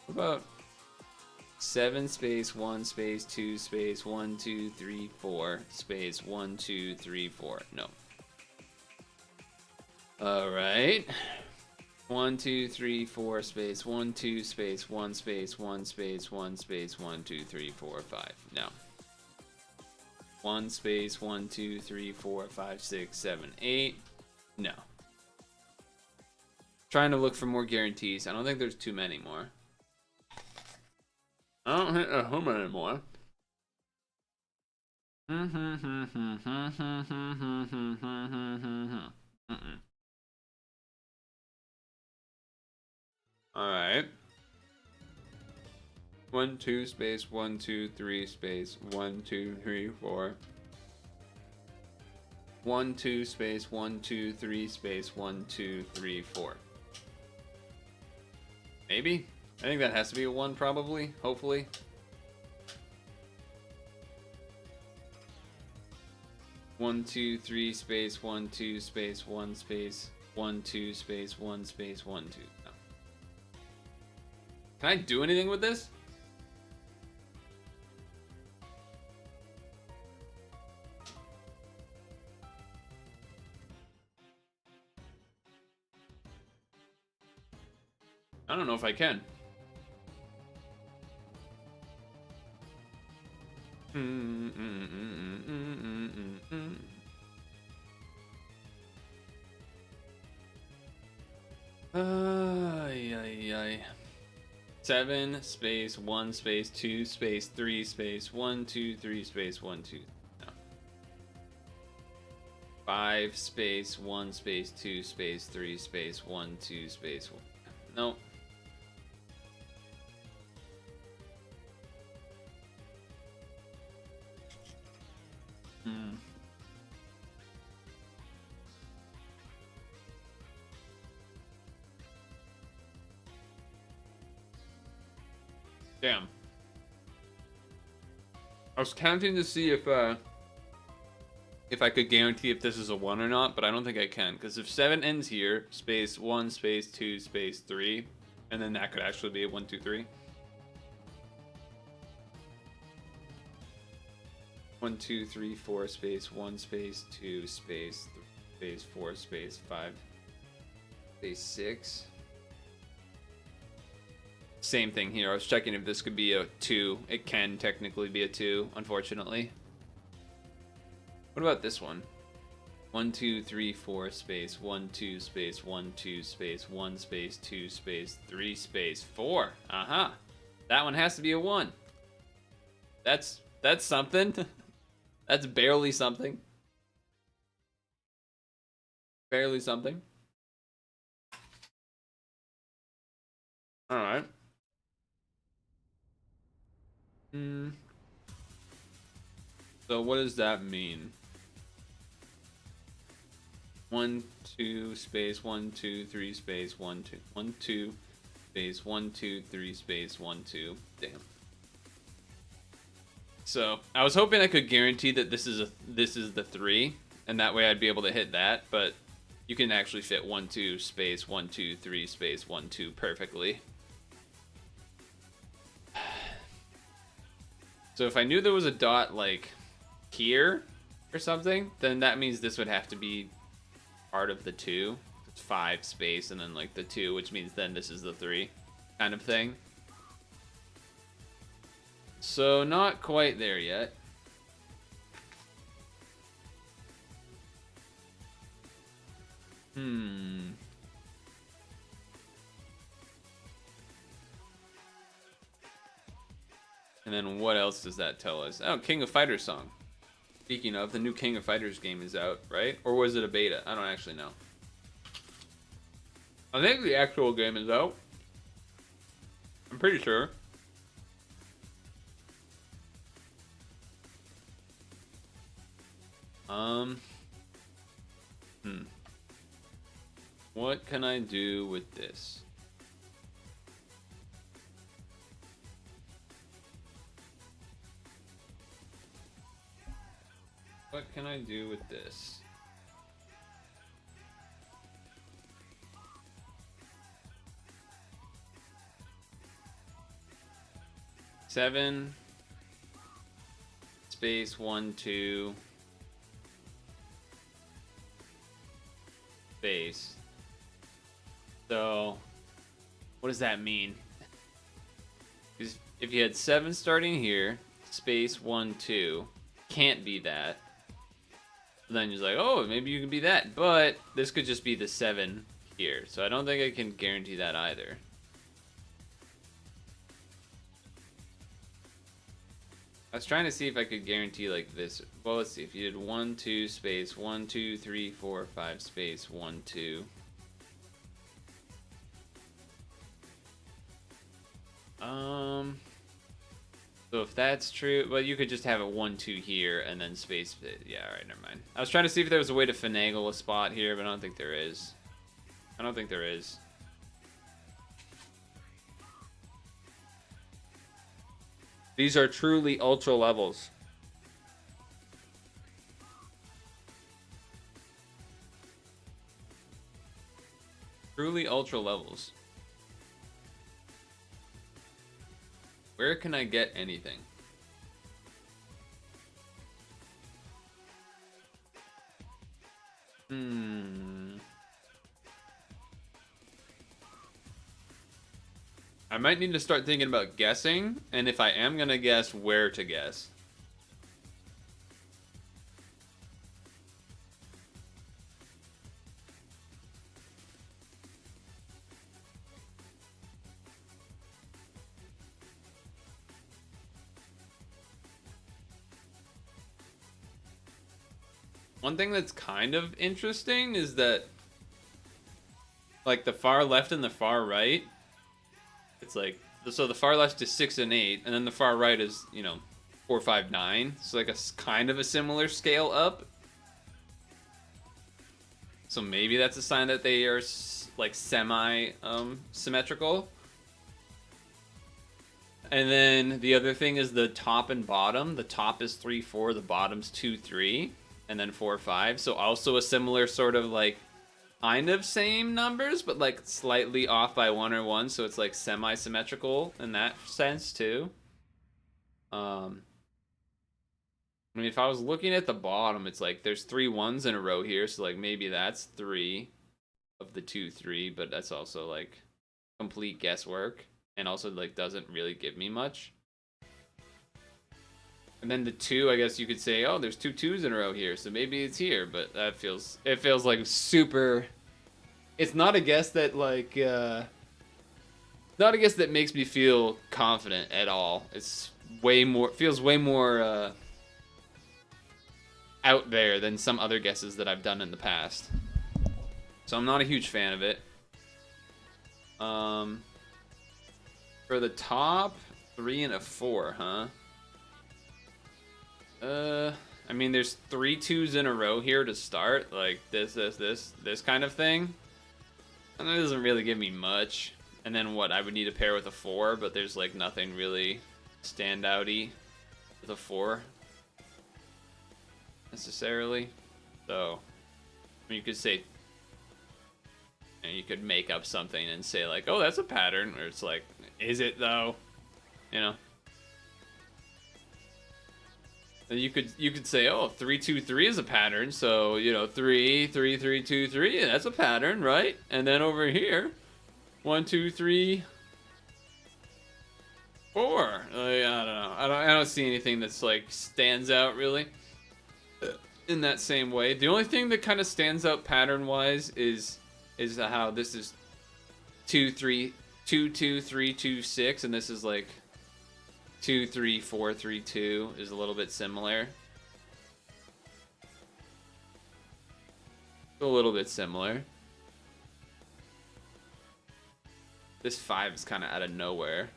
What about 7 space 1 space 2 space 1 2 3 4 space 1 2 3 4. No. All right. 1 2 3 4 space 1 2 space 1 space 1 space 1 space 1 2 3 4 5. No. 1 space 1 2 3 4 5 6 7 8. No. Trying to look for more guarantees. I don't think there's too many more. I don't hit a home anymore. Alright. 1 2 space 1 2 3 space 1 2 3 4. 1 2 space 1 2 3 space 1 2 3 4. Maybe? I think that has to be a 1 probably, hopefully. One, 2, 3 space 1 2 space 1 space 1 2 space 1 space 1 2. No. Can I do anything with this? I don't know if I can. Ay. 7 space 1 space 2 space 3 space 1 2 3 space 1 2. No. 5 space 1 space 2 space 3 space 1 2 space 1. No. Damn. I was counting to see if I could guarantee if this is a 1 or not, but I don't think I can, because if 7 ends here, space 1, space 2, space 3, and then that could actually be a 1, 2, 3. 1, 2, 3, 4, space 1, space 2, space 3, space 4, space 5, space 6. Same thing here. I was checking if this could be a 2. It can technically be a 2, unfortunately. What about this one? 1, 2, 3, 4, space 1, 2, space 1, 2, space 1, space 2, space 3, space 4. Uh-huh. That one has to be a 1. That's something. That's barely something. Barely something. Alright. So what does that mean? 1, 2, space 1, 2, 3, space 1, 2, 1, 2, space 1, 2, 3, space 1, 2. Damn. So I was hoping I could guarantee that this is the 3, and that way I'd be able to hit that. But you can actually fit 1, 2, space 1, 2, 3, space 1, 2 perfectly. So if I knew there was a dot like here or something, then that means this would have to be part of the 2. It's 5 space and then like the 2, which means then this is the 3 kind of thing. So not quite there yet. And then what else does that tell us? Oh, King of Fighters song. Speaking of, the new King of Fighters game is out, right? Or was it a beta? I don't actually know. I think the actual game is out. I'm pretty sure. What can I do with this? What can I do with this? Seven space 1, 2 space. So what does that mean? Because if you had 7 starting here, space 1, 2, can't be that. Then you're like, oh, maybe you can be that, but this could just be the 7 here. So I don't think I can guarantee that either. I was trying to see if I could guarantee like this. Well, let's see. If you did 1, 2, space 1, 2, 3, 4, 5, space 1, 2. So if that's true, well, you could just have a 1, 2 here and then space. Yeah, all right, never mind. I was trying to see if there was a way to finagle a spot here, but I don't think there is. I don't think there is. These are truly ultra levels. Truly ultra levels. Where can I get anything? I might need to start thinking about guessing, and if I am gonna guess, where to guess. One thing that's kind of interesting is that, like, the far left and the far right, it's like, so the far left is 6 and 8, and then the far right is, 4, 5, 9. So like a kind of a similar scale up. So maybe that's a sign that they are like semi symmetrical. And then the other thing is the top and bottom. The top is 3, 4. The bottom's 2, 3. And then 4, 5. So also a similar sort of like kind of same numbers, but like slightly off by 1 or 1. So it's like semi-symmetrical in that sense too. I mean, if I was looking at the bottom, it's like there's 3 1s in a row here. So like maybe that's 3 of the 2, 3. But that's also like complete guesswork. And also like doesn't really give me much. And then the 2, I guess you could say, oh, there's 2 2s in a row here, so maybe it's here. But that feels like super. It's not a guess that like not a guess that makes me feel confident at all. It's feels way more out there than some other guesses that I've done in the past. So I'm not a huge fan of it. For the top, 3 and a 4, huh? I mean, there's 3 2s in a row here to start, like this kind of thing. And that doesn't really give me much. And then what? I would need a pair with a 4, but there's like nothing really standouty with a 4 necessarily. So, I mean, you could say, you could make up something and say like, oh, that's a pattern, or it's like, is it though? You know. And you could say, oh, 3 2 3 is a pattern, so you know 3 3 3 2 3, yeah, that's a pattern, right? And then over here, 1 2 3 4. Like, I don't know. I don't see anything that's like stands out really in that same way. The only thing that kind of stands out pattern wise is how this is 2 3 2 2 3 2 6, and this is like 2 3 4 3 2 is a little bit similar. A little bit similar. This 5 is kind of out of nowhere.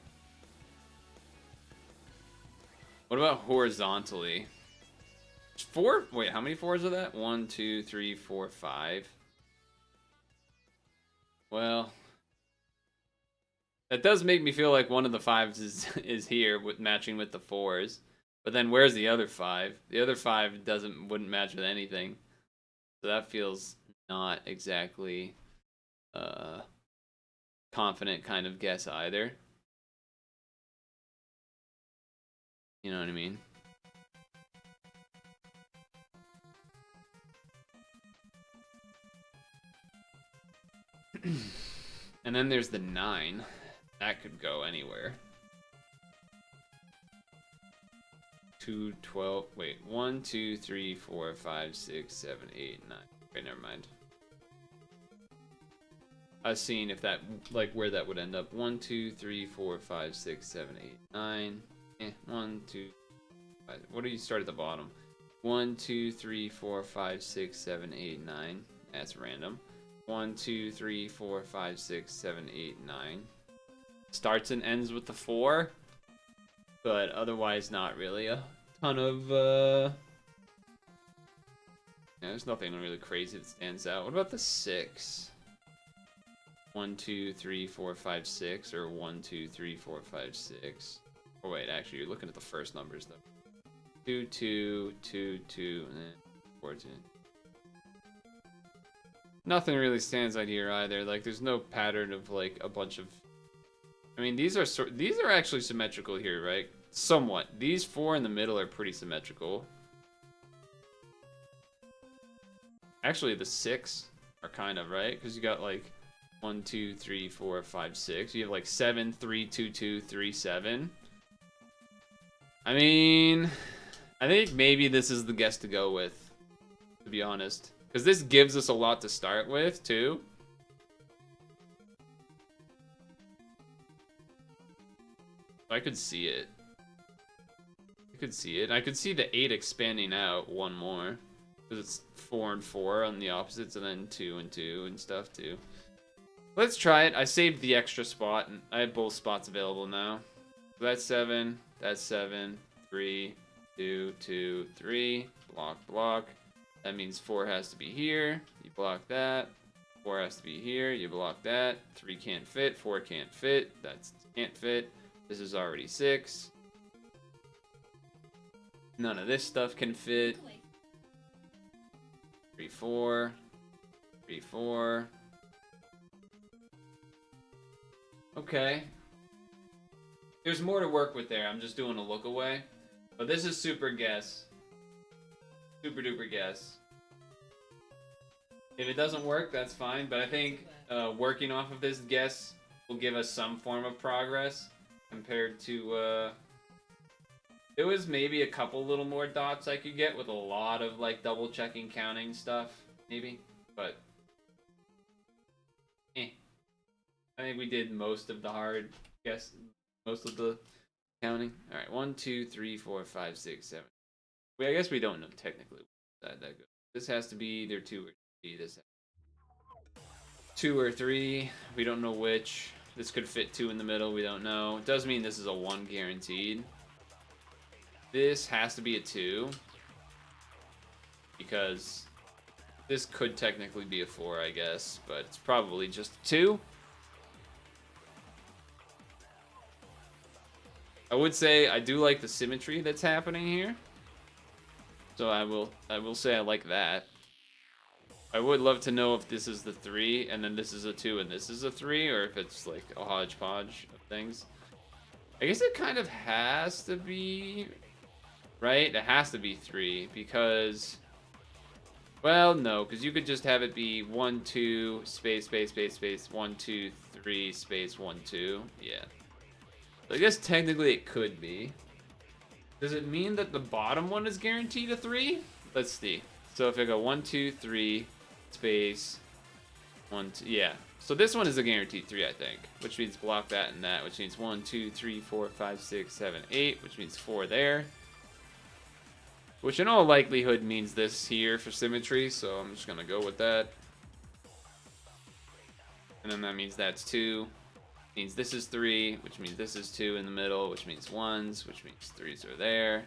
What about horizontally? 4? Wait, how many 4s are that? 1 2 3 4 5. Well, that does make me feel like one of the 5s is here with matching with the 4s. But then where's the other 5? The other 5 wouldn't match with anything. So that feels not exactly confident kind of guess either. You know what I mean? And then there's the 9. That could go anywhere. 2 12. Wait, 1 2 3 4 5 6 7 8 9. Wait, never mind. I was seeing if that, like, where that would end up. 1 2 3 4 5 6 7 8 9. 1 2 5. What do you start at the bottom? 1 2 3 4 5 6 7 8 9. That's random. 1 2 3 4 5 6 7 8 9. Starts and ends with the 4, but otherwise not really a ton of yeah, there's nothing really crazy that stands out. What about the 6? 1 2 3 4 5 6, or 1 2 3 4 5 6. Oh wait, actually you're looking at the first numbers though. 2 2 2 2 and then 4 2. Nothing really stands out here either. Like, there's no pattern of like a bunch of. I mean, these are actually symmetrical here, right? Somewhat. These 4 in the middle are pretty symmetrical. Actually, the 6 are kind of, right? Because you got like 1 2 3 4 5 6. You have like 7 3 2 2 3 7. I mean, I think maybe this is the guess to go with, to be honest. Because this gives us a lot to start with, too. I could see it. I could see it. I could see the 8 expanding out one more. Because it's 4 and 4 on the opposites, and then 2 and 2 and stuff, too. Let's try it. I saved the extra spot, and I have both spots available now. So that's 7. That's 7. 3, 2, 2, 3. Block, block. That means 4 has to be here. You block that. 4 has to be here. You block that. 3 can't fit. 4 can't fit. That can't fit. This is already 6. None of this stuff can fit. Look away. 3, 4. 3, 4. Okay. There's more to work with there. I'm just doing a look away. But this is super guess. Super duper guess. If it doesn't work, that's fine. But I think working off of this guess will give us some form of progress compared to... There was maybe a couple little more dots I could get with a lot of like double checking, counting stuff, maybe. But I think we did most of the hard guess, most of the counting. All right, 1, 2, 3, 4, 5, 6, 7. I guess we don't know technically that good. This has to be either 2 or 3. This 2 or 3. We don't know which. This could fit 2 in the middle. We don't know. It does mean this is a 1 guaranteed. This has to be a 2 because this could technically be a 4, I guess, but it's probably just a 2. I would say I do like the symmetry that's happening here, so I will say I like that. I would love to know if this is the 3 and then this is a 2 and this is a 3, or if it's like a hodgepodge of things. I guess it kind of has to be, right? It has to be 3 because, well, no, because you could just have it be 1, 2, space, space, space, space, 1, 2, 3, space, 1, 2. Yeah. So I guess technically it could be. Does it mean that the bottom one is guaranteed a 3? Let's see. So if I go 1, 2, 3, space, 1, 2, yeah. So this one is a guaranteed 3, I think, which means block that and that, which means 1, 2, 3, 4, 5, 6, 7, 8, which means 4 there. Which in all likelihood means this here for symmetry, so I'm just gonna go with that. And then that means that's 2. Means this is 3, which means this is 2 in the middle, which means 1s, which means 3s are there.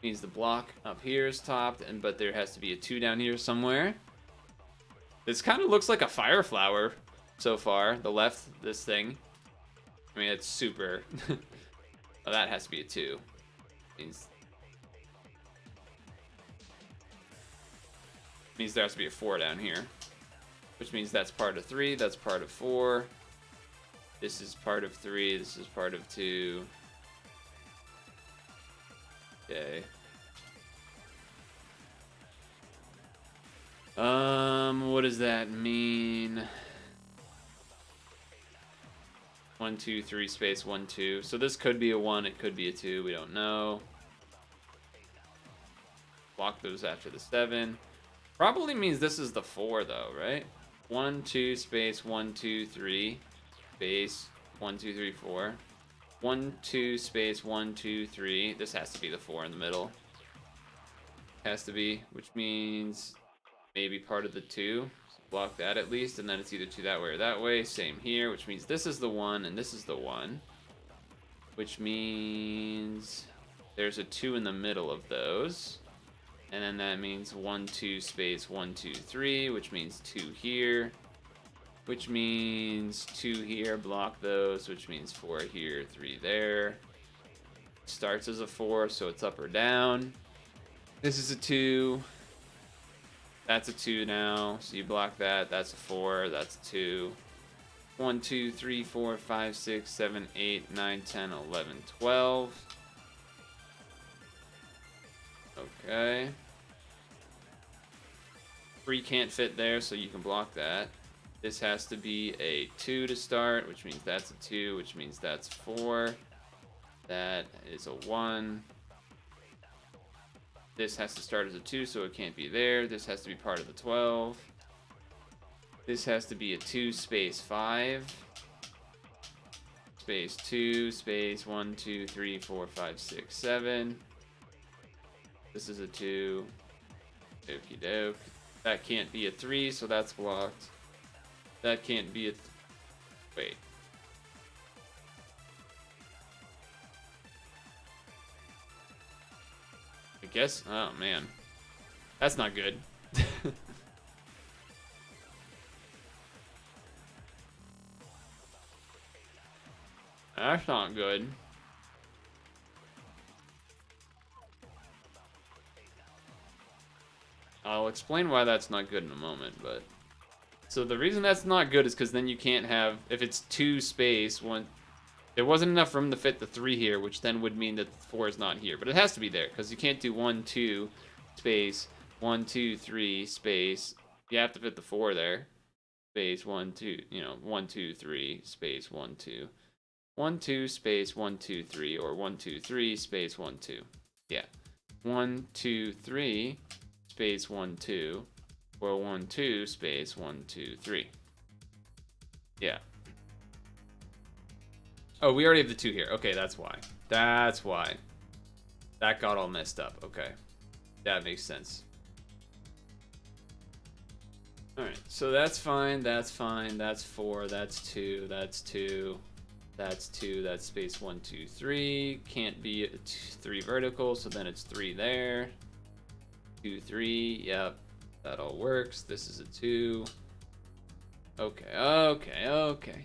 Means the block up here is topped, but there has to be a 2 down here somewhere. This kind of looks like a fire flower so far. The left, this thing. I mean, it's super. Well, that has to be a 2. Means there has to be a 4 down here, which means that's part of 3. That's part of 4. This is part of 3. This is part of 2. Okay. What does that mean? 1, 2, 3, space, 1, 2. So this could be a 1. It could be a 2. We don't know. Block those after the 7. Probably means this is the 4, though, right? 1, 2, space, 1, 2, 3. Space 1, 2, 3, 4. 1, 2, space 1, 2, 3. This has to be the 4 in the middle. Has to be, which means maybe part of the 2. So block that at least, and then it's either 2 that way or that way. Same here, which means this is the 1 and this is the 1. Which means there's a 2 in the middle of those. And then that means 1, 2, space 1, 2, 3, which means 2 here. Which means 2 here, block those, which means 4 here, 3 there. Starts as a 4, so it's up or down. This is a 2. That's a 2 now, so you block that. That's a 4, that's a 2. 1, 2, 3, 4, 5, 6, 7, 8, 9, 10, 11, 12. Okay. 3 can't fit there, so you can block that. This has to be a 2 to start, which means that's a 2, which means that's 4. That is a 1. This has to start as a 2, so it can't be there. This has to be part of the 12. This has to be a 2, space 5. Space 2, space 1, 2, 3, 4, 5, 6, 7. This is a 2. Okie doke. That can't be a 3, so that's blocked. That can't be a... Wait. I guess... Oh, man. That's not good. That's not good. I'll explain why that's not good in a moment, but... So the reason that's not good is because then you can't have... If it's 2 space, 1... There wasn't enough room to fit the 3 here, which then would mean that the 4 is not here. But it has to be there, because you can't do 1, 2, space, 1, 2, 3, space. You have to fit the 4 there. Space, 1, 2, you know, 1, 2, 3, space, 1, 2. 1, 2, space, 1, 2, 3, or 1, 2, 3, space, 1, 2. Yeah. 1, 2, 3, space, 1, 2, or 1, 2, space, 1, 2, 3. Yeah. Oh, we already have the 2 here. Okay, that's why. That's why. That got all messed up. Okay. That makes sense. Alright, so that's fine, that's fine, that's 4, that's 2, that's 2, that's 2, that's space 1, 2, 3. Can't be a 3 vertical, so then it's 3 there. 2, 3, yep, that all works. This is a 2. Okay, okay, okay.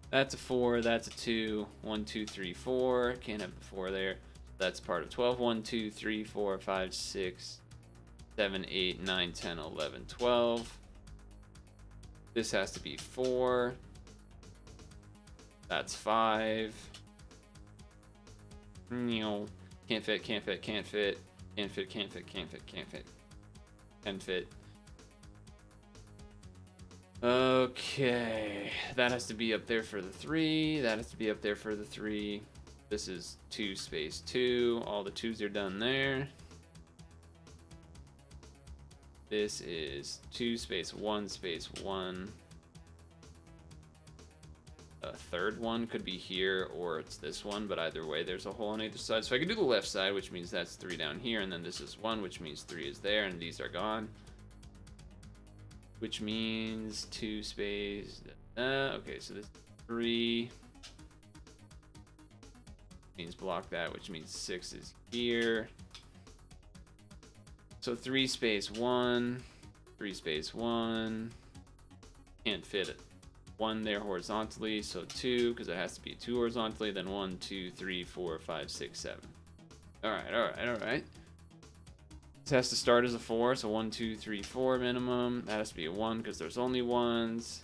That's a 4, that's a 2. 1, 2, 3, 4. Can't have the 4 there. That's part of 12. 1, 2, 3, 4, 5, 6, 7, 8, 9, 10, 11, 12. This has to be 4. That's 5. No. Can't fit, can't fit, can't fit. Can't fit, can't fit, can't fit, can't fit. Can fit. Okay. That has to be up there for the 3. That has to be up there for the 3. This is 2 space 2. All the 2s are done there. This is 2 space 1 space 1. A third one could be here or it's this one, but either way there's a hole on either side. So I can do the left side, which means that's 3 down here, and then this is 1, which means 3 is there, and these are gone. Which means 2 space... okay, so this 3 means block that, which means 6 is here. So 3 space 1, 3 space 1, can't fit it. 1 there horizontally, so 2, because it has to be 2 horizontally, then 1, 2, 3, 4, 5, 6, 7. Alright, alright, alright. This has to start as a 4, so 1, 2, 3, 4 minimum. That has to be a 1, because there's only 1s.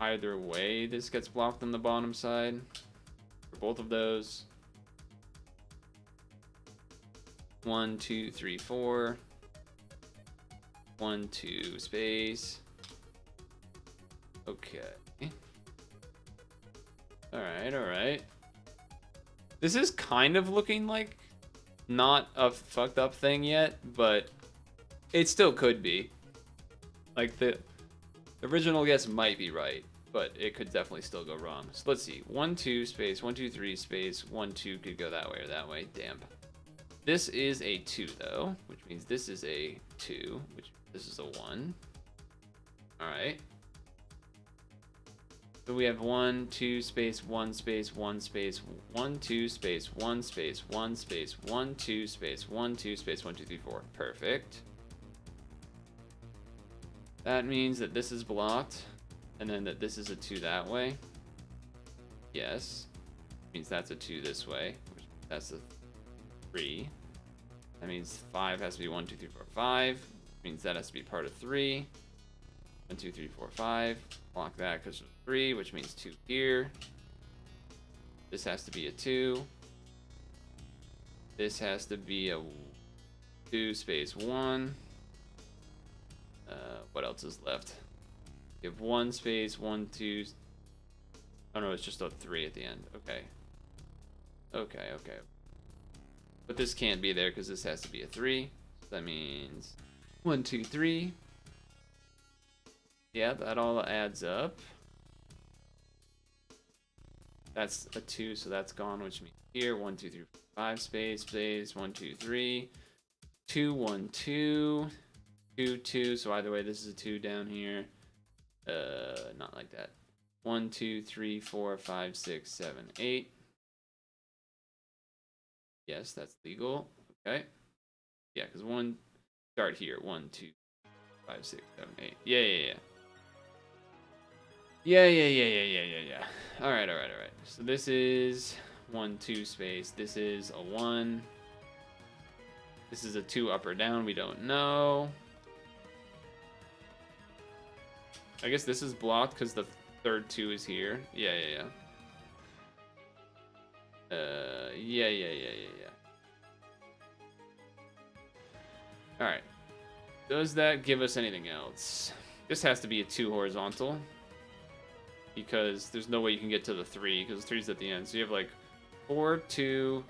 Either way, this gets blocked on the bottom side. For both of those. 1, 2, 3, 4. 1, 2, space. Okay. Alright, alright. This is kind of looking like not a fucked up thing yet, but it still could be. Like, the original guess might be right, but it could definitely still go wrong. So let's see. 1, 2, space, 1, 2, 3, space, 1, 2 could go that way or that way. Damn. This is a 2, though, which means this is a 2, which this is a 1. Alright. So we have 1, 2, space, 1, space, 1, space, 1, 2, space, 1, space, 1, space, 1, 2, space, 1, 2, space, 1, 2, 3, 4. Perfect. That means that this is blocked, and then that this is a 2 that way. Yes. Means that's a 2 this way, which that's a 3. That means 5 has to be 1, 2, 3, 4, 5. Means that has to be part of 3. 1, 2, 3, 4, 5. Block that because of 3, which means 2 here. This has to be a 2. This has to be a 2 space 1. What else is left? You have 1 space, 1, 2. Oh no, it's just a 3 at the end. Okay. Okay, okay. But this can't be there because this has to be a 3. So that means 1, 2, 3. Yeah, that all adds up. That's a 2, so that's gone, which means here 1, 2, 3, 4, 5 space, space, 1, 2, 3, 2, 1, 2, 2, 2. So either way, this is a 2 down here. Not like that. 1, 2, 3, 4, 5, 6, 7, 8. Yes, that's legal. Okay. Yeah, because 1 start here. 1, 2, 5, 6, 7, 8. Yeah, yeah, yeah. Yeah. Alright. So this is 1, 2 space. This is a 1. This is a 2 up or down. We don't know. I guess this is blocked because the third 2 is here. Yeah. Yeah. Alright. Does that give us anything else? This has to be a 2 horizontal. Because there's no way you can get to the 3, because the 3's at the end. So you have like 4, 2,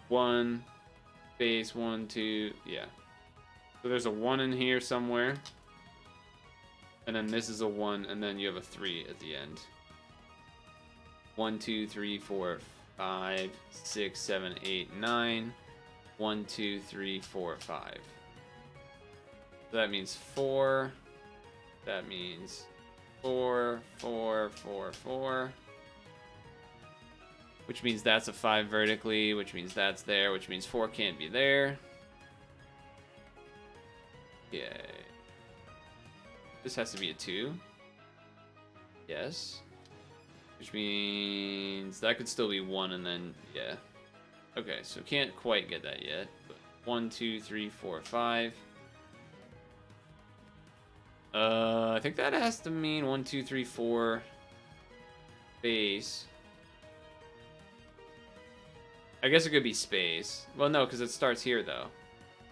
1, space, 1, 2, yeah. So there's a 1 in here somewhere. And then this is a 1, and then you have a 3 at the end. 1, 2, 3, 4, 5, 6, 7, 8, 9. 1, 2, 3, 4, 5. So that means 4. That means 4, 4, 4, 4. Which means that's a 5 vertically, which means that's there, which means 4 can't be there. Yay. This has to be a 2. Yes. Which means that could still be 1 and then, yeah. Okay, so can't quite get that yet. But 1, 2, 3, 4, 5. I think that has to mean 1, 2, 3, 4 space. I guess it could be space. Well, no, because it starts here though.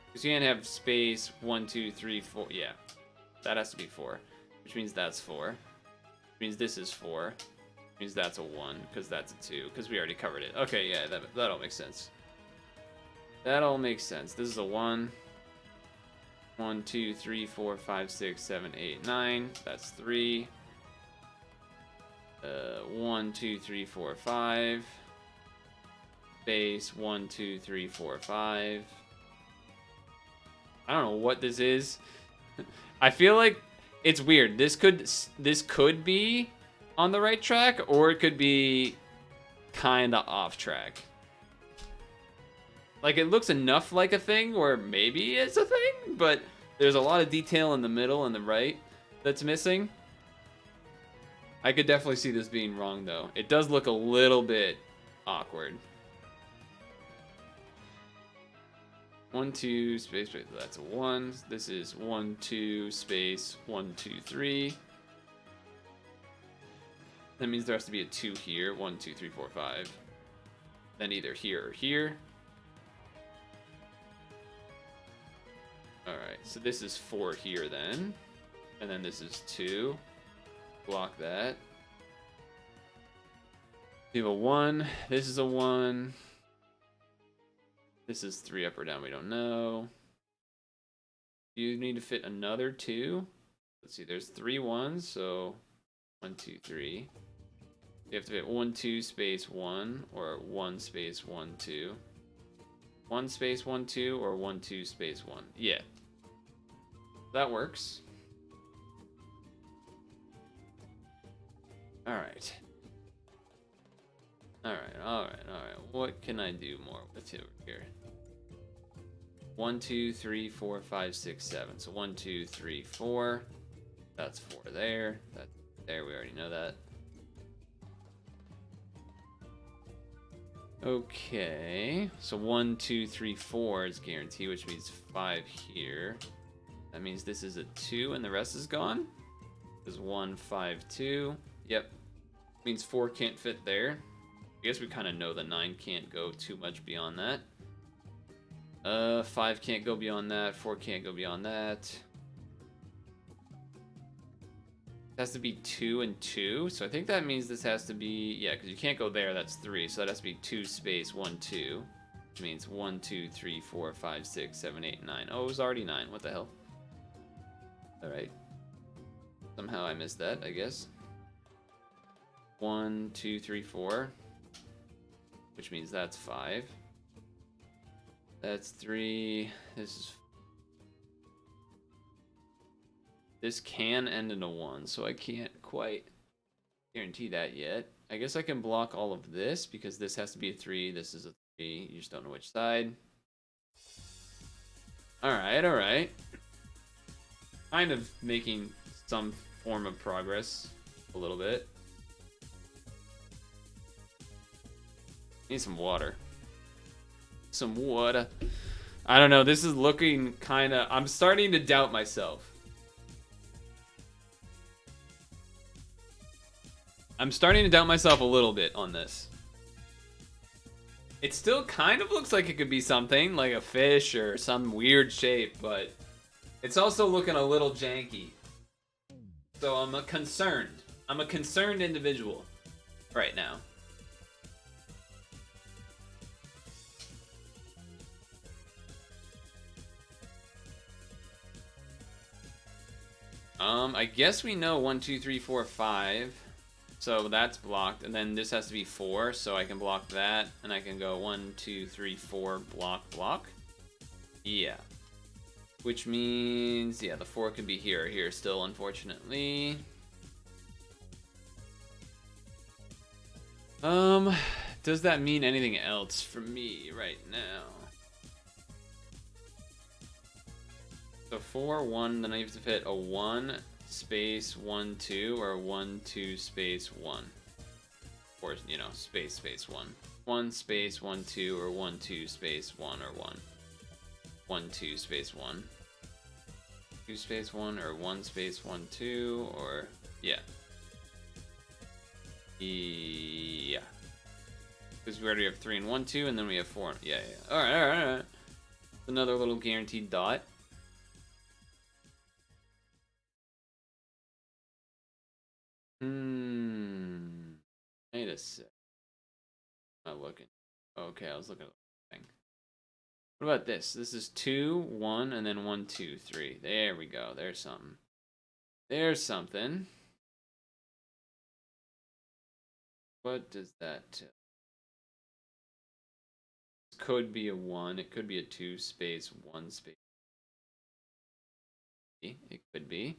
Because you can't have space 1, 2, 3, 4. Yeah, that has to be 4, which means that's 4. Which means this is 4. Which means that's a 1 because that's a 2 because we already covered it. Okay, yeah, that all makes sense. That all makes sense. This is a 1. 1, 2, 3, 4, 5, 6, 7, 8, 9. That's 3. 1, 2, 3, 4, 5. Space 1, 2, 3, 4, 5. I don't know what this is. I feel like it's weird. This could be on the right track, or it could be kind of off track. Like, it looks enough like a thing where maybe it's a thing, but there's a lot of detail in the middle and the right that's missing. I could definitely see this being wrong, though. It does look a little bit awkward. 1, 2, space, that's a 1. This is 1, 2, space, 1, 2, 3. That means there has to be a 2 here. 1, 2, 3, 4, 5. Then either here or here. Alright, so this is 4 here then. And then this is 2. Block that. You have a 1. This is a 1. This is 3 up or down, we don't know. You need to fit another 2. Let's see, there's 3 1s, so 1, 2, 3. You have to fit 1, 2, space 1, or 1 space 1, 2. 1 space 1, 2, or 1, 2 space 1. Yeah. That works. Alright. Alright. What can I do more with it here? 1, 2, 3, 4, 5, 6, 7. So 1, 2, 3, 4. That's 4 there. That's there. We already know that. Okay. So 1, 2, 3, 4 is guaranteed, which means 5 here. That means this is a 2 and the rest is gone. This is 1, 5, 2. Yep. Means 4 can't fit there. I guess we kind of know the 9 can't go too much beyond that. 5 can't go beyond that. 4 can't go beyond that. It has to be 2 and 2. So I think that means this has to be... Yeah, because you can't go there. That's 3. So that has to be 2 space 1, 2. Which means 1, 2, 3, 4, 5, 6, 7, 8, 9. Oh, it was already 9. What the hell? Alright. Somehow I missed that, I guess. 1, 2, 3, 4. Which means that's 5. That's 3. This can end in a 1, so I can't quite guarantee that yet. I guess I can block all of this because this has to be a 3. This is a 3. You just don't know which side. Alright. Kind of making some form of progress a little bit. Need some water. Some water. I don't know. This is looking kind of... I'm starting to doubt myself. I'm starting to doubt myself a little bit on this. It still kind of looks like it could be something, like a fish or some weird shape, but it's also looking a little janky. So I'm concerned. I'm a concerned individual right now. I guess we know 1, 2, 3, 4, 5. So that's blocked, and then this has to be 4, so I can block that, and I can go 1, 2, 3, 4, block, block. Yeah. Which means, yeah, the 4 could be here or here still, unfortunately. Does that mean anything else for me right now? So 4, 1, then I have to fit a 1, space, 1, 2, or 1, 2, space, 1. Or, you know, space, space, 1. 1, space, 1, 2, or 1, 2, space, 1, or 1. 1, 2, space, 1. 2, space, 1, or 1, space, 1, 2, or, yeah. Yeah. Because we already have 3 and 1, 2, and then we have 4. Yeah, yeah. Alright, alright, alright. Another little guaranteed dot. Wait a sec. I'm not looking. Okay, I was looking at the thing. What about this? This is 2, 1, and then 1, 2, 3. There we go. There's something. There's something. What does that tell? This could be a 1. It could be a 2 space 1 space. It could be.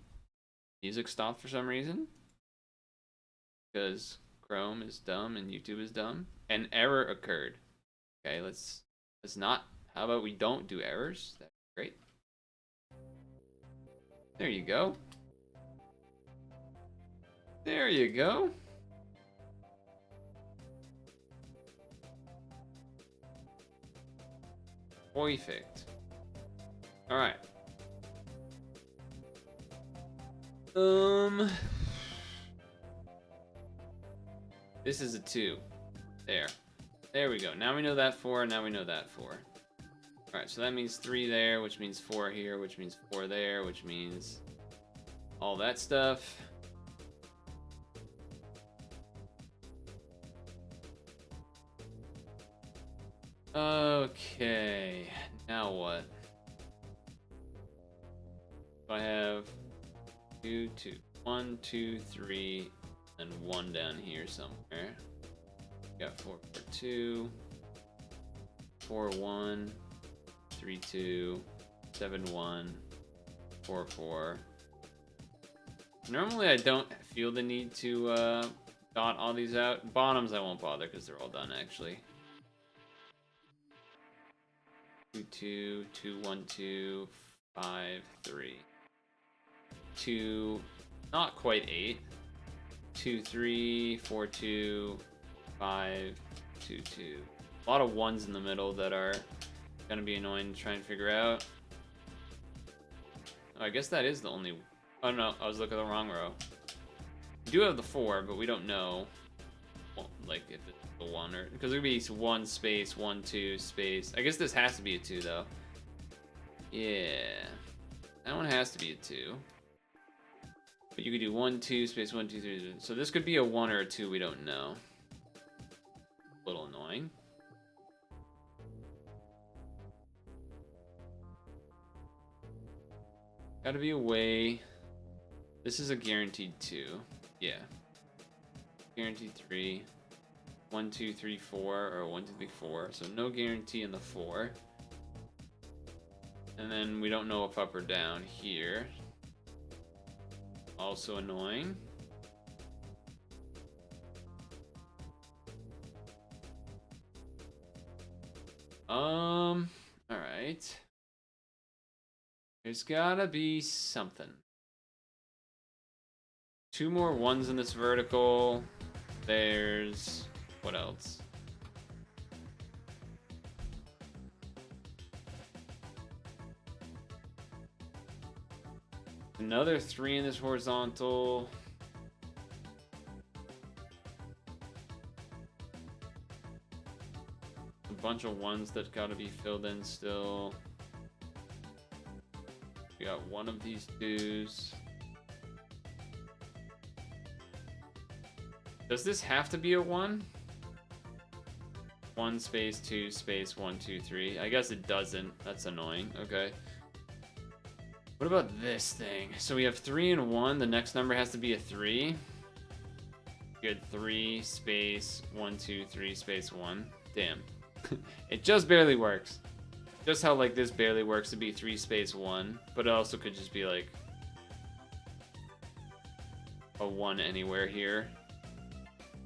Music stopped for some reason. Because Chrome is dumb and YouTube is dumb. An error occurred. Okay, let's not. How about we don't do errors? That's great. There you go. There you go. Perfect. All right. This is a 2. There. There we go. Now we know that 4, now we know that 4. Alright, so that means 3 there, which means 4 here, which means 4 there, which means all that stuff. Okay, now what? So I have 2, 2, 1, 2, 3, and 1 down here somewhere. Got 4, 4, 2, 4, 1, 3, 2, 7, 1, 4, 4. Normally I don't feel the need to dot all these out. Bottoms I won't bother because they're all done actually. 2, 2, 2, 1, 2, 5, 3. 2, not quite 8. 2, 3, 4, 2, 5, 2, 2. A lot of 1s in the middle that are gonna be annoying to try and figure out. Oh, I guess that is the only... Oh no, I was looking at the wrong row. We do have the 4, but we don't know, well, like, if it's the 1 or... Because it would be 1 space, 1, 2 space. I guess this has to be a 2, though. Yeah. That one has to be a 2. But you could do 1, 2 space, 1, 2, 3. So this could be a 1 or a 2, we don't know. A little annoying. Gotta be a way. This is a guaranteed 2. Yeah. Guaranteed 3. 1, 2, 3, 4, or 1, 2, 3, 4. So no guarantee in the 4. And then we don't know if up or down here. Also annoying. Alright. There's gotta be something. 2 more 1s in this vertical. There's... what else? Another 3 in this horizontal. A bunch of 1s that gotta be filled in still. We got one of these 2s. Does this have to be a 1? 1 space 2 space 1 2 3. I guess it doesn't. That's annoying. Okay. What about this thing? So we have 3 and 1. The next number has to be a 3. You had 3 space 1 2 3 space 1. Damn. It just barely works. Just how like this barely works to be 3 space 1, but it also could just be like a 1 anywhere here.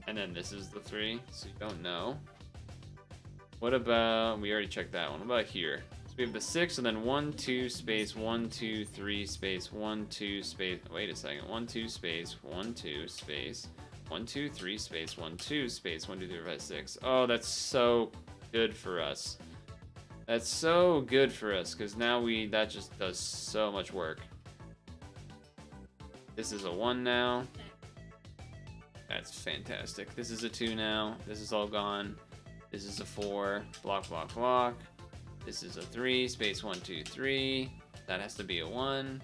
And then this is the 3, so you don't know. What about, we already checked that one. What about here? So we have the 6 and then 1 2 space 1 2 3 space 1 2 space, wait a second, 1 2 space 1 2 space 1 2 3 space 1 2 space 1 2 3 5 6. Oh, that's so good for us. That's so good for us, because now that just does so much work. This is a 1 now. That's fantastic. This is a 2 now. This is all gone. This is a 4. Block, block, block. This is a 3. Space 1 2 3. That has to be a 1.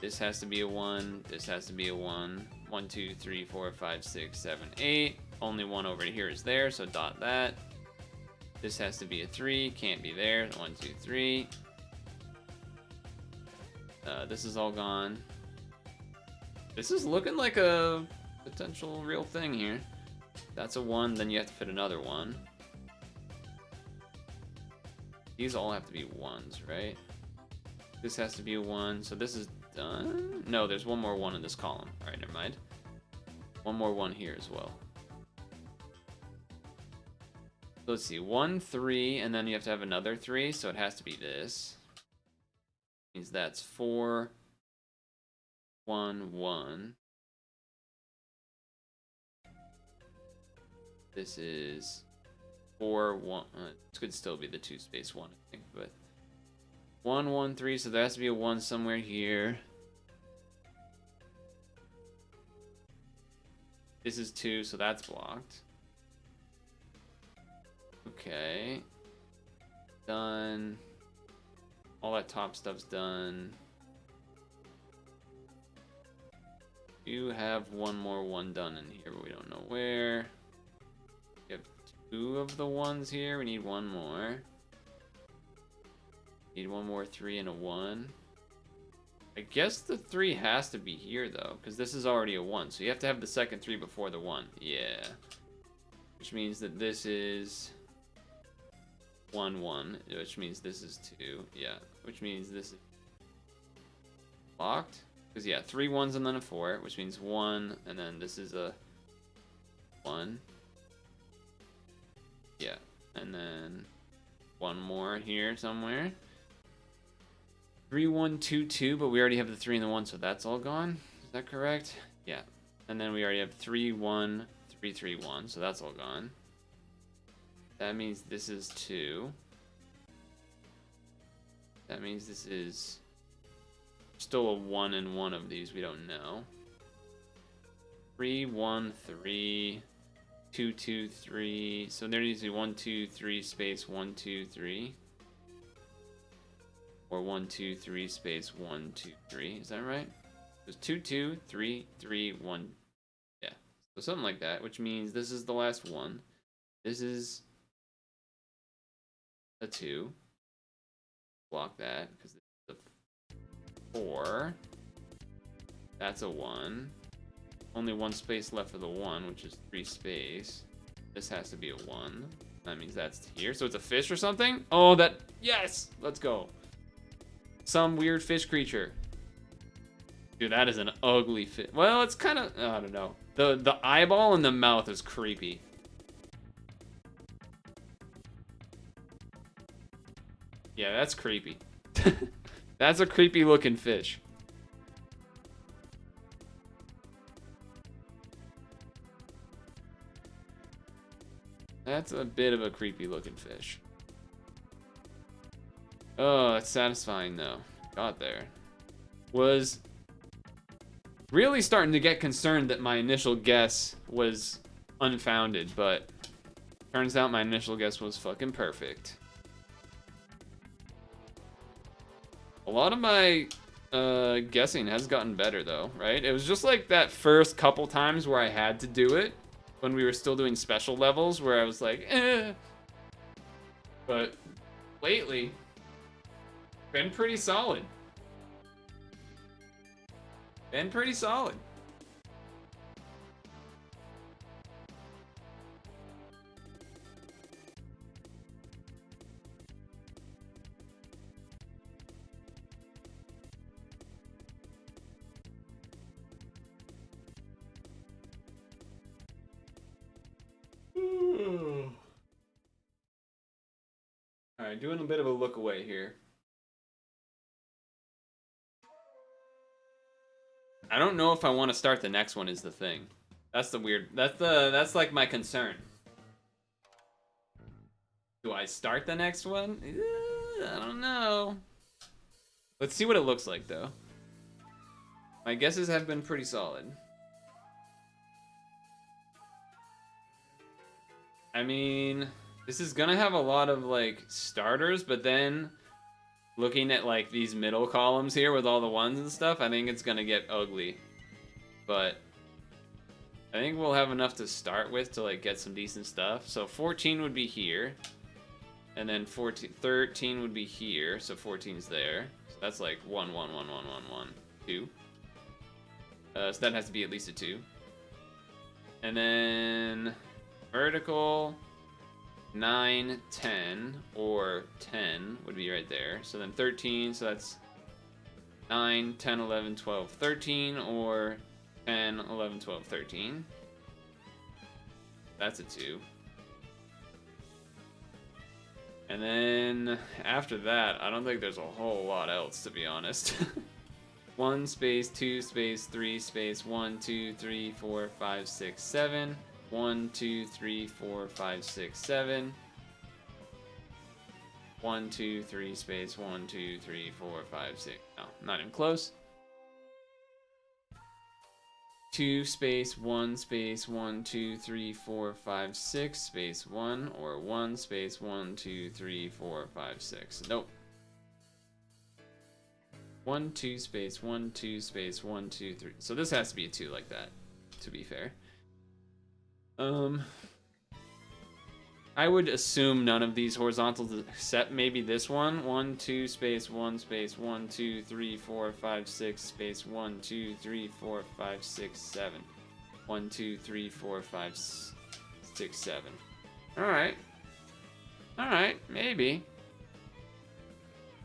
This has to be a 1. This has to be a 1. 1 2 3 4 5 6 7 8. Only 1 over here is there, so dot that. This has to be a 3, can't be there. 1, 2, 3. This is all gone. This is looking like a potential real thing here. That's a 1, then you have to fit another 1. These all have to be 1s, right? This has to be a 1, so this is done. No, there's one more 1 in this column. Alright, never mind. One more 1 here as well. Let's see, 1 3, and then you have to have another 3, so it has to be this. Means that's 4 1 1. This is 4 1. This could still be the 2 space 1, I think, but 1 1 3, so there has to be a 1 somewhere here. This is 2, so that's blocked. Okay. Done. All that top stuff's done. You have one more 1 done in here, but we don't know where. You have 2 of the 1s here. We need 1 more. Need 1 more 3 and a 1. I guess the 3 has to be here though, because this is already a 1. So you have to have the second 3 before the 1. Yeah. Which means that this is 1 1, which means this is 2. Yeah. Which means this is blocked. Because yeah, 3 1s and then a 4, which means 1, and then this is a 1. Yeah. And then 1 more here somewhere. 3 1 2 2, but we already have the 3 and the 1, so that's all gone. Is that correct? Yeah. And then we already have 3 1 3 3 1, so that's all gone. That means this is 2. That means this is still a 1 in one of these. We don't know. 3 1 3 2 2 3. So there needs to be 1 2 3 space 1 2 3. Or 1 2 3 space 1 2 3. Is that right? It's 2 2 3 3 1. Yeah. So something like that, which means this is the last one. This is a 2. Block that because it's a 4. That's a 1. Only 1 space left for the 1, which is 3 space. This has to be a 1. That means that's here. So it's a fish or something? Oh, that, yes! Let's go. Some weird fish creature. Dude, that is an ugly fish. Well, it's kind of, I don't know. The eyeball in the mouth is creepy. Yeah, that's creepy. That's a creepy looking fish. That's a bit of a creepy looking fish. Oh, it's satisfying though. Got there. Was Really starting to get concerned that my initial guess was unfounded, but turns out my initial guess was fucking perfect. A lot of my guessing has gotten better though, right? It was just like that first couple times where I had to do it when we were still doing special levels where I was like, eh. But lately, been pretty solid. Been pretty solid. All right, doing a bit of a look away here. I don't know if I want to start the next one is the thing. That's the weird, that's like my concern. Do I start the next one? I don't know. Let's see what it looks like though. My guesses have been pretty solid. I mean, this is gonna have a lot of like starters, but then looking at like these middle columns here with all the ones and stuff, I think it's gonna get ugly. But I think we'll have enough to start with to like get some decent stuff. So 14 would be here. And then 13 would be here. So 14's there. So that's like 1, 1, 1, 1, 1, 1, 2. So that has to be at least a 2. And then vertical 9, 10, or 10 would be right there. So then 13, so that's 9, 10, 11, 12, 13, or 10, 11, 12, 13. That's a 2. And then after that, I don't think there's a whole lot else, to be honest. 1 space, 2 space, 3 space, 1, 2, 3, 4, 5, 6, 7. 1, 2, 3, 4, 5, 6, 7. 1, 2, 3 space, 1, 2, 3, 4, 5, 6. No, not even close. 2 space, 1 space, 1, 2, 3, 4, 5, 6 space 1, or 1 space, 1, 2, 3, 4, 5, 6. Nope. 1, 2 space, 1, 2 space, 1, 2, 3. So this has to be a 2 like that, to be fair. I would assume none of these horizontals except maybe this one. 1, 2 space, 1 space, 1, 2, 3, 4, 5, 6 space, 1, 2, 3, 4, 5, 6, 7. 1, 2, 3, 4, 5, 6, 7. Alright. Alright, maybe.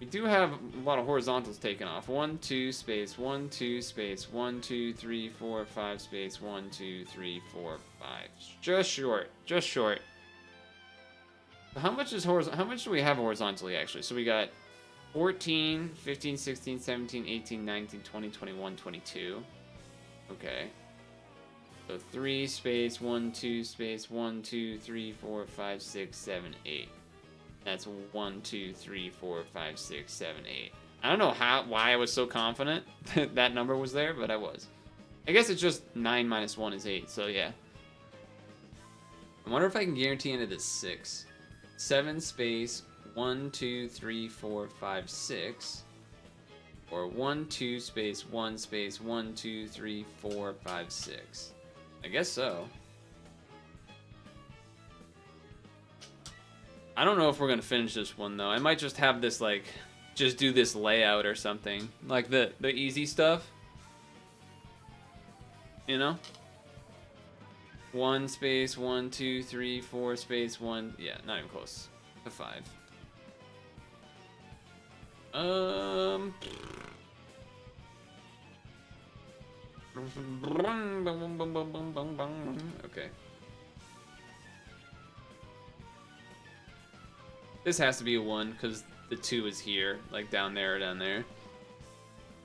We do have a lot of horizontals taken off. 1, 2 space, 1, 2 space, 1, 2, 3, 4, 5 space, 1, 2, 3, 4, 5. Just short. Just short. How much is how much do we have horizontally actually? So we got 14, 15, 16, 17, 18, 19, 20, 21, 22. Okay. So 3 space, 1, 2 space, 1, 2, 3, 4, 5, 6, 7, 8. That's 1, 2, 3, 4, 5, 6, 7, 8. I don't know why I was so confident that that number was there, but I was. I guess it's just 9 minus 1 is 8, so yeah. I wonder if I can guarantee into this 6. 7 space 1, 2, 3, 4, 5, 6, or 1, 2 space 1 space 1, 2, 3, 4, 5, 6. I guess so. I don't know if we're gonna finish this one though. I might just have this like, just do this layout or something, like the easy stuff. You know. 1 space, 1, 2, 3, 4 space, 1. Yeah, not even close to 5. Okay. This has to be a 1 because the 2 is here, like down there or down there.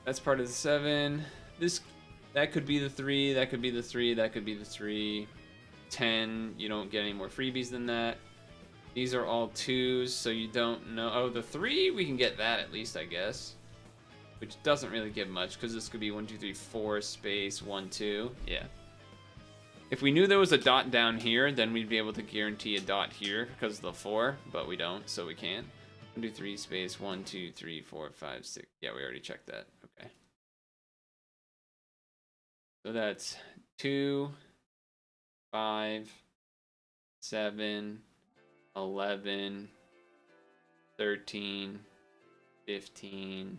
That's part of the 7. That could be the 3. That could be the 3. That could be the 3. 10, you don't get any more freebies than that. These are all 2s, so you don't know. Oh, the 3, we can get that at least, I guess. which doesn't really give much because this could be 1, 2, 3, 4 space 1, 2. Yeah. If we knew there was a dot down here, then we'd be able to guarantee a dot here because of the 4, but we don't, so we can't. 1, 2, 3 space 1, 2, 3, 4, 5, 6. Yeah, we already checked that. Okay. So that's 2, 5, 7, 11, 13, 15,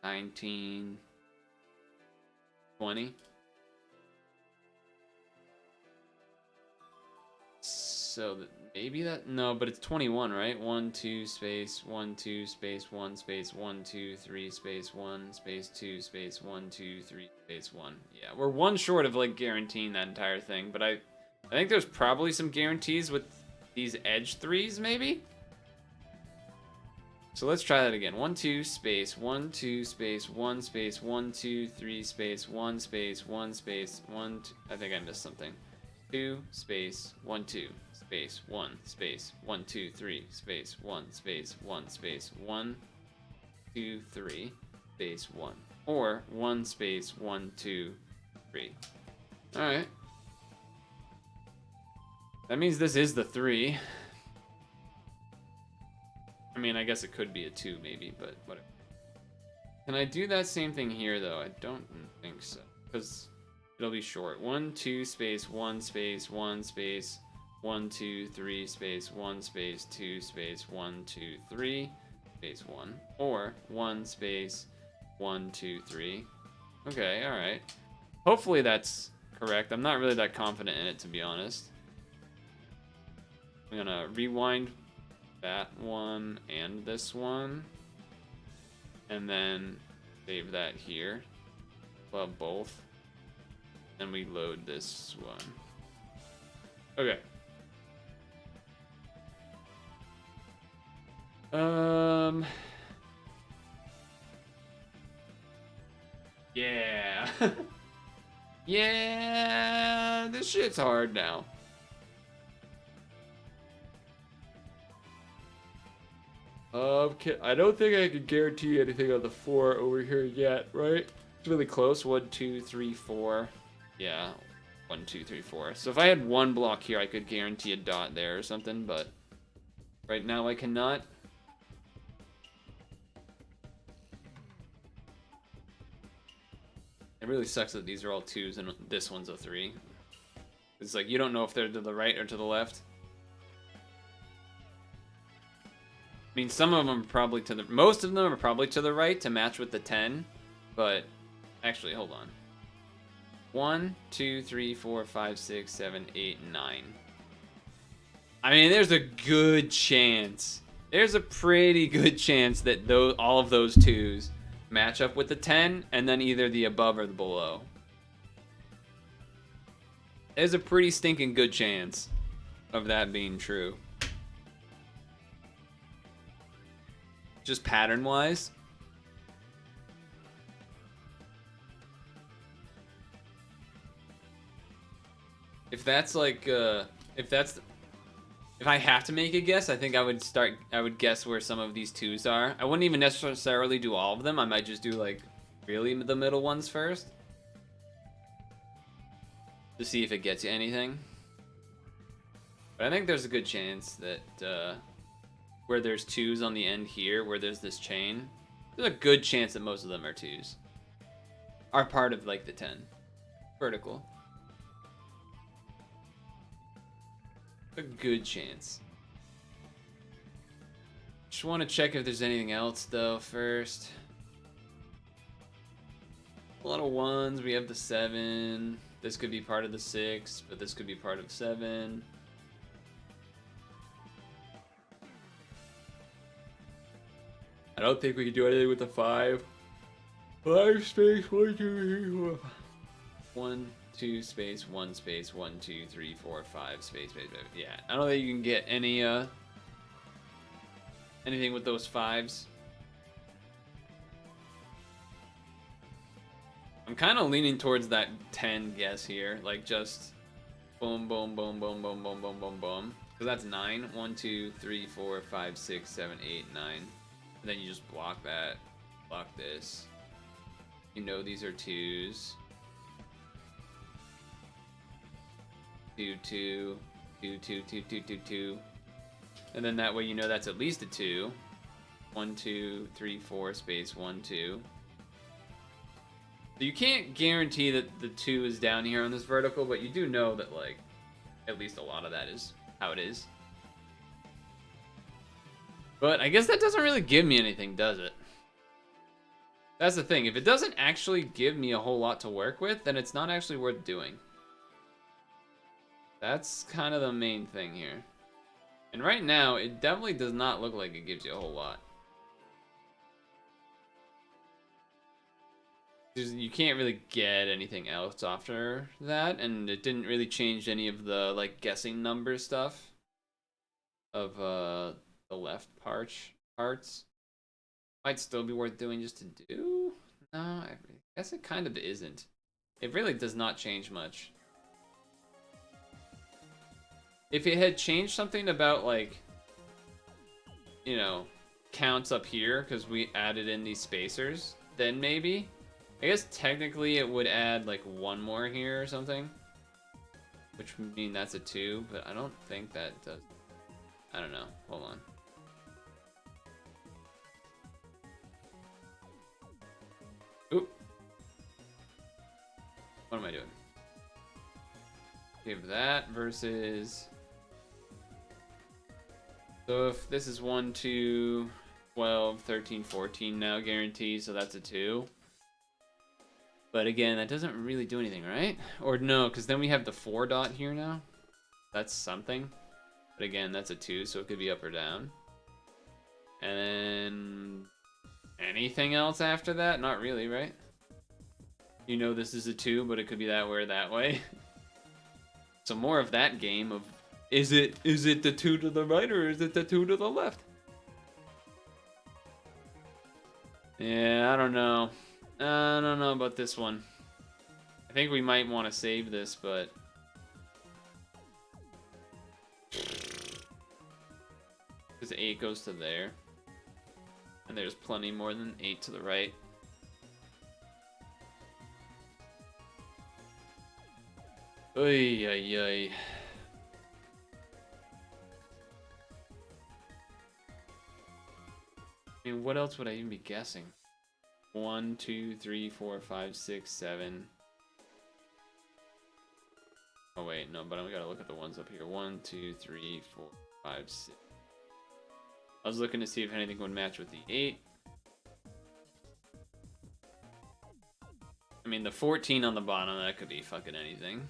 19, 20. So maybe that, no, but it's 21, right? 1, 2 space 1, 2 space 1 space 1, 2, 3 space 1 space 2 space 1, 2, 3 space 1. Yeah, we're one short of like guaranteeing that entire thing, but I think there's probably some guarantees with these edge 3s maybe. So let's try that again. 1, 2 space 1, 2 space 1 space 1, 2, 3 space 1 space 1 space 1. I think I missed something. 2 space 1, 2 space 1 space 1, 2, 3 space 1 space 1 space 1, 2, 3 space 1, or 1 space 1, 2, 3. All right. That means this is the 3. I mean, I guess it could be a 2 maybe, but whatever. Can I do that same thing here though? I don't think so, because it'll be short. 1, 2 space 1 space 1 space 1, 2, 3 space 1 space 2 space 1, 2, 3 space 1, or 1 space 1, 2, 3. Okay, all right. Hopefully that's correct. I'm not really that confident in it, to be honest. I'm gonna rewind that one and this one, and then save that here. Love both. And we load this one. Okay. Yeah. Yeah, this shit's hard now. Okay, I don't think I can guarantee anything on the 4 over here yet, right? It's really close. 1, 2, 3, 4. Yeah, 1, 2, 3, 4. So if I had one block here, I could guarantee a dot there or something, but right now I cannot. It really sucks that these are all 2s and this one's a 3. It's like you don't know if they're to the right or to the left. I mean, some of them are probably to the... Most of them are probably to the right to match with the 10. But, actually, hold on. 1, 2, 3, 4, 5, 6, 7, 8, 9. I mean, there's a good chance. There's a pretty good chance that all of those 2s match up with the 10, and then either the above or the below. There's a pretty stinking good chance of that being true. Just pattern-wise. If that's like, if I have to make a guess, I think I would guess where some of these 2s are. I wouldn't even necessarily do all of them. I might just do like really the middle ones first. To see if it gets you anything. But I think there's a good chance that where there's 2s on the end here, where there's this chain, there's a good chance that most of them are 2s. Are part of like the 10. Vertical. A good chance. Just want to check if there's anything else though first. A lot of 1s. We have the 7. This could be part of the 6, but this could be part of 7. I don't think we can do anything with the 5. 5 space 1, 2, 3, 4. 1, 2 space 1 space 1, 2, 3, 4, 5 space. Yeah, I don't think you can get any anything with those 5s. I'm kind of leaning towards that 10 guess here, like just boom, boom, boom, boom, boom, boom, boom, boom, boom. Because that's 9. 1, 2, 3, 4, 5, 6, 7, 8, 9. And then you just block that, block this. You know these are 2s. 2, 2, 2, 2, 2, 2, 2, 2. And then that way you know that's at least a 2. 1, 2, 3, 4, space 1, 2. So you can't guarantee that the 2 is down here on this vertical, but you do know that, like, at least a lot of that is how it is. But I guess that doesn't really give me anything, does it? That's the thing. If it doesn't actually give me a whole lot to work with, then it's not actually worth doing. That's kind of the main thing here. And right now, it definitely does not look like it gives you a whole lot. You can't really get anything else after that, and it didn't really change any of the, like, guessing number stuff of the left parts. Might still be worth doing just to do? No, I guess it kind of isn't. It really does not change much. If it had changed something about, like, you know, counts up here, because we added in these spacers, then maybe. I guess technically it would add, like, 1 more here or something. Which would mean that's a 2, but I don't think that does. I don't know. Hold on. Oop. What am I doing? Give that versus... So if this is 1, 2, 12, 13, 14 now guaranteed, so that's a 2. But again, that doesn't really do anything, right? Or no, because then we have the 4 dot here now. That's something. But again, that's a 2, so it could be up or down. And then... anything else after that? Not really, right? You know this is a 2, but it could be that way or that way. So more of that game of... Is it the 2 to the right or is it the 2 to the left? Yeah, I don't know. I don't know about this one. I think we might want to save this, but... Because 8 goes to there. And there's plenty more than 8 to the right. Oy, oy, oy. I mean, what else would I even be guessing? 1, 2, 3, 4, 5, 6, 7. Oh wait, no, but I gotta look at the ones up here. 1, 2, 3, 4, 5, 6. I was looking to see if anything would match with the 8. I mean, the 14 on the bottom, that could be fucking anything.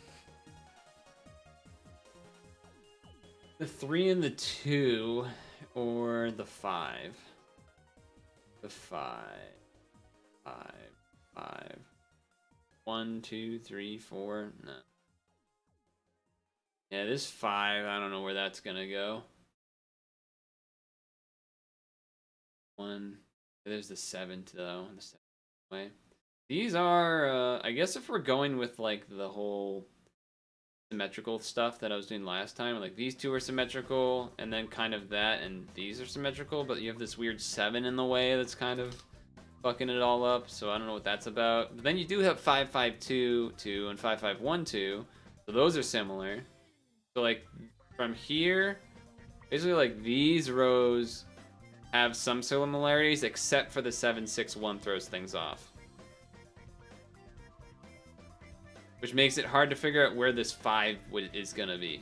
The 3 and the 2, or the 5. The 5. 5. 1, 2, 3, 4. No. Yeah, this 5, I don't know where that's gonna go. 1. There's the 7 though. The 7 way. These are, I guess if we're going with like the whole symmetrical stuff that I was doing last time, like these 2 are symmetrical, and then kind of that, and these are symmetrical, but you have this weird 7 in the way that's kind of fucking it all up, so I don't know what that's about. But then you do have 5, 5, 2, 2, and 5, 5, 1, 2, so those are similar. So like from here, basically like these rows have some similarities, except for the 7, 6, 1 throws things off. Which makes it hard to figure out where this 5 is gonna be.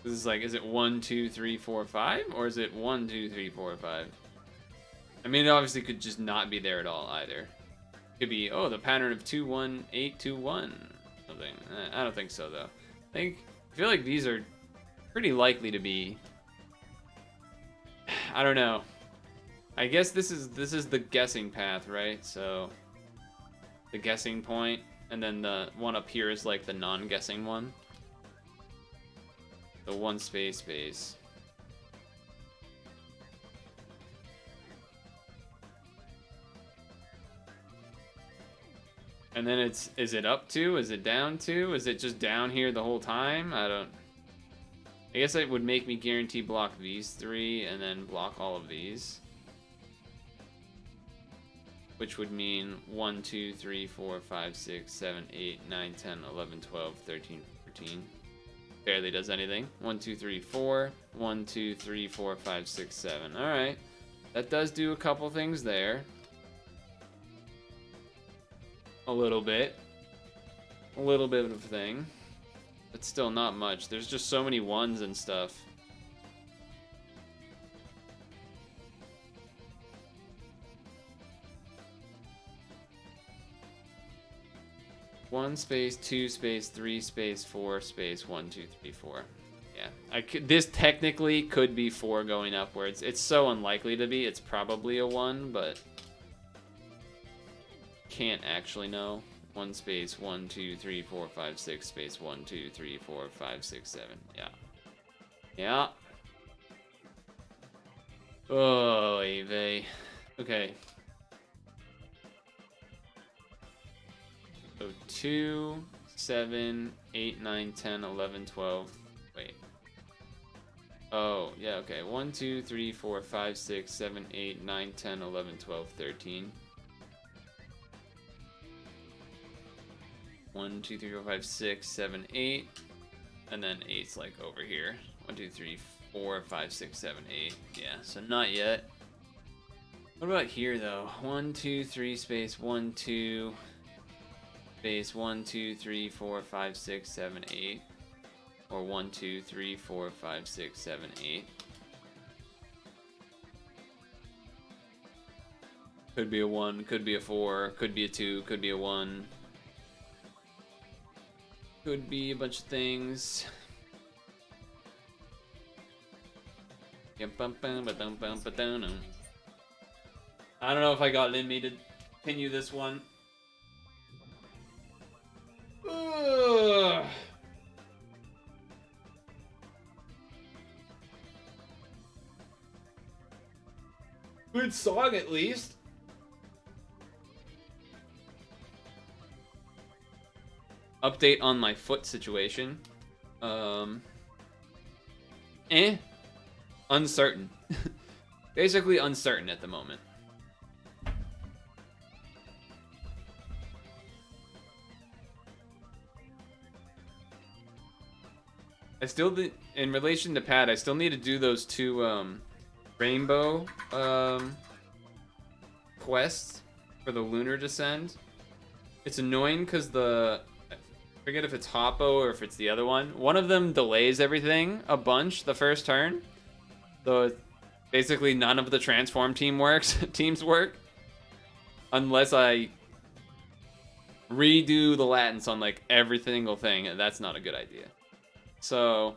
This is like, is it 1, 2, 3, 4, 5? Or is it 1, 2, 3, 4, 5? I mean, it obviously could just not be there at all either. It could be, oh, the pattern of 2, 1, 8, 2, 1. Something. I don't think so, though. I feel like these are pretty likely to be... I don't know. I guess this is the guessing path, right? So... the guessing point, and then the one up here is like the non-guessing one. The 1 space space. And then is it up 2? Is it down 2? Is it just down here the whole time? I don't... I guess it would make me guarantee block these 3 and then block all of these. Which would mean 1, 2, 3, 4, 5, 6, 7, 8, 9, 10, 11, 12, 13, 14. Barely does anything. 1, 2, 3, 4. 1, 2, 3, 4, 5, 6, 7. Alright. That does do a couple things there. A little bit. A little bit of a thing. But still not much. There's just so many 1s and stuff. One space, 2 space, 3 space, 4 space, 1, 2, 3, 4. Yeah, this technically could be 4 going upwards. It's so unlikely to be. It's probably a 1, but can't actually know. 1 space, 1, 2, 3, 4, 5, 6 space, 1, 2, 3, 4, 5, 6, 7. Yeah. Yeah. Oh, Eve. Okay. So 2, 7, 8, 9, 10, 11, 12. Wait. Oh, yeah, okay. 1, 2, 3, 4, 5, 6, 7, 8, 9, 10, 11, 12, 13. 1, 2, 3, 4, 5, 6, 7, 8. And then 8's like over here. 1, 2, 3, 4, 5, 6, 7, 8. Yeah, so not yet. What about here, though? 1, 2, 3, space, 1, 2... Space 1, 2, 3, 4, 5, 6, 7, 8. Or 1, 2, 3, 4, 5, 6, 7, 8. Could be a 1, could be a 4, could be a 2, could be a 1. Could be a bunch of things. I don't know if I got Linmi to continue this one. Ugh. Good song, at least. Update on my foot situation. Uncertain. Basically uncertain at the moment. I still, in relation to Pad, I still need to do those 2 rainbow quests for the lunar descent. It's annoying because I forget if it's Hoppo or if it's the other one. One of them delays everything a bunch the first turn. So basically none of the transform teams work unless I redo the latents on like every single thing, and that's not a good idea. So,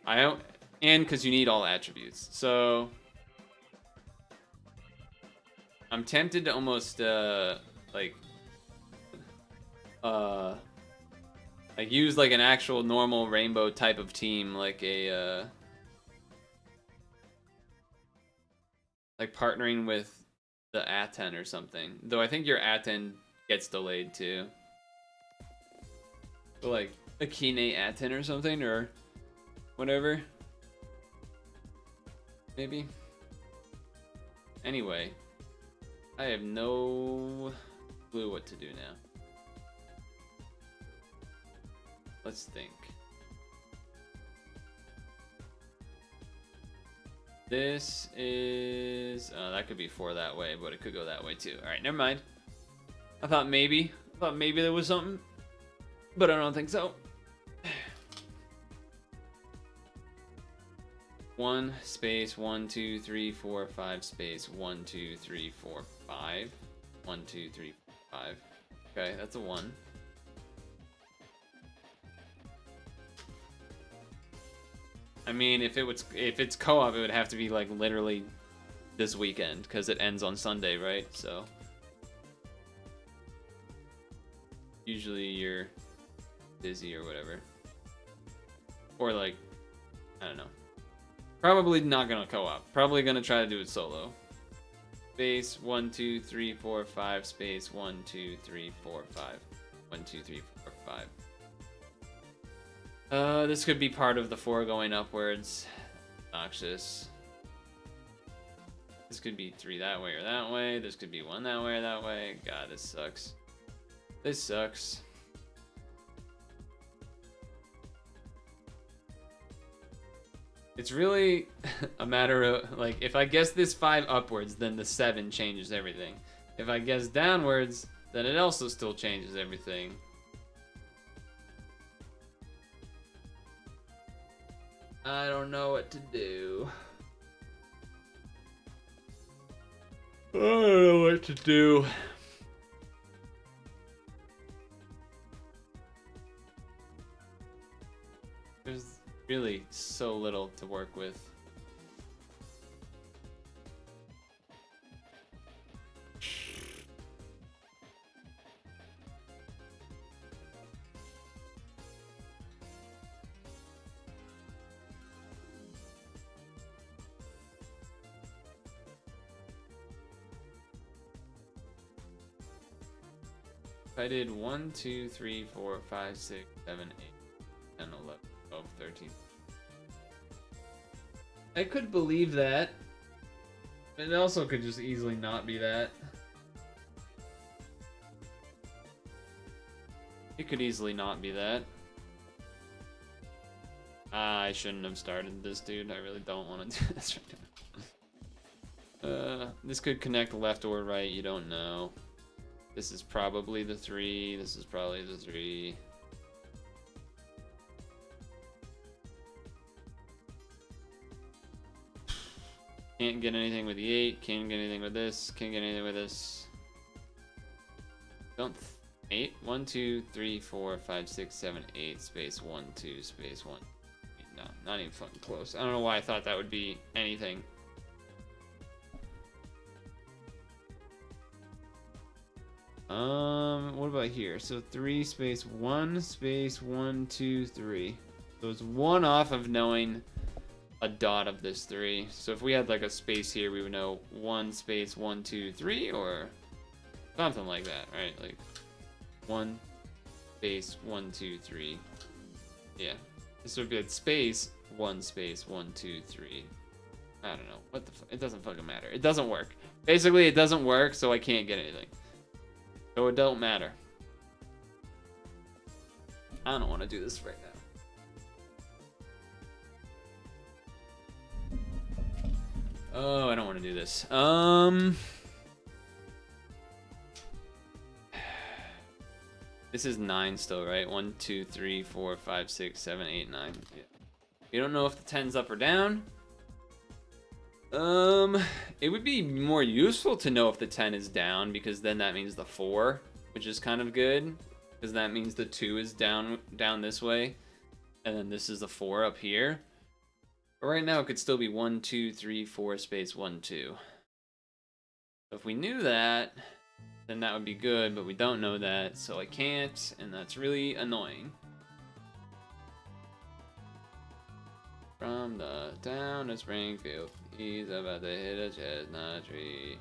and because you need all attributes. So, I'm tempted to almost, like use like an actual normal rainbow type of team, like a, like partnering with the Aten or something. Though I think your Aten gets delayed too. So like, a Kine Aten or something, or whatever. Maybe. Anyway, I have no clue what to do now. Let's think. This is... that could be 4 that way, but it could go that way too. Alright, never mind. I thought maybe there was something, but I don't think so. 1 space 1 2 3 4 5 space 1 2 3 4 5 1 2 3 5. Okay, that's a 1. I mean, if it's co-op, it would have to be like literally this weekend because it ends on Sunday, right? So usually you're busy or whatever, or like I don't know. Probably not gonna co-op. Probably gonna try to do it solo. Space 1 2 3 4 5 space 1 2 3 4 5 1 2 3 4 5. This could be part of the 4 going upwards. Obnoxious. This could be 3 that way or that way. This could be 1 that way or that way. God, this sucks. This sucks. It's really a matter of, like, if I guess this 5 upwards, then the 7 changes everything. If I guess downwards, then it also still changes everything. I don't know what to do. I don't know what to do. There's really so little to work with. I did 1, 2, 3, 4, 5, 6, 7, 8, 10, 11, 12, 13. I could believe that. It also could just easily not be that. It could easily not be that. I shouldn't have started this, dude. I really don't want to do this right now. This could connect left or right, you don't know. This is probably the 3. This is probably the 3. Can't get anything with the 8. Can't get anything with this. Can't get anything with this. Don't. 8. 1, 2, 3, 4, 5, 6, 7, 8. Space 1, 2. Space 1. No, not even fucking close. I don't know why I thought that would be anything. What about here? So 3 space 1 space 1, 2, 3. So it's 1 off of knowing a dot of this 3. So if we had like a space here, we would know 1 space 1, 2, 3, or something like that, right? Like 1 space 1, 2, 3. Yeah. This would be a space 1 space 1, 2, 3. I don't know. What the it doesn't fucking matter. It doesn't work. Basically, it doesn't work, so I can't get anything. So it don't matter. I don't want to do this right now. Oh, I don't want to do this. This is 9 still, right? 1, 2, 3, 4, 5, 6, 7, 8, 9. Yeah. You don't know if the 10's up or down. It would be more useful to know if the 10 is down, because then that means the 4, which is kind of good, because that means the 2 is down this way, and then this is the 4 up here. But right now it could still be 1, 2, 3, 4 space 1, 2. So if we knew that, then that would be good, but we don't know that, so I can't, and that's really annoying. From the town of Springfield, he's about to hit a chestnut tree.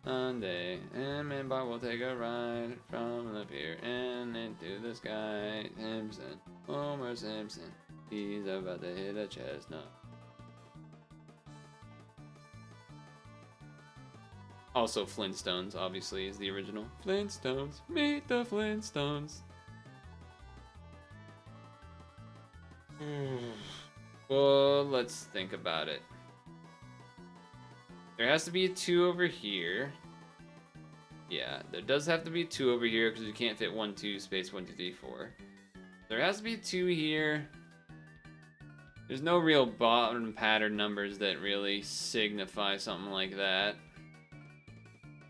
Sunday, him and Bob will take a ride from the pier and into the sky. Simpson, Homer Simpson, he's about to hit a chestnut. Also, Flintstones, obviously, is the original. Flintstones, meet the Flintstones. Well, let's think about it. There has to be a 2 over here. Yeah, there does have to be a 2 over here because you can't fit 1, 2, space 1, 2, 3, 4. There has to be a 2 here. There's no real bottom pattern numbers that really signify something like that.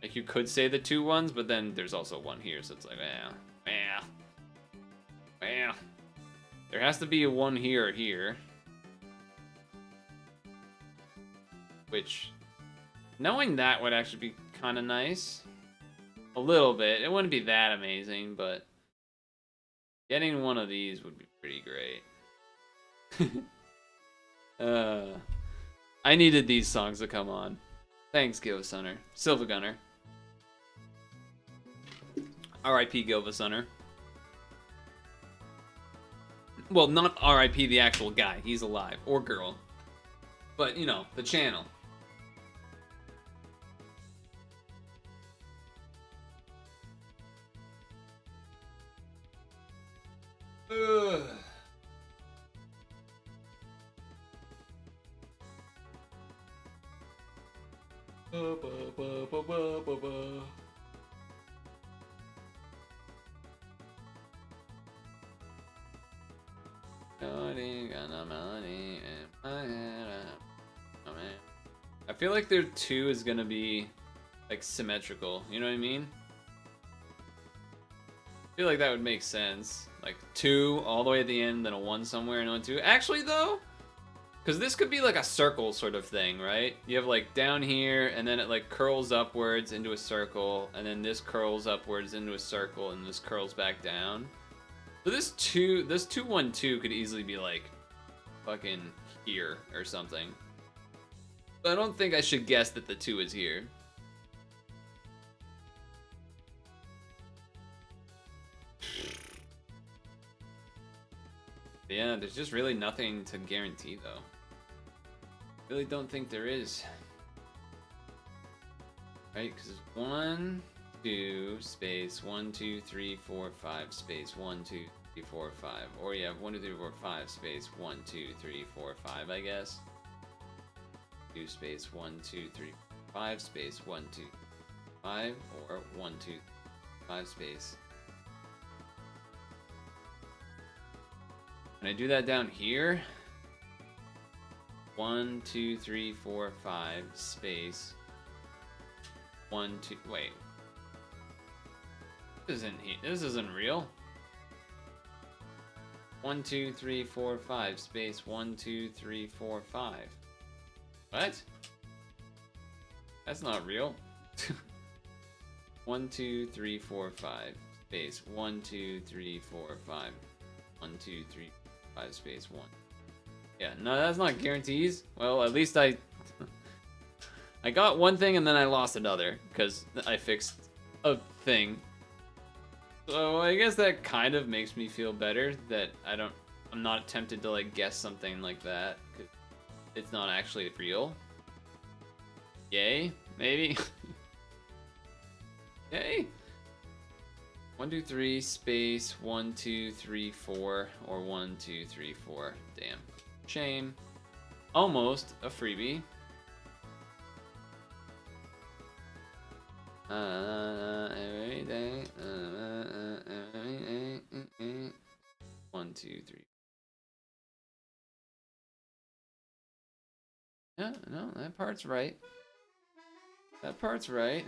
Like, you could say the 2 ones, but then there's also 1 here, so it's like, well. There has to be a 1 here or here. Which, knowing that would actually be kind of nice. A little bit. It wouldn't be that amazing, but getting one of these would be pretty great. I needed these songs to come on. Thanks, Gilva Silva Gunner. R.I.P. Gilva Sunner. Well, not R.I.P. the actual guy. He's alive. Or girl. But, you know, the channel. Ugh. I feel like their 2 is gonna be like symmetrical, you know what I mean? I feel like that would make sense. Like 2 all the way at the end, then a 1 somewhere and 1, 2. Actually though, because this could be like a circle sort of thing, right? You have like down here, and then it like curls upwards into a circle, and then this curls upwards into a circle, and this curls back down. So this 2, 1, 2 could easily be like fucking here or something. But I don't think I should guess that the 2 is here. Yeah, there's just really nothing to guarantee though. Really don't think there is. Right, because it's 1, 2, space, 1, 2, 3, 4, 5, space, 1, 2, 3, 4, 5. Or you have 1, 2, 3, 4, 5, space, 1, 2, 3, 4, 5, I guess. 2 space 1 2 3 5 space 1 2 5 or 1 2 5 space. When I do that down here, 1 2 3 4 5 space 1 2 wait. This isn't real. 1 2 3 4 5 space 1 2 3 4 5. What? That's not real. 1 2 3 4 5 space 1 2 3 4 5 1 2 3 5 space 1. Yeah, no, that's not guarantees. Well, at least I got one thing and then I lost another because I fixed a thing. So I guess that kind of makes me feel better that I'm not tempted to like guess something like that. 'Cause it's not actually real. Yay, maybe. Yay. 1 2 3 space 1 2 3 4 or 1 2 3 4. Damn. Shame. Almost a freebie. 1 2 3. Yeah, no, that part's right. That part's right.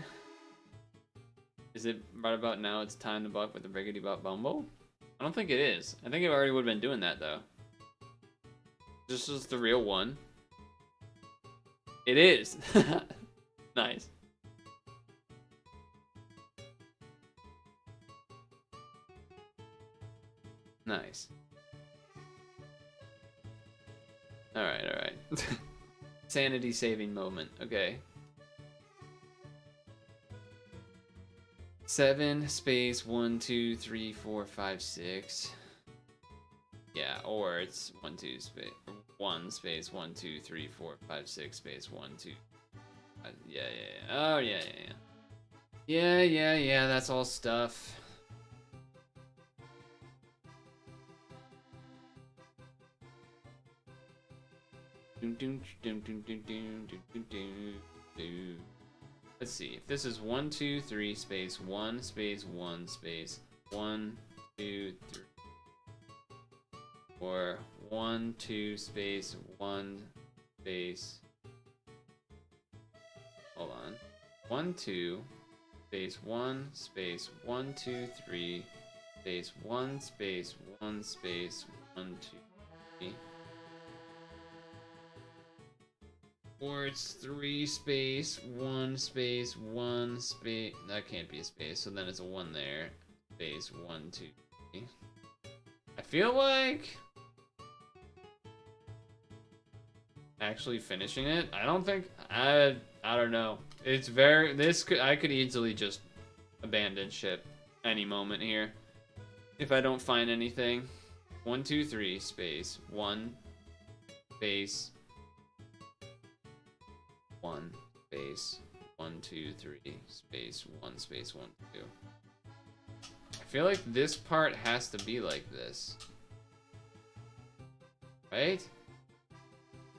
Is it right about now it's time to buck with the Riggedy Bot Bumble? I don't think it is. I think it already would have been doing that though. This is the real one. It is. Nice. Nice. Alright, alright. Sanity saving moment. Okay. 7 space 1 2 3 4 5 6. Yeah, or it's 1 2 space 1 space 1 2 3 4 5 6 space 1 2. Yeah. Oh yeah. That's all stuff. Let's see. If this is 1 2 3 space 1 space 1 space 1 2 3, or 1 2 space 1 space. Hold on. 1 2 space 1 space 1 2 3 space 1 space 1 space 1 2 3. Or it's 3 space 1 space 1 space. That can't be a space, so then it's a 1 there. Space 1 2 3. I feel like actually finishing it. I don't think I don't know. It's very I could easily just abandon ship any moment here if I don't find anything. 1, 2, 3, space, 1, space, 1, space, 1, 2, 3, space, 1, space, 1, 2. I feel like this part has to be like this. Right?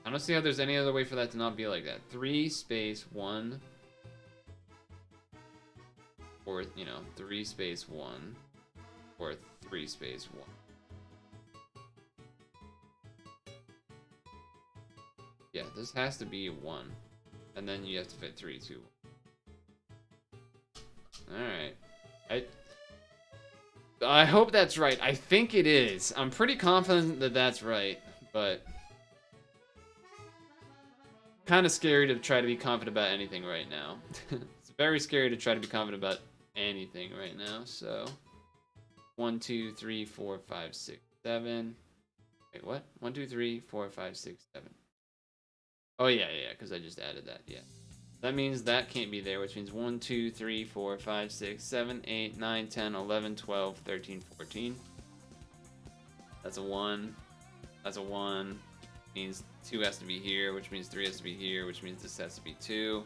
I don't see how there's any other way for that to not be like that. 3, space, 1. Or, you know, 3, space, 1. Or 3, space, 1. Yeah, this has to be 1. And then you have to fit 3, 2, 1. Alright. I hope that's right. I think it is. I'm pretty confident that that's right, but kind of scary to try to be confident about anything right now. It's very scary to try to be confident about anything right now. So 1, 2, 3, 4, 5, 6, 7. Wait, what? 1, 2, 3, 4, 5, 6, 7. Oh yeah, because I just added that. Yeah. That means that can't be there, which means 1, 2, 3, 4, 5, 6, 7, 8, 9, 10, 11, 12, 13, 14. That's a 1. That's a 1. Means 2 has to be here, which means 3 has to be here, which means this has to be 2.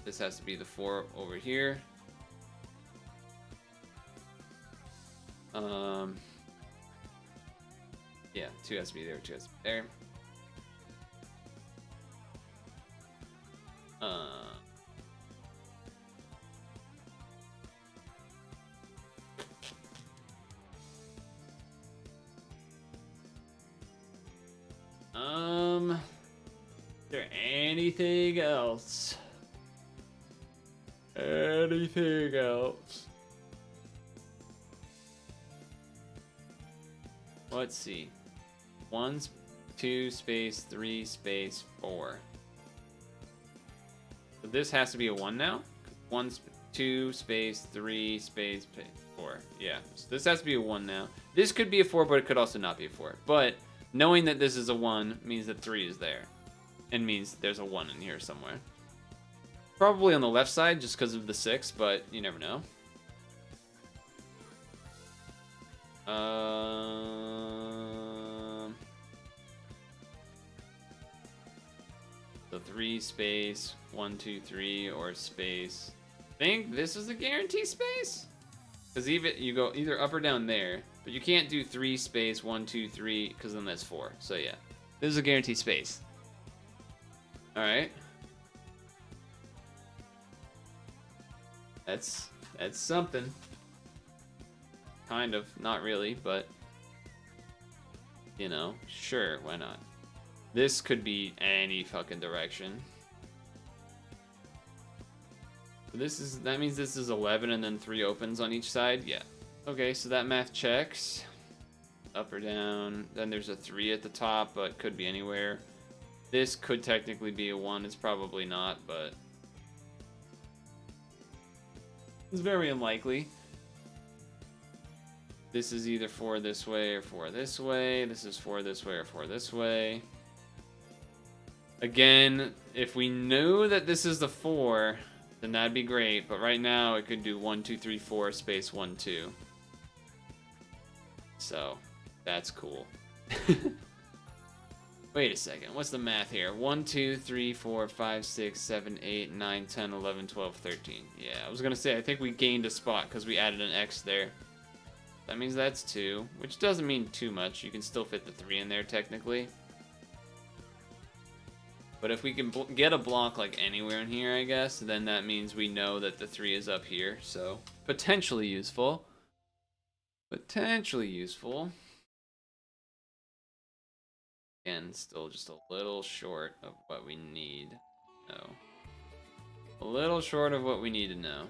This has to be the 4 over here. Yeah, 2 has to be there, 2 has to be there. Is there anything else? Anything else? Let's see. 1, 2, space, 3, space, 4. So this has to be a 1 now? 1, 2, space, 3, space, 4. Yeah, so this has to be a 1 now. This could be a 4, but it could also not be a 4. But knowing that this is a 1 means that 3 is there. And means there's a 1 in here somewhere. Probably on the left side just because of the 6, but you never know. So 3 space, 1, 2, 3, or space. I think this is a guarantee space? Because even you go either up or down there, but you can't do 3 space, 1, 2, 3, because then that's 4. So yeah, this is a guarantee space. Alright. That's something. Kind of, not really, but you know, sure, why not? This could be any fucking direction. So that means this is 11 and then 3 opens on each side? Yeah. Okay, so that math checks. Up or down. Then there's a 3 at the top, but could be anywhere. This could technically be a 1. It's probably not, but it's very unlikely. This is either 4 this way or 4 this way. This is 4 this way or 4 this way. Again, if we knew that this is the 4, then that'd be great. But right now, it could do 1, 2, 3, 4, space 1, 2. So, that's cool. Wait a second, what's the math here? 1, 2, 3, 4, 5, 6, 7, 8, 9, 10, 11, 12, 13. Yeah, I was gonna say, I think we gained a spot because we added an X there. That means that's 2, which doesn't mean too much. You can still fit the 3 in there, technically. But if we can get a block, like, anywhere in here, I guess, then that means we know that the 3 is up here. So, potentially useful. Potentially useful. Again, still just a little short of what we need to know. A little short of what we need to know.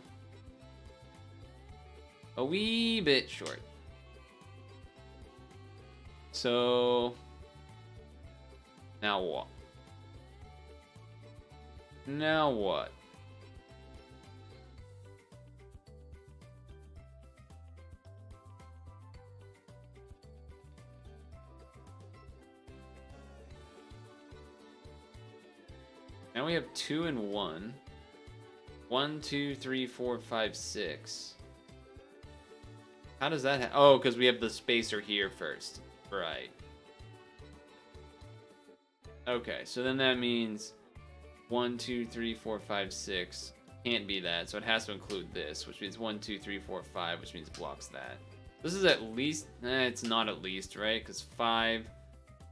A wee bit short. So, now what? Now what? Now we have 2 and 1. 1, 2, 3, 4, 5, 6. How does that oh, because we have the spacer here first. Right. Okay, so then that means 1, 2, 3, 4, 5, 6 can't be that, so it has to include this, which means 1, 2, 3, 4, 5, which means blocks that. This is at least, it's not at least, right? Because 5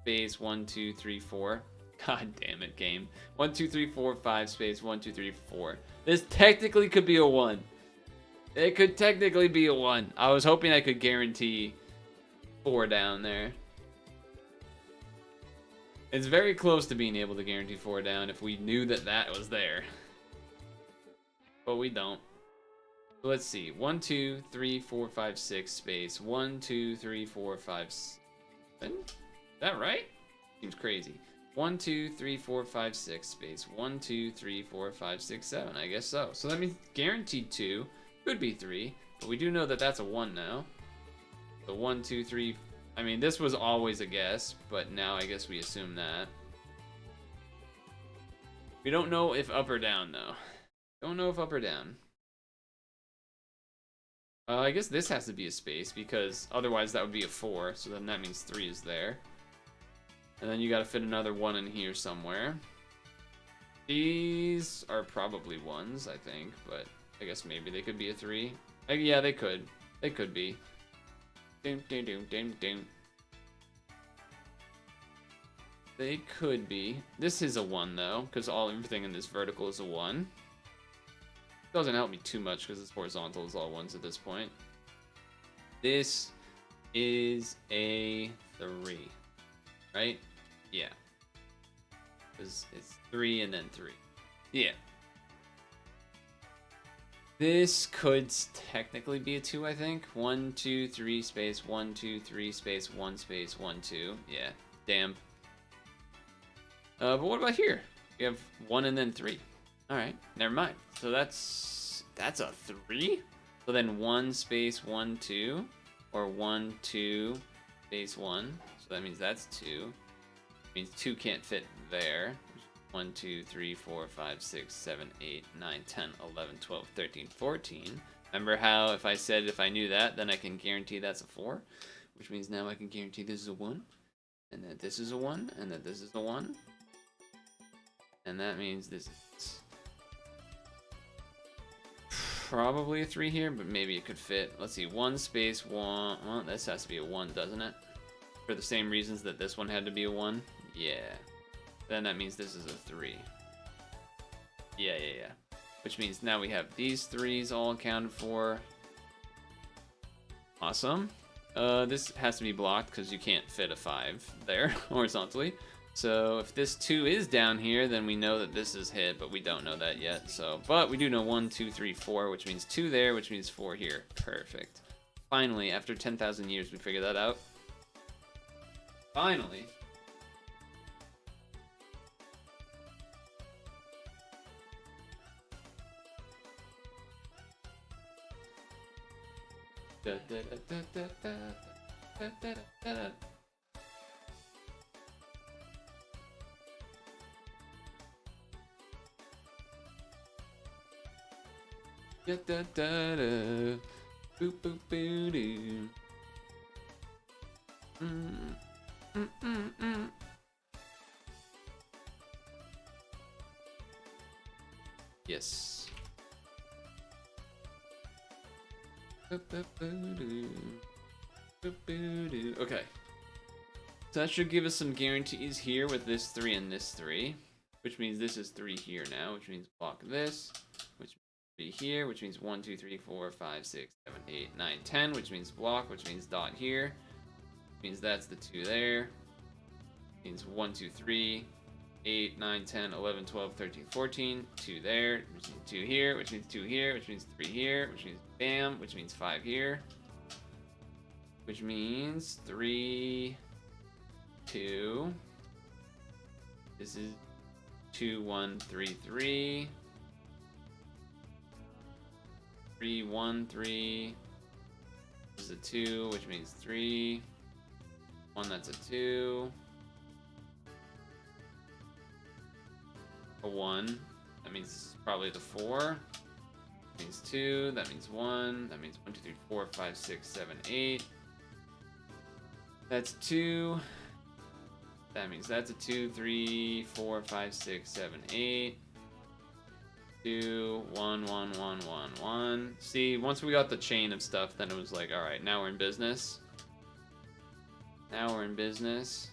space 1, 2, 3, 4. God damn it, game. 1, 2, 3, 4, 5 space 1, 2, 3, 4. This technically could be a 1. It could technically be a 1. I was hoping I could guarantee 4 down there. It's very close to being able to guarantee 4 down if we knew that that was there. But we don't. So let's see. 1, 2, 3, 4, 5, 6 space 1, 2, 3, 4, 5, 7. Is that right? Seems crazy. 1, 2, 3, 4, 5, 6 space 1, 2, 3, 4, 5, 6, 7. I guess so. So that means guaranteed 2 could be 3, but we do know that that's a 1 now. So 1, 2, 3. I mean, this was always a guess, but now I guess we assume that. We don't know if up or down though. Don't know if up or down. I guess this has to be a space because otherwise that would be a 4. So then that means 3 is there. And then you got to fit another 1 in here somewhere. These are probably 1s, I think, but I guess maybe they could be a 3. Yeah, they could. They could be. Doom, doom, doom, doom, doom. They could be. This is a 1 though, because everything in this vertical is a 1. Doesn't help me too much because this horizontal is all 1s at this point. This is a 3, right? Yeah. Because it's 3 and then 3. Yeah. This could technically be a 2, I think. 1, 2, 3 space 1, 2, 3 space 1 space 1, 2. Yeah. Damn. But what about here? We have 1 and then 3. All right, never mind. So that's a 3. So then 1 space 1, 2, or 1, 2 space 1. So that means that's 2. Means 2 can't fit there. 1, 2, 3, 4, 5, 6, 7, 8, 9, 10, 11, 12, 13, 14. Remember how if I said if I knew that, then I can guarantee that's a 4? Which means now I can guarantee this is a 1, and that this is a 1, and that this is a 1. And that means this is probably a 3 here, but maybe it could fit. Let's see, 1 space 1. Well, this has to be a 1, doesn't it? For the same reasons that this one had to be a 1. Yeah. Then that means this is a 3. Yeah. Which means now we have these 3s all accounted for. Awesome. This has to be blocked because you can't fit a 5 there horizontally. So if this 2 is down here, then we know that this is hit, but we don't know that yet. So, but we do know 1, 2, 3, 4, which means 2 there, which means 4 here. Perfect. Finally, after 10,000 years, we figured that out. Finally. Da, da, da, da, da, da, da, da, da. Da, da, da, da. Boop, boop, boo, doo. Yes. Okay. So that should give us some guarantees here with this 3 and this 3. Which means this is 3 here now, which means block this. Which means 3 here, which means 1, 2, 3, 4, 5, 6, 7, 8, 9, 10, which means block, which means dot here. Which means that's the 2 there. Which means 1, 2, 3, 8, 9, 10, 11, 12, 13, 14. 2 there, which means 2 here, which means 2 here, which means 3 here, which means bam, which means 5 here. Which means 3, 2. This is 2, 1, 3, 3. 3, 1, 3. This is a 2, which means 3. 1, that's a 2. A 1. That means this is probably the 4. That means 2. That means 1. That means 1, 2, 3, 4, 5, 6, 7, 8. That's 2. That means that's a 2, 3, 4, 5, 6, 7, 8. 2, 1, 1, 1, 1, 1. See, once we got the chain of stuff, then it was like, all right, now we're in business. Now we're in business.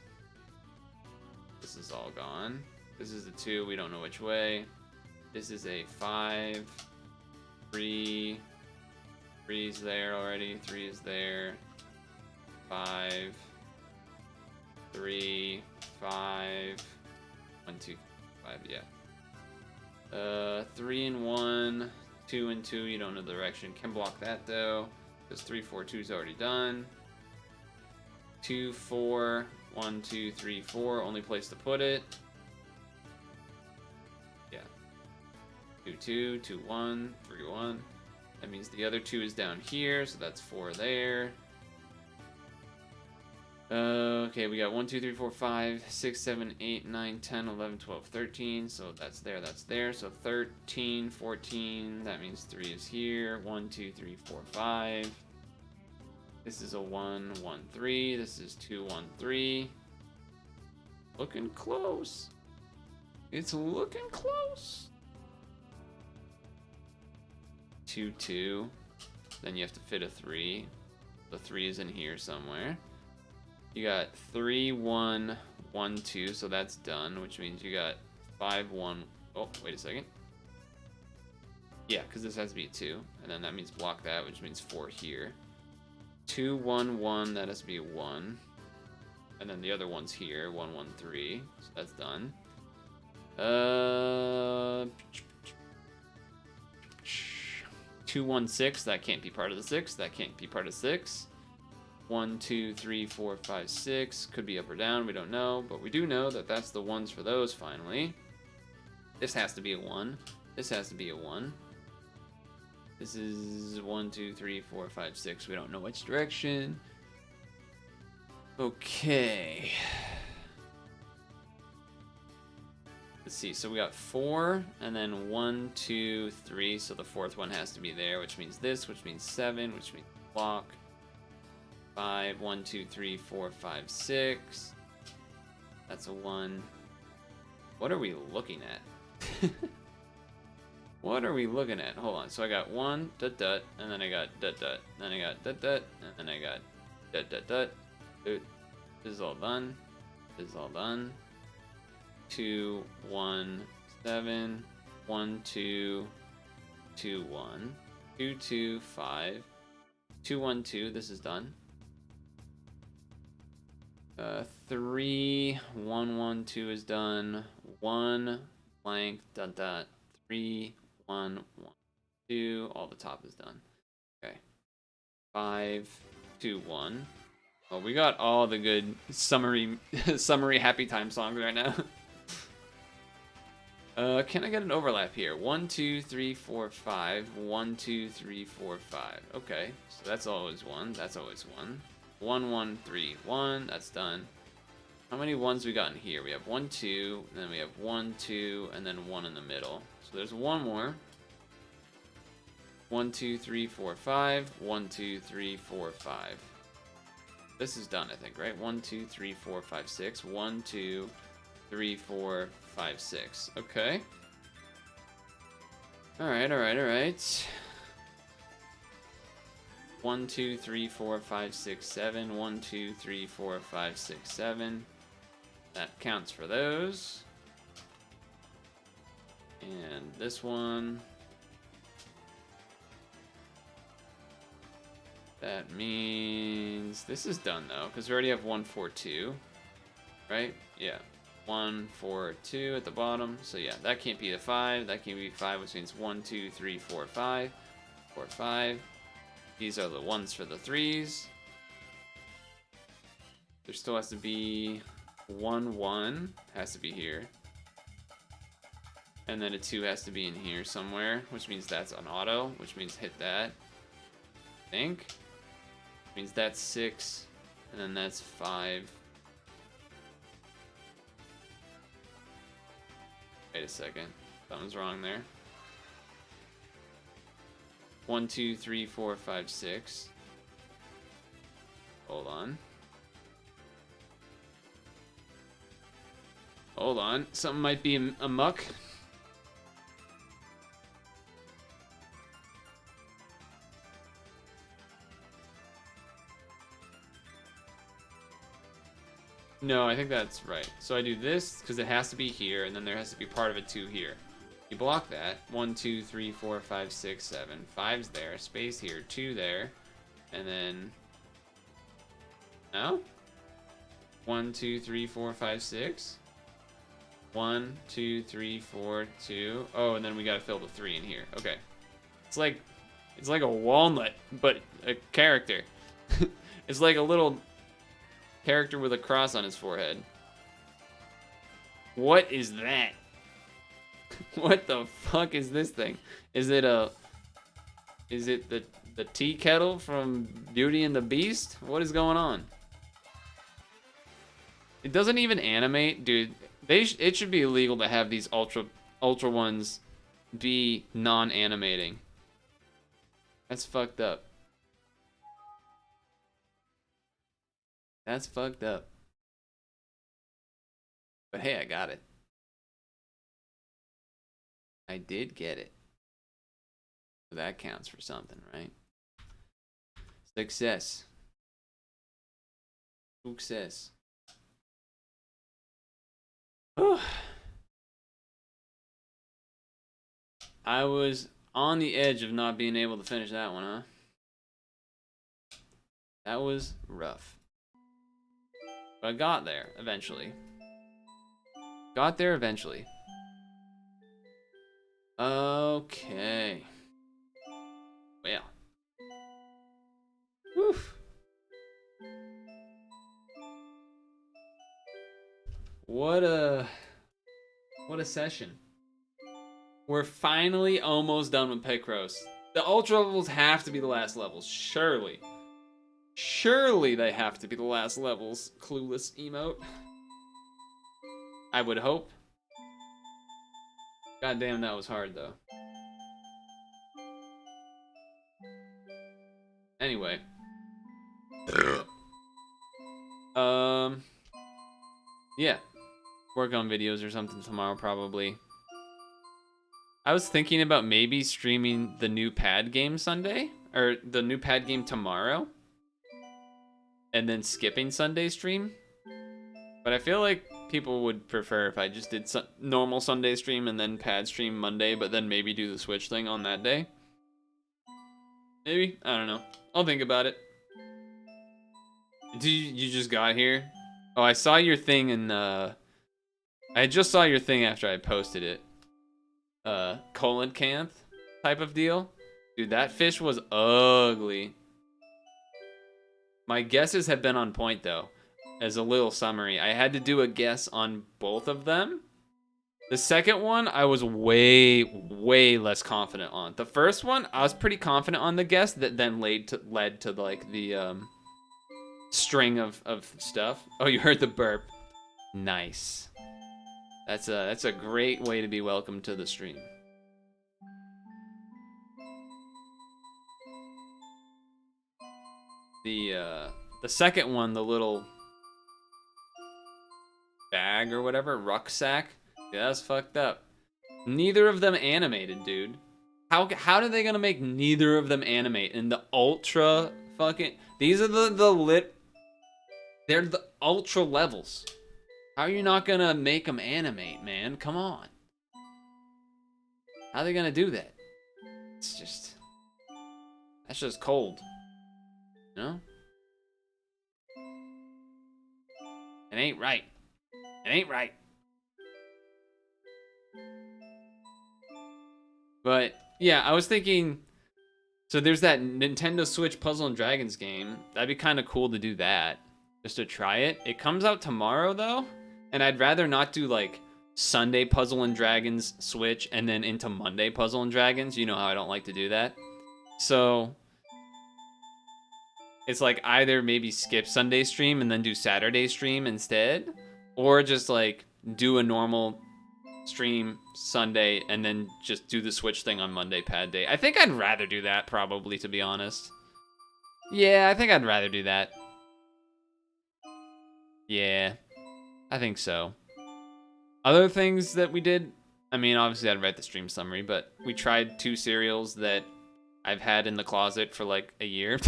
This is all gone. This is a 2, we don't know which way. This is a 5, 3. 3 is there already. 3 is there. 5, 3, 5. 1, 2, 5, yeah. 3 and 1, 2 and 2, you don't know the direction. Can block that though, because 3, 4, 2 is already done. 2, 4, 1, 2, 3, 4, only place to put it. Yeah. 2, 2, 2, 1, 3, 1. That means the other 2 is down here, so that's 4 there. Okay, we got 1, 2, 3, 4, 5, 6, 7, 8, 9, 10, 11, 12, 13. So that's there, that's there. So 13, 14. That means 3 is here. 1, 2, 3, 4, 5. This is a 1, 1, 3. This is 2, 1, 3. Looking close. It's looking close. 2, 2. Then you have to fit a 3. The 3 is in here somewhere. You got 3, 1, 1, 2, so that's done, which means you got 5, 1. Oh, wait a second. Yeah, because this has to be a 2, and then that means block that, which means 4 here. 2, 1, 1, that has to be a 1. And then the other one's here, 1, 1, 3, so that's done. 2, 1, 6, that can't be part of the 6, that can't be part of 6. 1, 2, 3, 4, 5, 6. Could be up or down, we don't know. But we do know that that's the ones for those finally. This has to be a 1. This has to be a 1. This is 1, 2, 3, 4, 5, 6. We don't know which direction. Okay. Let's see. So we got 4 and then 1, 2, 3. So the 4th one has to be there, which means this, which means 7, which means block. 5, 1, 2, 3, 4, 5, 6. That's a 1. What are we looking at? What are we looking at? Hold on. So I got 1, dot, dot, and then I got dot, dot. Then I got dot, dot, and then I got dot, dot, dot. This is all done. This is all done. 2, 1, 7. 1, 2, 2, 1. 2, 2, 5. 2, 1, 2. This is done. 3, 1, 1, 2 is done. 1, blank, dot, dot. 3, 1, 1, 2. All the top is done. Okay. 5, 2, 1. Oh, we got all the good summary happy time songs right now. Can I get an overlap here? 1, 2, 3, 4, 5. 1, 2, 3, 4, 5. Okay, so that's always 1. That's always 1. 1, 1, 3, 1. That's done. How many ones we got in here? We have 1, 2, and then we have 1, 2, and then 1 in the middle. So there's one more. 1, 2, 3, 4, 5. 1, 2, 3, 4, 5. This is done, I think, right? 1, 2, 3, 4, 5, 6. 1, 2, 3, 4, 5, 6. Okay. Alright, alright, alright. 1, 2, 3, 4, 5, 6, 7. 1, 2, 3, 4, 5, 6, 7. That counts for those. And this one. That means this is done though, because we already have 1, 4, 2. Right? Yeah. 1, 4, 2 at the bottom. So yeah, that can't be a 5. That can't be 5, which means 1, 2, 3, 4, 5. 4, 5. These are the ones for the 3s. There still has to be 1, 1. Has to be here. And then a 2 has to be in here somewhere, which means that's an auto, which means hit that. I think. Which means that's 6. And then that's 5. Wait a second. Something's wrong there. 1, 2, 3, 4, 5, 6. Hold on. Hold on. Something might be amuck. No, I think that's right. So I do this because it has to be here, and then there has to be part of it too here. You block that. 1, 2, 3, 4, 5, 6, 7. 5's there. Space here. 2 there. And then... No? 1, 2, 3, 4, 5, 6. 1, 2, 3, 4, 2. Oh, and then we gotta fill the 3 in here. Okay. It's like a walnut, but a character. It's like a little character with a cross on his forehead. What is that? What the fuck is this thing? Is it the tea kettle from Beauty and the Beast? What is going on? It doesn't even animate, dude. It should be illegal to have these ultra ones be non-animating. That's fucked up. That's fucked up. But hey, I got it. I did get it. So that counts for something, right? Success. Success. I was on the edge of not being able to finish that one, huh? That was rough. But I got there eventually. Got there eventually. Okay. Well. Woof. What a session. We're finally almost done with Picross. The ultra levels have to be the last levels, surely. Surely they have to be the last levels. Clueless emote. I would hope. God damn, that was hard though. Anyway. Yeah. Work on videos or something tomorrow probably. I was thinking about maybe streaming the new pad game Sunday, or the new pad game tomorrow, and then skipping Sunday stream. But I feel like people would prefer if I just did normal Sunday stream and then pad stream Monday, but then maybe do the Switch thing on that day. Maybe? I don't know. I'll think about it. You just got here? Oh, I saw your thing in, I just saw your thing after I posted it. Coelacanth type of deal. Dude, that fish was ugly. My guesses have been on point, though. As a little summary, I had to do a guess on both of them. The second one, I was way, way less confident on. The first one, I was pretty confident on the guess that then led to like the string of stuff. Oh, you heard the burp. Nice. That's a great way to be welcome to the stream. The second one, the little bag or whatever, rucksack. Yeah, that's fucked up. Neither of them animated, dude. How are they gonna make neither of them animate in the ultra fucking? These are the lit. They're the ultra levels. How are you not gonna make them animate, man? Come on. How are they gonna do that? That's just cold. You know? It ain't right. It ain't right. But yeah, I was thinking, so there's that Nintendo Switch Puzzle and Dragons game. That'd be kind of cool to do that, just to try it. It comes out tomorrow though, and I'd rather not do like Sunday Puzzle and Dragons Switch and then into Monday Puzzle and Dragons. You know how I don't like to do that. So it's like either maybe skip Sunday stream and then do Saturday stream instead, or just like do a normal stream Sunday and then just do the Switch thing on Monday pad day. I think I'd rather do that probably, to be honest. Yeah, I think I'd rather do that. Yeah, I think so. Other things that we did, I mean, obviously I'd write the stream summary, but we tried 2 cereals that I've had in the closet for like a year.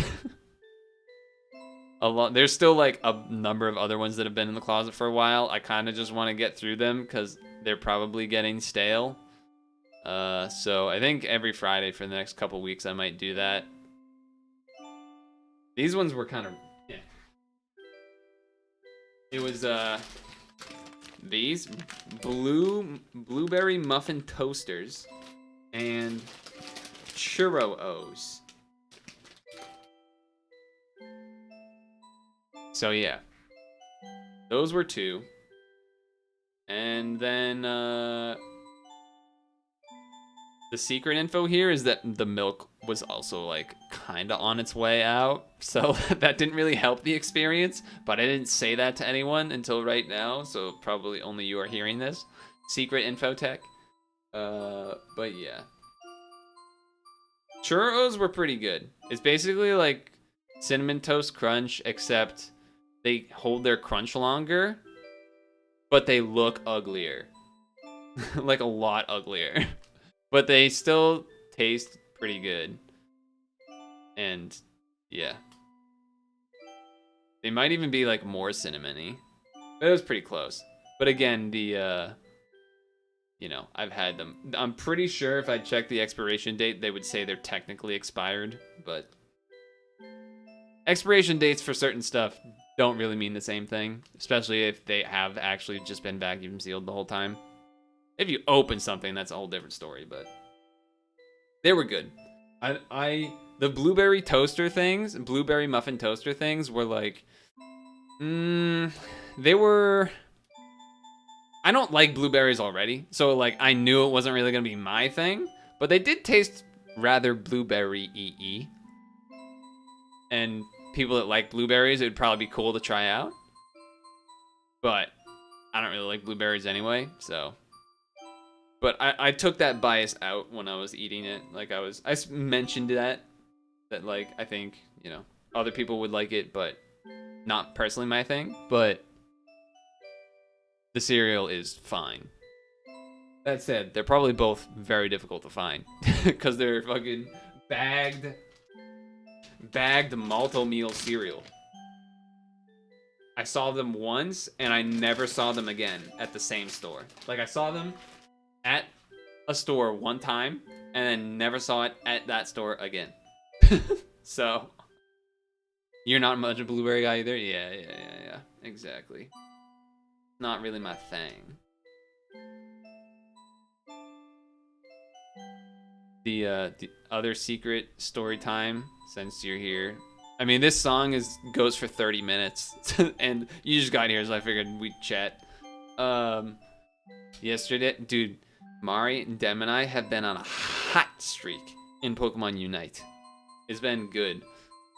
A lot. There's still like a number of other ones that have been in the closet for a while. I kind of just want to get through them because they're probably getting stale. So I think every Friday for the next couple weeks I might do that. These ones were kind of, yeah. It was these blueberry muffin toasters and Churro-Os. So yeah, those were 2. And then the secret info here is that the milk was also like kind of on its way out. So that didn't really help the experience, but I didn't say that to anyone until right now. So probably only you are hearing this. Secret info tech. But yeah. Churros were pretty good. It's basically like Cinnamon Toast Crunch, except they hold their crunch longer, but they look uglier. Like a lot uglier. But they still taste pretty good. And yeah. They might even be like more cinnamony. But it was pretty close. But again, the you know, I've had them. I'm pretty sure if I checked the expiration date, they would say they're technically expired, but expiration dates for certain stuff don't really mean the same thing, especially if they have actually just been vacuum sealed the whole time. If you open something, that's a whole different story, but they were good. The blueberry toaster things, blueberry muffin toaster things were like, they were, I don't like blueberries already, so like I knew it wasn't really gonna be my thing, but they did taste rather blueberry-y. And people that like blueberries, it would probably be cool to try out. But I don't really like blueberries anyway, so. But I took that bias out when I was eating it. Like I mentioned that like I think, you know, other people would like it, but not personally my thing. But the cereal is fine. That said, they're probably both very difficult to find because they're fucking bagged malto meal cereal. I saw them once and I never saw them again at the same store. Like I saw them at a store one time and then never saw it at that store again. So you're not much of a blueberry guy either? Yeah. Exactly. Not really my thing. The other secret story time, since you're here. I mean, this song goes for 30 minutes, and you just got here, so I figured we'd chat. Yesterday, dude, Mari, Dem, and I have been on a hot streak in Pokemon Unite. It's been good.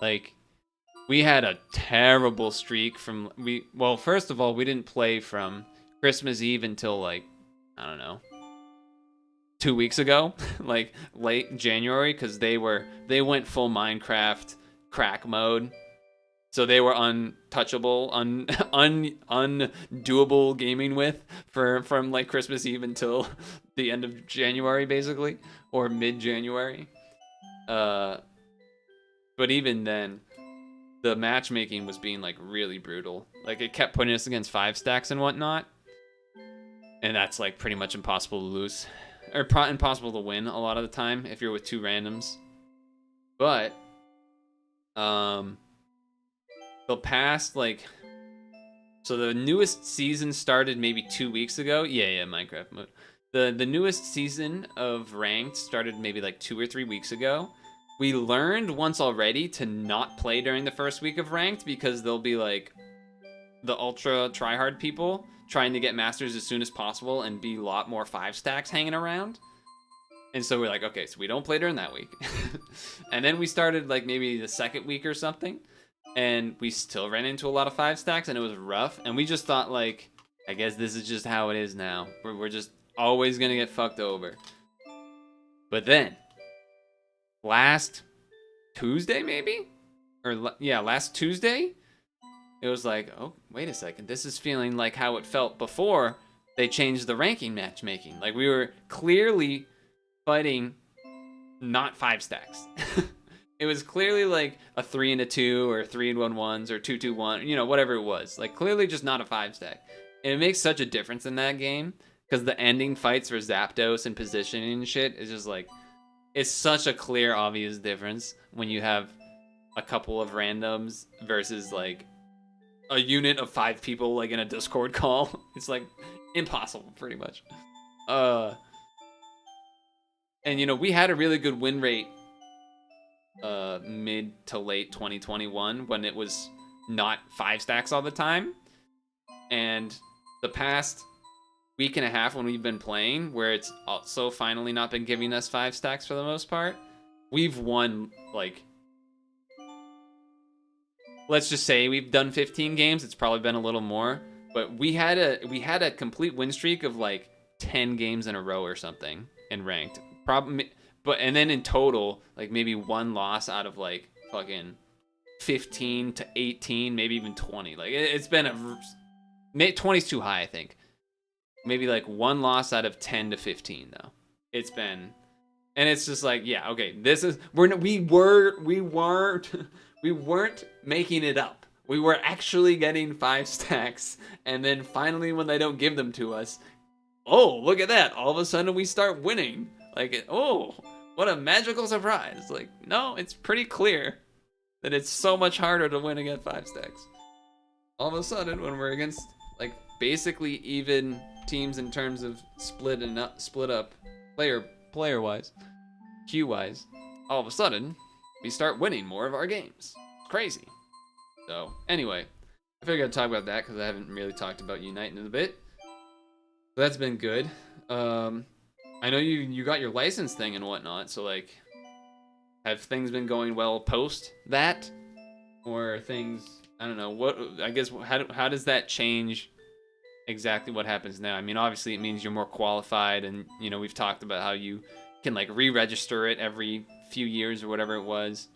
Like, we had a terrible streak from well, first of all, we didn't play from Christmas Eve until like, I don't know, 2 weeks ago, like late January, because they went full Minecraft crack mode, so they were untouchable, undoable gaming with from like Christmas Eve until the end of January, basically, or mid-January. But even then, the matchmaking was being like really brutal. Like it kept putting us against 5 stacks and whatnot, and that's like pretty much impossible to lose. Or impossible to win a lot of the time if you're with 2 randoms. But the past, like, so the newest season started maybe 2 weeks ago. Yeah, Minecraft mode. The newest season of Ranked started maybe like 2 or 3 weeks ago. We learned once already to not play during the first week of Ranked because they'll be like the ultra tryhard people trying to get masters as soon as possible and be a lot more 5 stacks hanging around. And so we're like, okay, so we don't play during that week. And then we started like maybe the second week or something, and we still ran into a lot of 5 stacks, and it was rough. And we just thought like, I guess this is just how it is now. We're just always gonna get fucked over. But then last Tuesday maybe? Last Tuesday, it was like, oh, wait a second. This is feeling like how it felt before they changed the ranking matchmaking. Like, we were clearly fighting not 5 stacks. It was clearly like a 3 and a 2 or 3 and 1 ones or 2 2 1, you know, whatever it was. Like, clearly just not a 5 stack. And it makes such a difference in that game because the ending fights for Zapdos and positioning and shit is just like, it's such a clear, obvious difference when you have a couple of randoms versus like a unit of 5 people like in a Discord call. It's like impossible, pretty much. And you know, we had a really good win rate mid to late 2021 when it was not 5 stacks all the time. And the past week and a half when we've been playing, where it's also finally not been giving us 5 stacks for the most part, we've won, like, let's just say we've done 15 games. It's probably been a little more, but we had a complete win streak of like 10 games in a row or something in ranked. And then in total, like maybe 1 loss out of like fucking 15 to 18, maybe even 20. Like, it's been 20's too high, I think. Maybe like 1 loss out of 10 to 15 though. It's been, and it's just like, yeah, okay, this is, we weren't making it up. We were actually getting 5 stacks, and then finally when they don't give them to us, oh, look at that, all of a sudden we start winning. Like, oh, what a magical surprise. Like, no, it's pretty clear that it's so much harder to win against 5 stacks. All of a sudden, when we're against, like, basically even teams in terms of split up player-wise, queue-wise, all of a sudden, we start winning more of our games. It's crazy. So, anyway, I figured I'd talk about that because I haven't really talked about Unite in a bit. So that's been good. I know you got your license thing and whatnot, so like, have things been going well post that, or things, I don't know, what, I guess, how does that change exactly what happens now? I mean, obviously it means you're more qualified, and you know, we've talked about how you can like re-register it every few years or whatever it was,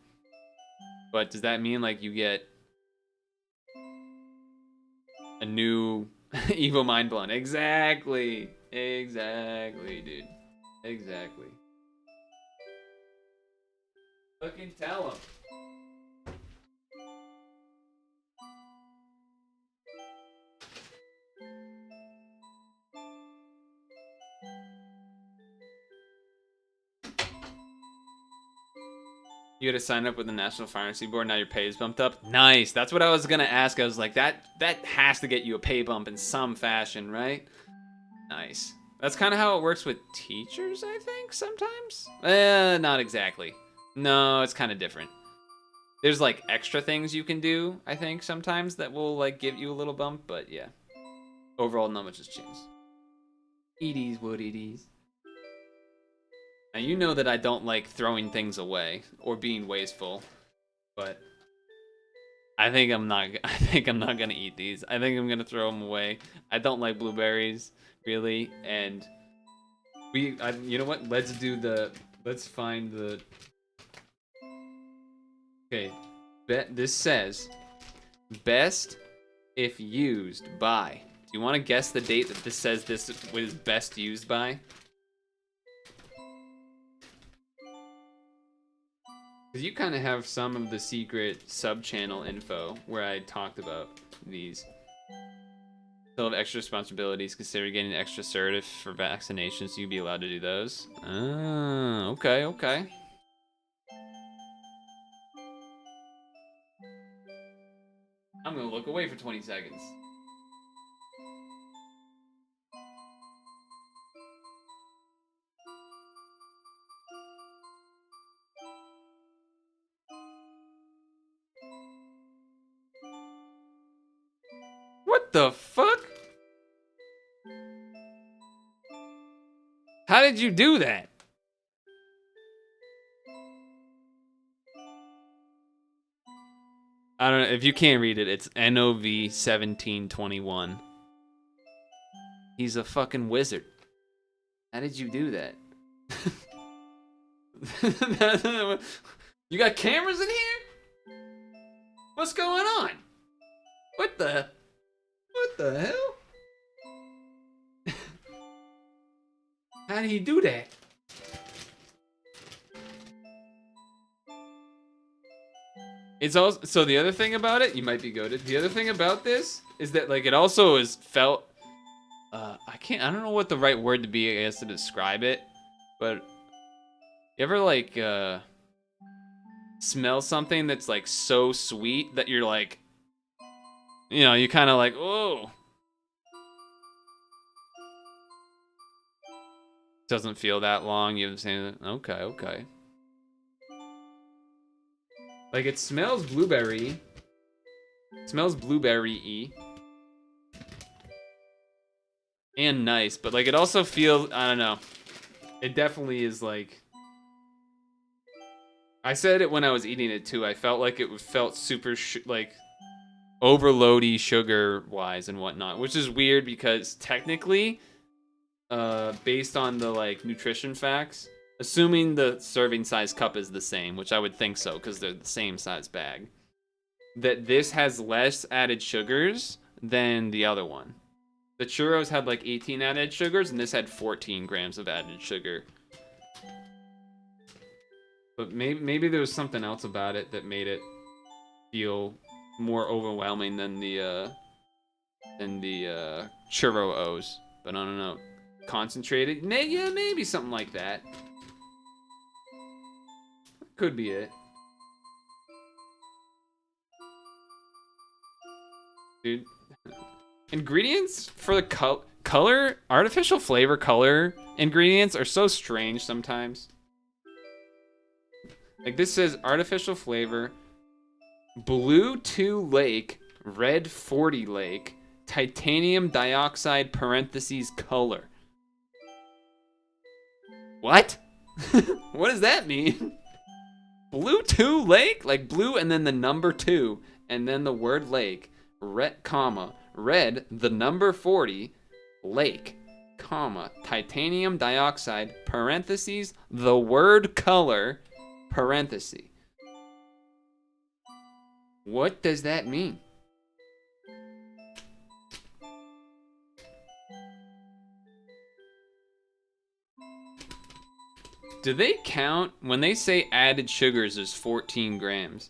but does that mean like you get a new Evo Mind Blunt? Exactly, dude. Exactly. Fucking tell him. You had to sign up with the National Pharmacy Board, now your pay is bumped up? Nice. That's what I was gonna ask. I was like, that has to get you a pay bump in some fashion, right? Nice. That's kind of how it works with teachers, I think, sometimes? Not exactly. No, it's kind of different. There's, like, extra things you can do, I think, sometimes that will, like, give you a little bump, but yeah. Overall, not much has changed. It is what it is. Now, you know that I don't like throwing things away or being wasteful, but I think I'm not gonna eat these. I think I'm gonna throw them away. I don't like blueberries, really, and you know what? Let's find the. Okay, this says best if used by. Do you want to guess the date that this says this was best used by? Because you kind of have some of the secret sub-channel info where I talked about these. Still have extra responsibilities. Consider getting an extra certif for vaccinations so you'd be allowed to do those. Ah, okay. I'm going to look away for 20 seconds. What the fuck? How did you do that? I don't know. If you can't read it, it's NOV 1721. He's a fucking wizard. How did you do that? You got cameras in here? What's going on? What the hell? How did he do that? It's also so the other thing about it, you might be goated. The other thing about this is that like it also is felt. I don't know what the right word to be, I guess, to describe it, but you ever like smell something that's like so sweet that you're like, you know, you kind of like, oh, doesn't feel that long. You have the same. Okay. Like it smells blueberry. It smells blueberry-y. And nice, but like it also feels, I don't know. It definitely is like, I said it when I was eating it too. I felt like it felt super like overloady sugar wise and whatnot, which is weird because technically, based on the like nutrition facts, assuming the serving size cup is the same, which I would think so because they're the same size bag, that this has less added sugars than the other one. The churros had like 18 added sugars, and this had 14 grams of added sugar. But maybe there was something else about it that made it feel more overwhelming than the churro O's. But I don't know. Concentrated? Yeah, maybe something like that. Could be it. Dude. Ingredients for the color, artificial flavor color ingredients are so strange sometimes. Like this says artificial flavor, blue 2 lake, red 40 lake, titanium dioxide parentheses color. What? What does that mean? Blue 2 lake? Like blue and then the number 2 and then the word lake, red comma. Red, the number 40, lake, comma, titanium dioxide, parentheses, the word color, parenthesis. What does that mean? Do they count, when they say added sugars is 14 grams?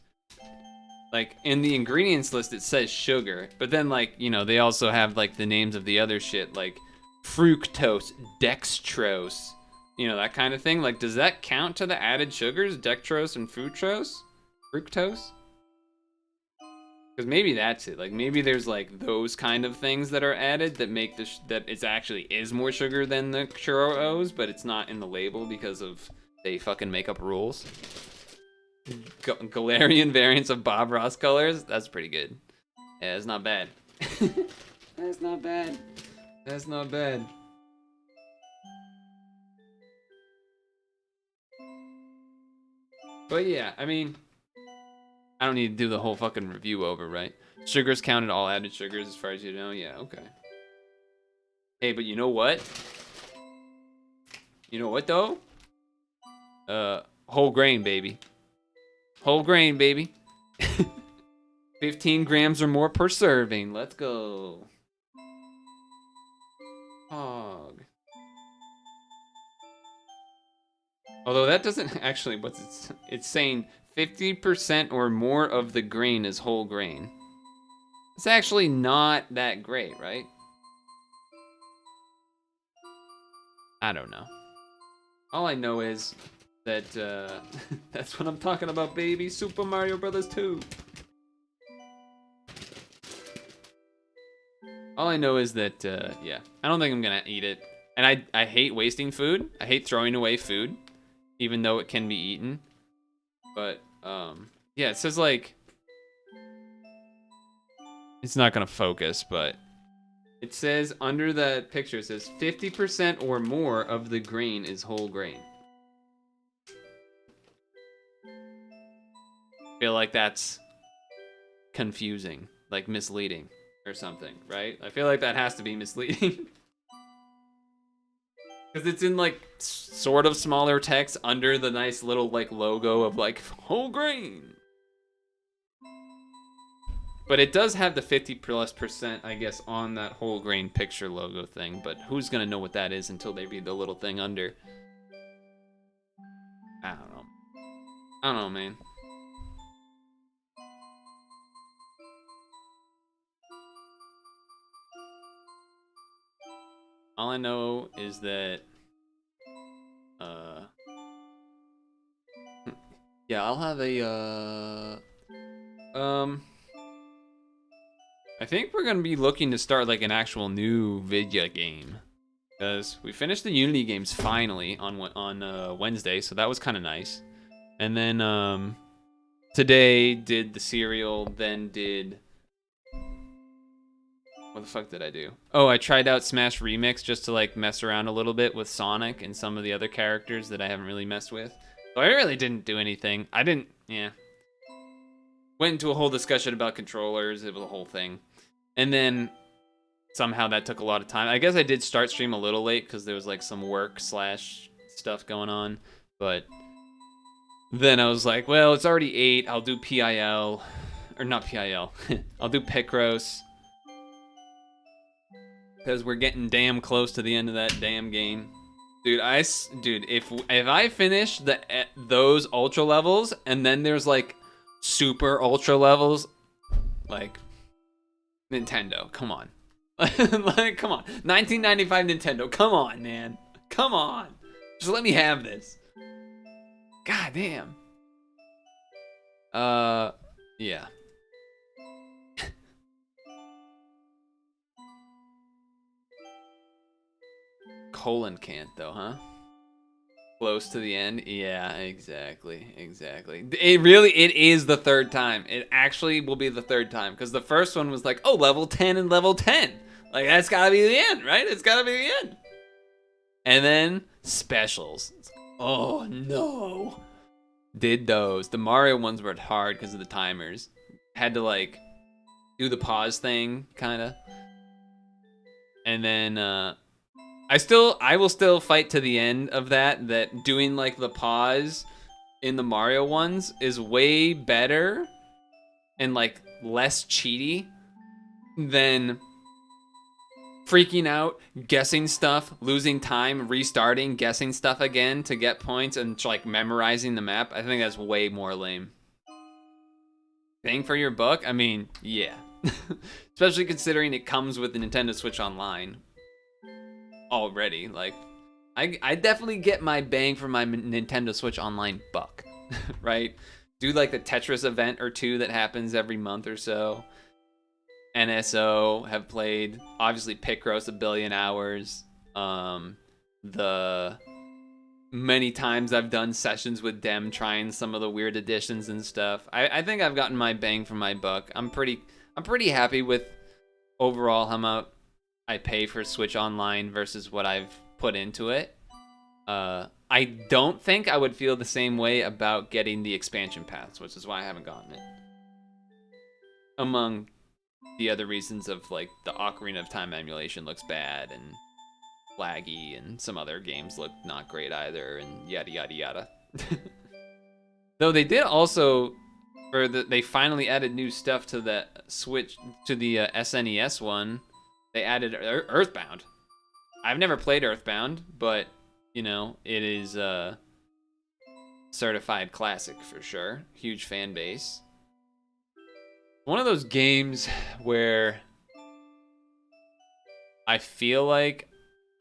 Like, in the ingredients list, it says sugar. But then, like, you know, they also have, like, the names of the other shit, like fructose, dextrose, you know, that kind of thing. Like, does that count to the added sugars, dextrose and fructose? Fructose? Because maybe that's it. Like, maybe there's, like, those kind of things that are added that make that it actually is more sugar than the churro O's, but it's not in the label because of they fucking make up rules. Galarian variants of Bob Ross colors. That's pretty good. Yeah, that's not bad. That's not bad. That's not bad. But yeah, I mean, I don't need to do the whole fucking review over, right? Sugars counted, all added sugars as far as you know. Yeah, okay. Hey, but you know what? You know what though? Whole grain, baby. Whole grain, baby. 15 grams or more per serving. Let's go. Hog. Although that doesn't actually, it's saying 50% or more of the grain is whole grain. It's actually not that great, right? I don't know. All I know is that that's what I'm talking about, baby. Super Mario Brothers 2. All I know is that, yeah, I don't think I'm gonna eat it. And I hate wasting food. I hate throwing away food, even though it can be eaten. But, yeah, it says, like, it's not gonna focus, but it says under the picture, it says 50% or more of the grain is whole grain. I feel like that's confusing, like misleading or something, right? I feel like that has to be misleading. Because it's in like sort of smaller text under the nice little like logo of like whole grain. But it does have the 50+%, I guess, on that whole grain picture logo thing. But who's gonna know what that is until they read the little thing under? I don't know. I don't know, man. All I know is that, yeah, I'll have a, I think we're gonna be looking to start like an actual new video game, because we finished the Unity games finally on Wednesday, so that was kind of nice. And then today did the serial, then did, what the fuck did I do? Oh, I tried out Smash Remix just to like mess around a little bit with Sonic and some of the other characters that I haven't really messed with. So I really didn't do anything. Yeah. Went into a whole discussion about controllers. It was a whole thing. And then somehow that took a lot of time. I guess I did start stream a little late because there was like some work / stuff going on. But then I was like, well, it's already 8. I'll do PIL. Or not PIL. I'll do Picross. Because we're getting damn close to the end of that damn game. Dude, if I finish those ultra levels and then there's like super ultra levels, like Nintendo, come on. Like, come on. 1995 Nintendo, come on, man. Come on. Just let me have this. God damn. Yeah. Colon can't though, huh? Close to the end? Yeah, exactly. It is the third time. It actually will be the third time, because the first one was like, oh, level 10 and level 10. Like, that's gotta be the end, right? It's gotta be the end. And then specials. Oh no. Did those. The Mario ones were hard because of the timers. Had to like do the pause thing, kinda. And then I will still fight to the end of that doing like the pause in the Mario ones is way better and like less cheaty than freaking out, guessing stuff, losing time, restarting, guessing stuff again to get points, and like memorizing the map. I think that's way more lame. Bang for your buck? I mean, yeah. Especially considering it comes with the Nintendo Switch Online already. Like, I definitely get my bang for my Nintendo Switch Online buck, right? Do like the Tetris event or two that happens every month or so. NSO have played, obviously Picross a billion hours. The many times I've done sessions with Dem trying some of the weird additions and stuff. I think I've gotten my bang for my buck. I'm pretty happy with overall how much I pay for Switch Online versus what I've put into it. I don't think I would feel the same way about getting the expansion pass, which is why I haven't gotten it. Among the other reasons of like the Ocarina of Time emulation looks bad and laggy, and some other games look not great either, and yada yada yada. Though they did also, they finally added new stuff to the Switch, to the SNES one. They added Earthbound. I've never played Earthbound, but you know, it is a certified classic for sure. Huge fan base. One of those games where I feel like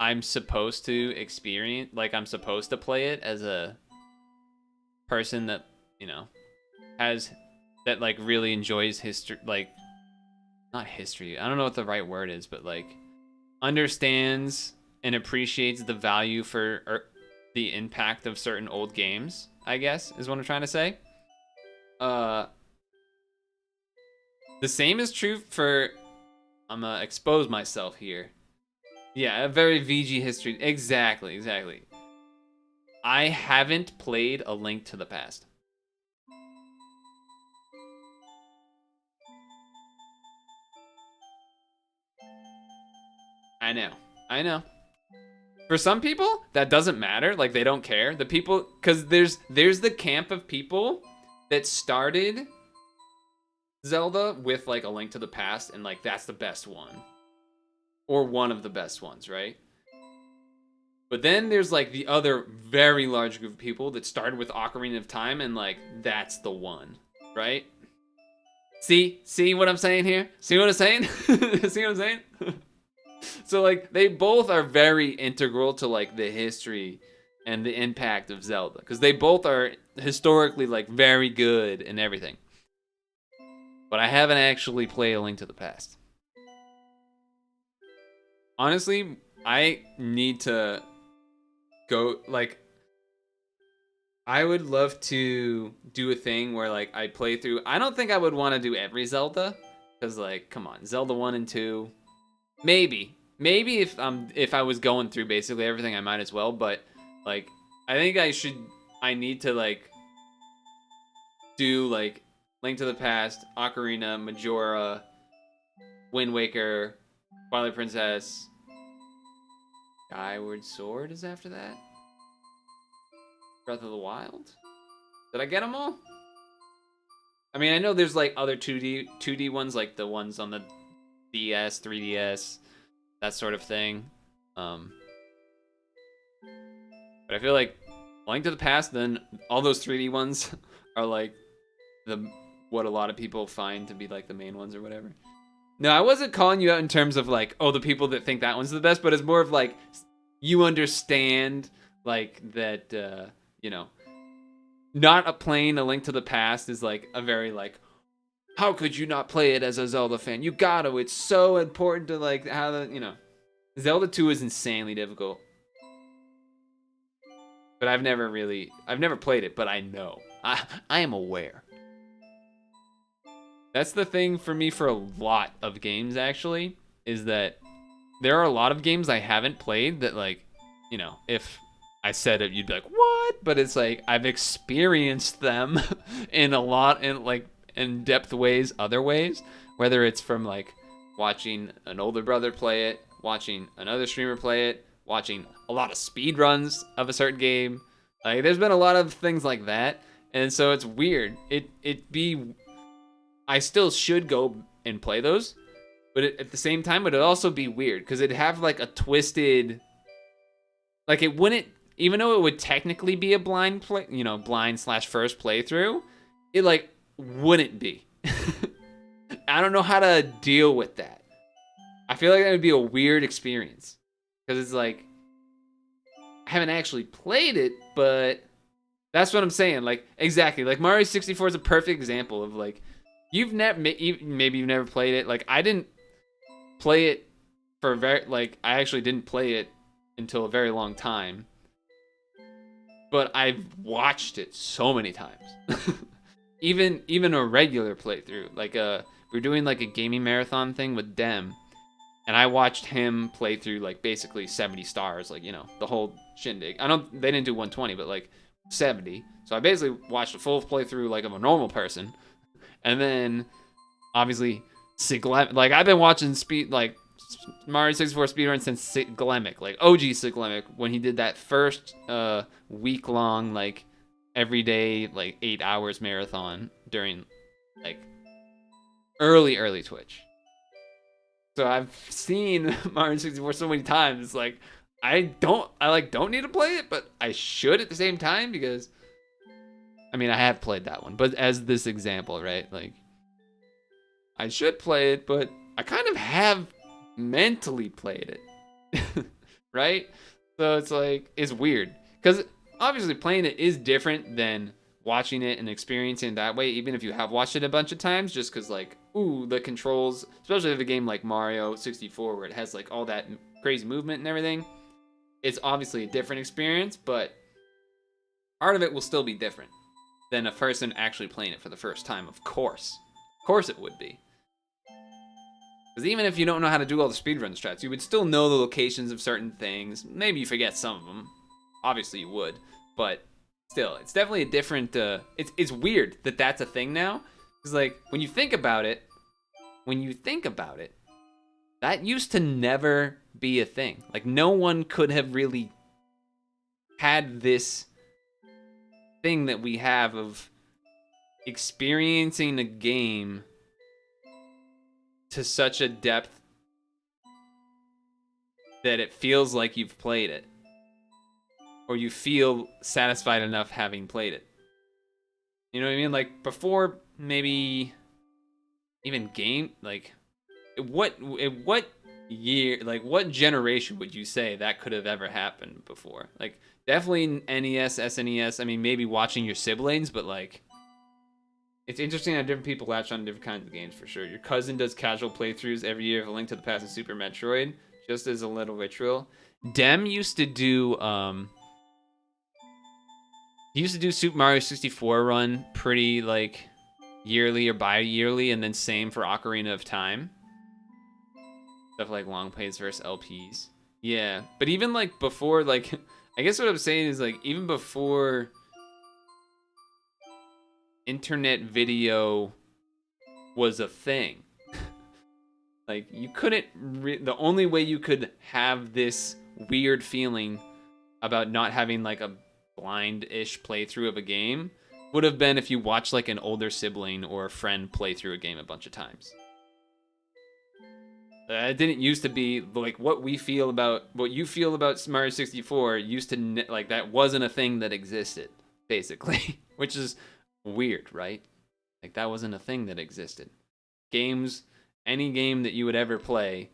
I'm supposed to experience, like I'm supposed to play it as a person that, you know, that like really enjoys history, like, not history, I don't know what the right word is, but like understands and appreciates the value for the impact of certain old games, I guess is what I'm trying to say. The same is true for, I'm gonna expose myself here. Yeah, a very VG history. Exactly. I haven't played A Link to the Past. I know. For some people, that doesn't matter. Like, they don't care. The people, because there's the camp of people that started Zelda with like A Link to the Past, and like that's the best one. Or one of the best ones, right? But then there's like the other very large group of people that started with Ocarina of Time, and like that's the one, right? See what I'm saying here? See what I'm saying? See what I'm saying? So like they both are very integral to like the history and the impact of Zelda, because they both are historically like very good and everything. But I haven't actually played A Link to the Past. Honestly, I need to go, like, I would love to do a thing where like I play through. I don't think I would want to do every Zelda, because like, come on, Zelda 1 and 2. Maybe if I was going through basically everything, I might as well, but like I think I need to like do like Link to the Past, Ocarina, Majora, Wind Waker, Twilight Princess, Skyward Sword is after that. Breath of the Wild? Did I get them all? I mean, I know there's like other 2D ones, like the ones on the DS, 3DS, that sort of thing. But I feel like Link to the Past, then all those 3D ones are like what a lot of people find to be like the main ones or whatever. No, I wasn't calling you out in terms of like, oh, the people that think that one's the best, but it's more of like, you understand like that, you know, not playing A Link to the Past is like a very like, how could you not play it as a Zelda fan? You gotta, it's so important to like how the, you know, Zelda 2 is insanely difficult. But I've never played it, but I know. I am aware. That's the thing for me for a lot of games, actually, is that there are a lot of games I haven't played that, like, you know, if I said it, you'd be like, what? But it's like, I've experienced them in a lot, in like, in-depth ways, other ways, whether it's from, like, watching an older brother play it, watching another streamer play it, watching a lot of speed runs of a certain game. Like, there's been a lot of things like that, and so it's weird. I still should go and play those, but at the same time, it'd also be weird because it'd have like a twisted, like it wouldn't, even though it would technically be a blind play, you know, blind/first playthrough, it like wouldn't be. I don't know how to deal with that. I feel like that would be a weird experience because it's like I haven't actually played it, but that's what I'm saying. Like exactly, like Mario 64 is a perfect example of like. Maybe you've never played it. Like I didn't play it for I actually didn't play it until a very long time. But I've watched it so many times. even a regular playthrough. Like we're doing like a gaming marathon thing with Dem, and I watched him play through like basically 70 stars, like, you know, the whole shindig. They didn't do 120, but like 70. So I basically watched a full playthrough like of a normal person. And then, obviously, like, I've been watching Mario 64 speedrun since Siglemic, like, OG Siglemic, when he did that first week-long, like, everyday, like, 8 hours marathon during, like, early Twitch. So I've seen Mario 64 so many times, it's like, I don't need to play it, but I should at the same time, because I mean, I have played that one, but as this example, right? Like, I should play it, but I kind of have mentally played it, right? So it's like, it's weird. Because obviously playing it is different than watching it and experiencing it that way, even if you have watched it a bunch of times, just because, like, ooh, the controls, especially with a game like Mario 64, where it has, like, all that crazy movement and everything, it's obviously a different experience, but part of it will still be different than a person actually playing it for the first time, of course. Of course it would be. Because even if you don't know how to do all the speedrun strats, you would still know the locations of certain things. Maybe you forget some of them. Obviously you would. But still, it's definitely a different... It's weird that that's a thing now. Because, like, when you think about it, that used to never be a thing. Like, no one could have really had this thing that we have of experiencing a game to such a depth that it feels like you've played it, or you feel satisfied enough having played it. You know what I mean? Like before, maybe even game. Like what year? Like what generation would you say that could have ever happened before? Like definitely NES, SNES. I mean, maybe watching your siblings, but like. It's interesting how different people latch on different kinds of games for sure. Your cousin does casual playthroughs every year of A Link to the Past and Super Metroid, just as a little ritual. Dem used to do he used to do Super Mario 64 run pretty like yearly or bi-yearly, and then same for Ocarina of Time. Stuff like long plays versus LPs. Yeah, but even like before, like I guess what I'm saying is like even before internet video was a thing. Like you couldn't the only way you could have this weird feeling about not having like a blind-ish playthrough of a game would have been if you watched like an older sibling or a friend play through a game a bunch of times. It didn't used to be like what you feel about Mario 64 used to like that wasn't a thing that existed basically, which is weird, right? Like that wasn't a thing that existed. Games, any game that you would ever play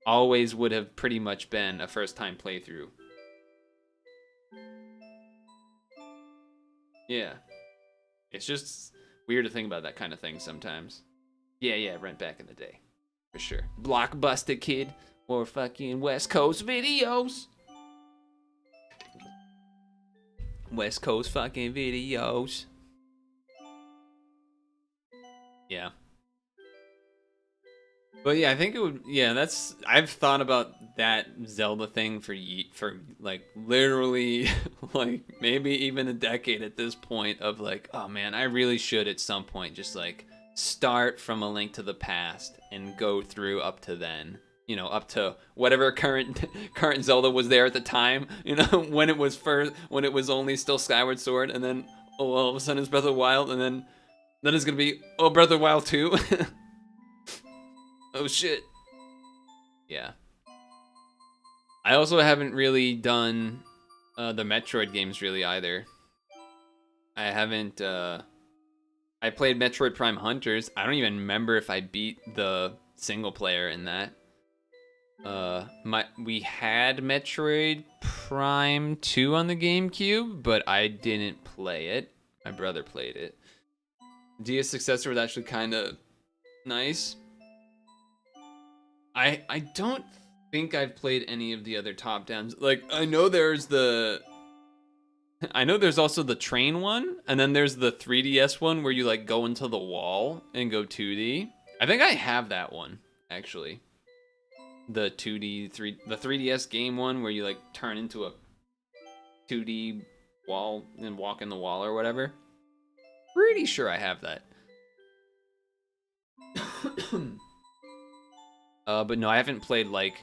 always would have pretty much been a first time playthrough. Yeah. It's just weird to think about that kind of thing sometimes. Yeah, Rent back in the day. For sure. Blockbuster Kid or fucking West Coast Videos. West Coast fucking videos. Yeah. But yeah, I think it would. Yeah, that's. I've thought about that Zelda thing for like literally like maybe even a decade at this point. Of like, oh man, I really should at some point just like start from A Link to the Past and go through up to then. You know, up to whatever current Zelda was there at the time. You know, when it was only still Skyward Sword, and then all of a sudden it's Breath of the Wild, and then it's gonna be Breath of the Wild 2. Oh shit. Yeah. I also haven't really done the Metroid games really either. I haven't. I played Metroid Prime Hunters. I don't even remember if I beat the single player in that. We had Metroid Prime 2 on the GameCube, but I didn't play it. My brother played it. DS successor was actually kind of nice. I don't think I've played any of the other top downs. Like I know there's also the train one, and then there's the 3DS one where you like go into the wall and go 2D. I think I have that one actually. The 3DS game one where you like turn into a 2D wall and walk in the wall or whatever. Pretty sure I have that. But no, I haven't played like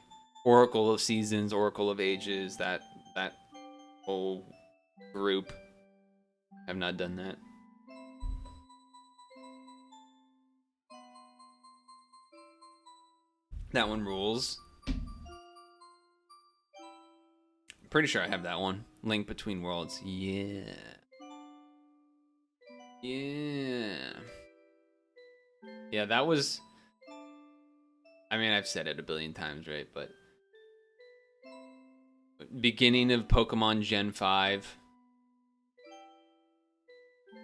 Oracle of Seasons, Oracle of Ages, that whole group. I've not done that. That one rules. Pretty sure I have that one. Link Between Worlds. Yeah. Yeah, that was... I mean, I've said it a billion times, right? But beginning of Pokemon Gen 5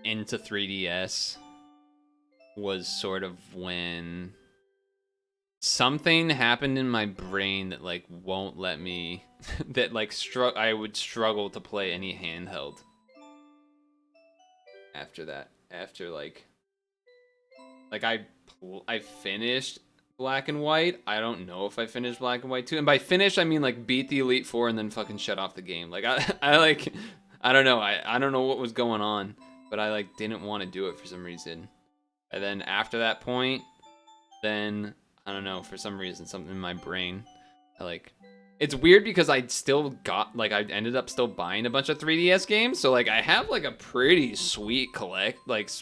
into 3DS was sort of when something happened in my brain that like won't let me that like I would struggle to play any handheld after that. After like I finished Black and White. I don't know if I finished Black and White 2. And by finish, I mean like beat the Elite Four and then fucking shut off the game. Like I don't know. I don't know what was going on, but I like didn't want to do it for some reason. And then after that point, then I don't know, for some reason, something in my brain, it's weird because I still got, like, I ended up still buying a bunch of 3DS games, so, like, I have, like, a pretty sweet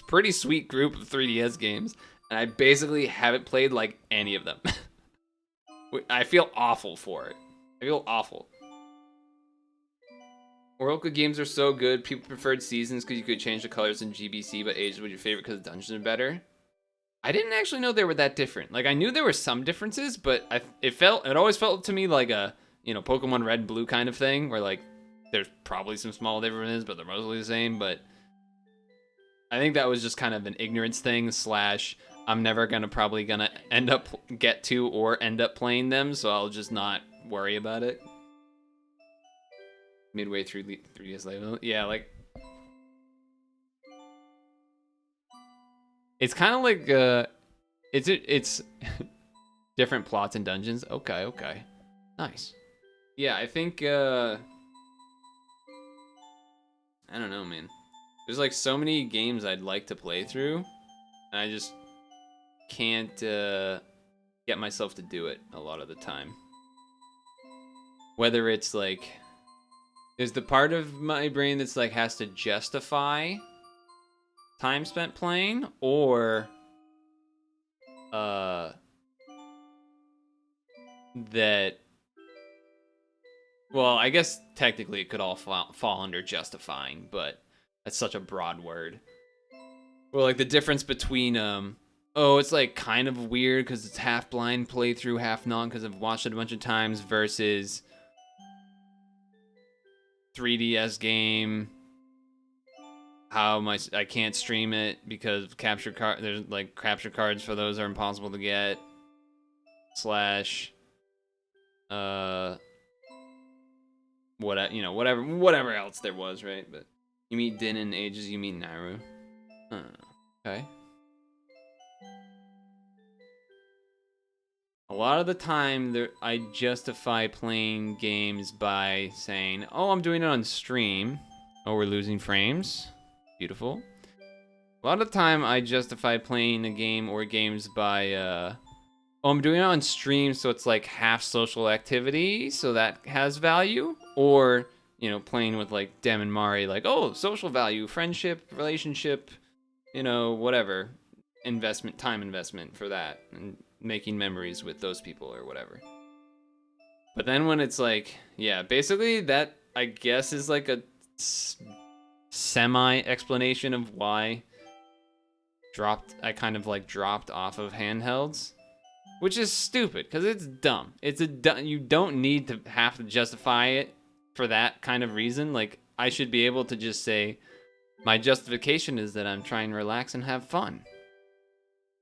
pretty sweet group of 3DS games, And I basically haven't played like any of them. I feel awful for it. I feel awful. Oracle games are so good. People preferred seasons because you could change the colors in GBC, but ages was your favorite because dungeons are better. I didn't actually know they were that different. Like I knew there were some differences, but it always felt to me like a, you know, Pokemon Red and Blue kind of thing, where like there's probably some small differences, but they're mostly the same. But I think that was just kind of an ignorance thing / I'm never probably gonna end up playing them, so I'll just not worry about it. Midway through 3DS Live, yeah, like it's kind of like it's different plots and dungeons. Okay, nice. Yeah, I think I don't know, man. There's like so many games I'd like to play through, and I just can't get myself to do it a lot of the time. Whether it's like, there's the part of my brain that's like has to justify time spent playing, or that, well, I guess technically it could all fall under justifying, but that's such a broad word. Well, like the difference between oh, it's like kind of weird because it's half blind playthrough, half non because I've watched it a bunch of times, versus 3DS game. How I can't stream it because there's like capture cards for those are impossible to get. / whatever else there was, right? But you meet Din in ages, you meet Naru. Okay. A lot of the time, I justify playing games by saying, "Oh, I'm doing it on stream." Oh, we're losing frames. Beautiful. A lot of the time, I justify playing a game or games by, oh, I'm doing it on stream, so it's like half social activity, so that has value. Or, you know, playing with like Dem and Mari, like, oh, social value, friendship, relationship, you know, whatever. Time investment for that. And making memories with those people or whatever. But then when it's like, yeah, basically that, I guess, is like a semi explanation of why I kind of like dropped off of handhelds, which is stupid because it's dumb. You don't need to have to justify it for that kind of reason. Like, I should be able to just say my justification is that I'm trying to relax and have fun,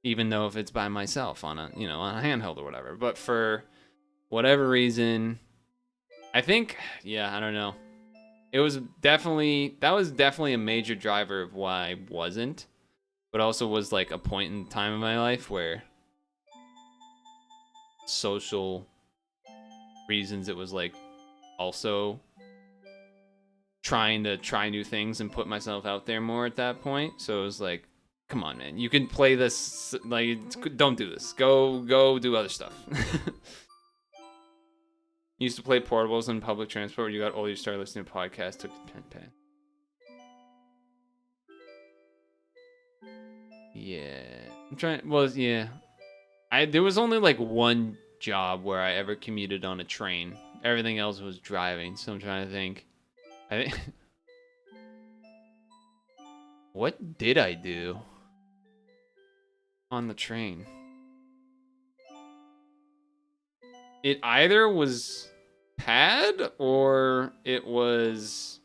even though if it's by myself on a handheld or whatever. But for whatever reason, I think, yeah, I don't know. That was definitely a major driver of why I wasn't, but also was like a point in time in my life where social reasons, it was like also trying to try new things and put myself out there more at that point. So it was like, come on, man, you can play this, like, don't do this. Go do other stuff. Used to play portables in public transport. When you got older, you started listening to podcasts, took the pen. Yeah. I'm trying, well, yeah. There was only like one job where I ever commuted on a train. Everything else was driving, so I'm trying to think. I think what did I do on the train? It either was pad or it was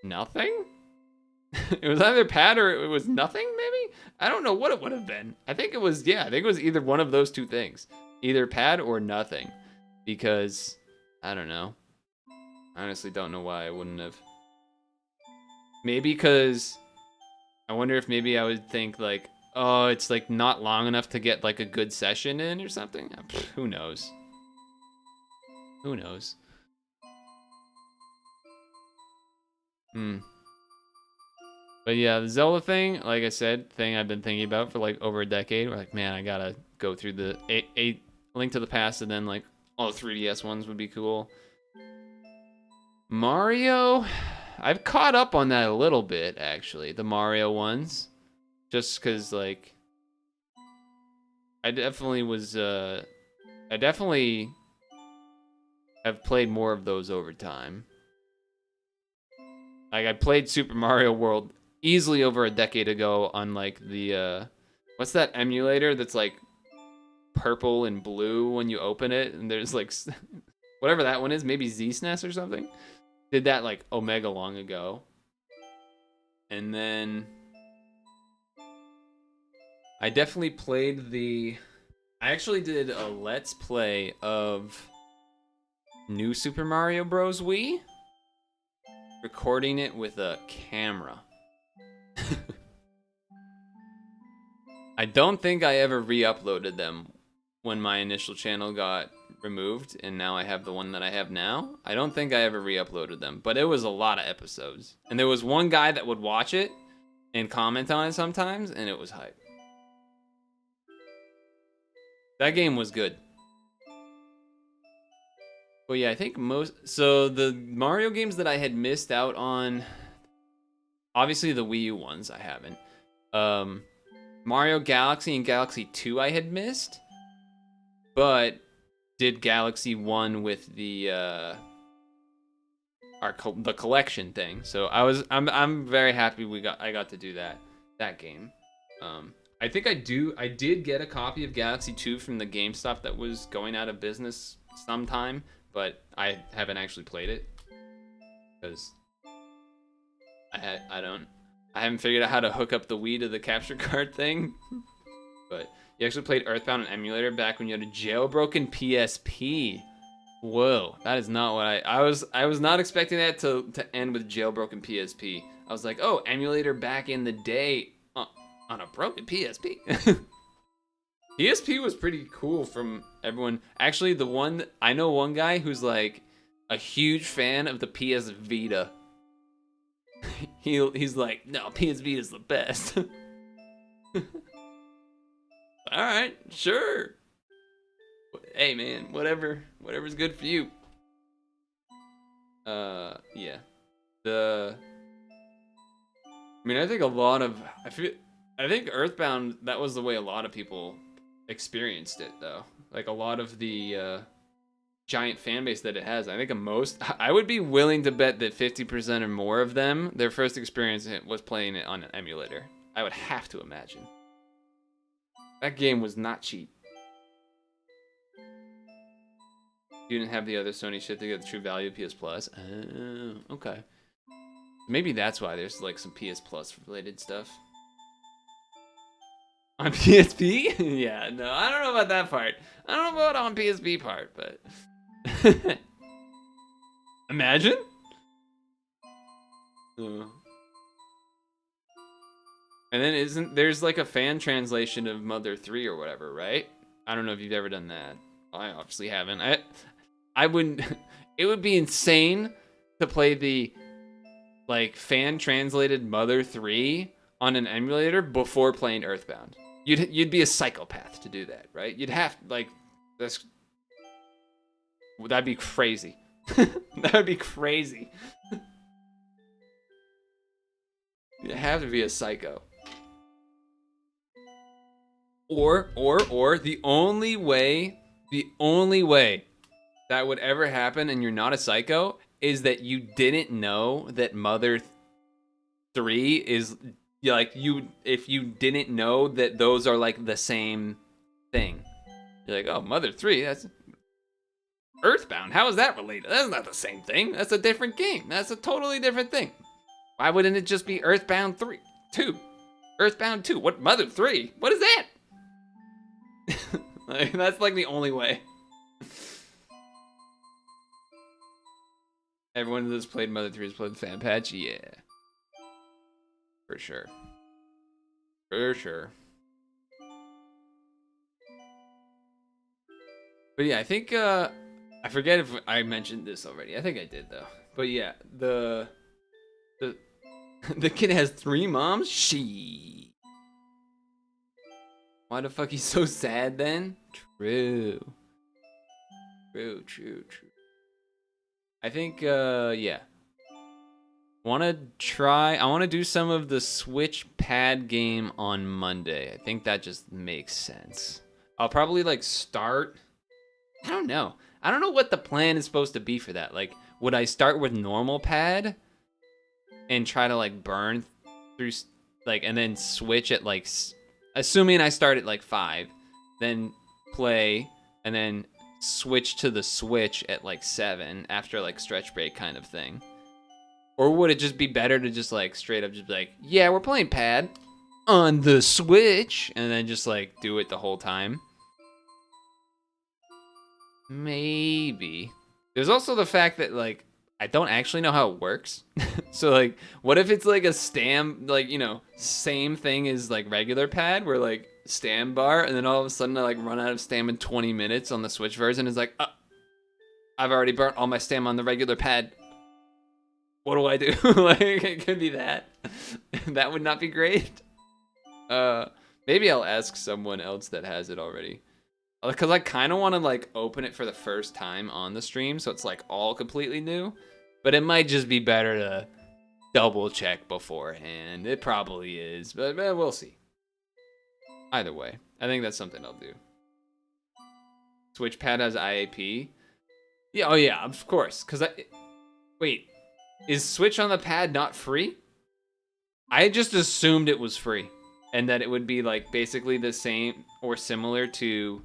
nothing. It was either pad or it was nothing, maybe? I don't know what it would have been. I think it was either one of those two things. Either pad or nothing. Because, I don't know. I honestly don't know why I wouldn't have. Maybe because I wonder if maybe I would think like, oh, it's like not long enough to get like a good session in or something. Who knows? Who knows? But yeah, the Zelda thing, like I said, I've been thinking about for like over a decade. We're like, man, I gotta go through the A Link to the Past, and then like all the 3DS ones would be cool. Mario, I've caught up on that a little bit, actually. The Mario ones. just because like I definitely was I definitely have played more of those over time. Like I played Super Mario World easily over a decade ago on like the what's that emulator that's like purple and blue when you open it, and there's like whatever that one is, maybe Z-SNES or something. Did that like Omega long ago. And then I definitely played I actually did a Let's Play of New Super Mario Bros. Wii, recording it with a camera. I don't think I ever re-uploaded them when my initial channel got removed, and now I have the one that I have now. I don't think I ever re-uploaded them, but it was a lot of episodes. And there was one guy that would watch it and comment on it sometimes, and it was hype. That game was good. But yeah, I think so the Mario games that I had missed out on, obviously the Wii U ones I haven't. Mario Galaxy and Galaxy 2 I had missed, but did Galaxy 1 with the the collection thing. So I'm very happy I got to do that game. I think I did get a copy of Galaxy 2 from the GameStop that was going out of business sometime, but I haven't actually played it because I haven't figured out how to hook up the Wii to the capture card thing. But you actually played Earthbound on emulator back when you had a jailbroken PSP. Whoa, that is not what I was not expecting that to end with jailbroken PSP. I was like, oh, emulator back in the day on a broken PSP. PSP was pretty cool from everyone. Actually, I know one guy who's like a huge fan of the PS Vita. He's like, no, PS Vita is the best. All right, sure. Hey man, whatever's good for you. Yeah. I mean, I think Earthbound, that was the way a lot of people experienced it though. Like a lot of the giant fan base that it has. I think I would be willing to bet that 50% or more of them, their first experience was playing it on an emulator. I would have to imagine. That game was not cheap. You didn't have the other Sony shit to get the true value of PS Plus. Oh, okay. Maybe that's why there's like some PS Plus related stuff. On PSP? Yeah, no, I don't know about that part. I don't know about on PSP part, but... Imagine? And then there's like a fan translation of Mother 3 or whatever, right? I don't know if you've ever done that. I obviously haven't. I wouldn't. It would be insane to play the like fan translated Mother 3 on an emulator before playing Earthbound. You'd be a psychopath to do that, right? You'd have that'd be crazy. That would be crazy. You'd have to be a psycho. Or the only way that would ever happen and you're not a psycho is that you didn't know that Mother 3 is like if you didn't know that those are like the same thing. You're like, "Oh, Mother 3, that's Earthbound. How is that related? That's not the same thing. That's a different game. That's a totally different thing. Why wouldn't it just be Earthbound 2? Earthbound 2. What Mother 3? What is that?" Like, that's like the only way. Everyone that's played Mother 3 has played Fan Patch? Yeah. For sure. For sure. But yeah, I think, I forget if I mentioned this already. I think I did, though. But yeah, the kid has 3 moms? She. Why the fuck he's so sad then? True. I think, yeah. I want to do some of the Switch pad game on Monday. I think that just makes sense. I'll probably like start. I don't know. I don't know what the plan is supposed to be for that. Like, would I start with normal pad and try to like burn through like, and then switch at like, assuming I start at like 5, then play and then switch to the Switch at like 7 after like stretch break kind of thing? Or would it just be better to just like straight up just be like, yeah, we're playing pad on the Switch, and then just like do it the whole time? Maybe. There's also the fact that like I don't actually know how it works. So like, what if it's like a stam, like, you know, same thing as like regular pad where like stam bar, and then all of a sudden I like run out of stam in 20 minutes on the Switch version. It's like, I've already burnt all my stam on the regular pad. What do I do? Like, it could be that. That would not be great. Maybe I'll ask someone else that has it already. Because I kind of want to like open it for the first time on the stream, so it's like all completely new. But it might just be better to double check beforehand. It probably is, but we'll see. Either way, I think that's something I'll do. Switch pad has IAP. Yeah, oh yeah, of course. Wait, is Switch on the pad not free? I just assumed it was free, and that it would be like basically the same or similar to,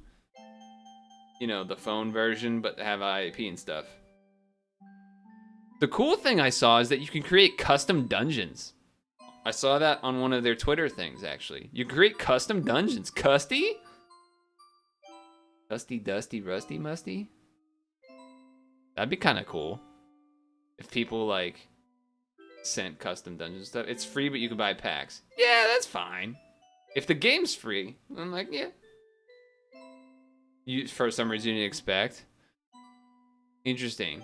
you know, the phone version, but have IAP and stuff. The cool thing I saw is that you can create custom dungeons. I saw that on one of their Twitter things, actually. You create custom dungeons. Custy? Custy, dusty, rusty, musty? That'd be kind of cool. If people, like, sent custom dungeon stuff. It's free, but you can buy packs. Yeah, that's fine. If the game's free, I'm like, yeah. For some reason you didn't expect. Interesting.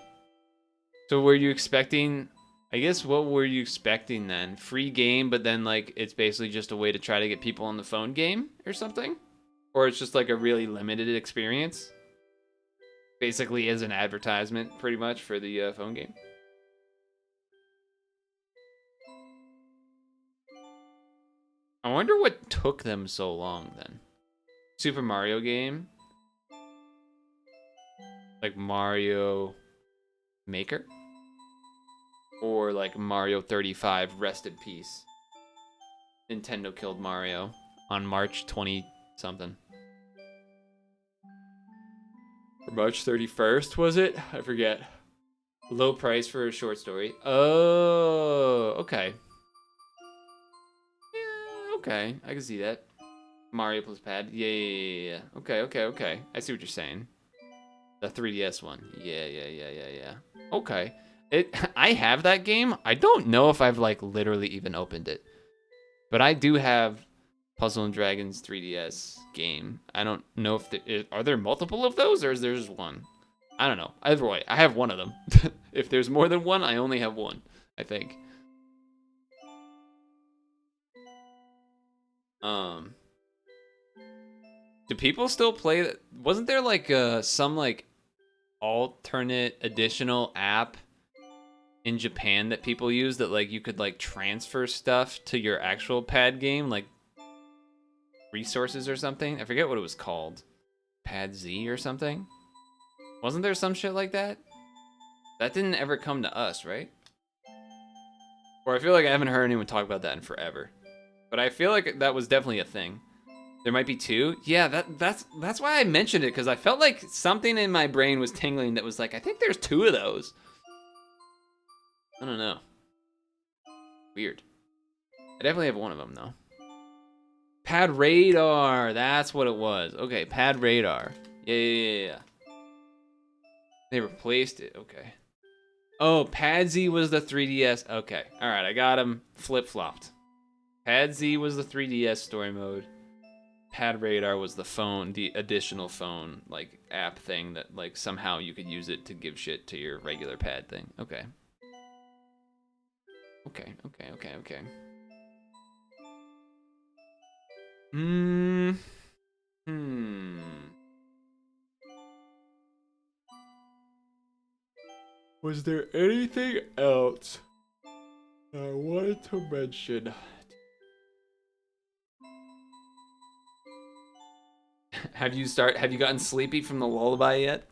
So were you expecting, I guess, what were you expecting then? Free game, but then like it's basically just a way to try to get people on the phone game or something? Or it's just like a really limited experience? Basically as an advertisement pretty much for the phone game. I wonder what took them so long then. Super Mario game? Like Mario Maker? Or like Mario 35, rest in peace. Nintendo killed Mario on March 20 something. Or March 31st, was it? I forget. Low price for a short story. Oh, okay. Yeah, okay. I can see that. Mario plus pad. Yeah. Okay. I see what you're saying. The 3DS one. Yeah. Okay. I have that game. I don't know if I've like literally even opened it. But I do have Puzzle and Dragons 3DS game. I don't know if are there multiple of those or is there just one? I don't know. Either way, I have one of them. If there's more than one, I only have one, I think. Do people still play that? Wasn't there like some like alternate additional app in Japan that people use that like you could like transfer stuff to your actual pad game, like resources or something? I forget what it was called. Pad Z or something? Wasn't there some shit like that? That didn't ever come to us, right? Or I feel like I haven't heard anyone talk about that in forever. But I feel like that was definitely a thing. There might be two. Yeah, that's why I mentioned it, because I felt like something in my brain was tingling that was like, I think there's two of those. I don't know. Weird. I definitely have one of them, though. Pad Radar. That's what it was. Okay, Pad Radar. Yeah. They replaced it. Okay. Oh, Pad Z was the 3DS. Okay. All right, I got him flip-flopped. Pad Z was the 3DS story mode. Pad Radar was the phone, the additional phone like app thing that like somehow you could use it to give shit to your regular pad thing. Okay. Was there anything else I wanted to mention. Have you gotten sleepy from the lullaby yet?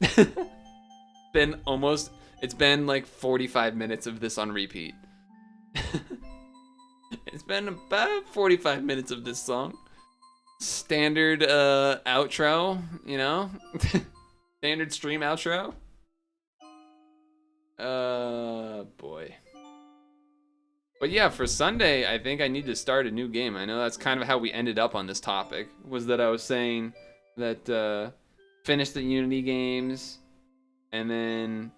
It's been like 45 minutes of this on repeat. It's been about 45 minutes of this song. Standard outro, you know? Standard stream outro. Boy. But yeah, for Sunday, I think I need to start a new game. I know that's kind of how we ended up on this topic, was that I was saying that finish the Unity games, and then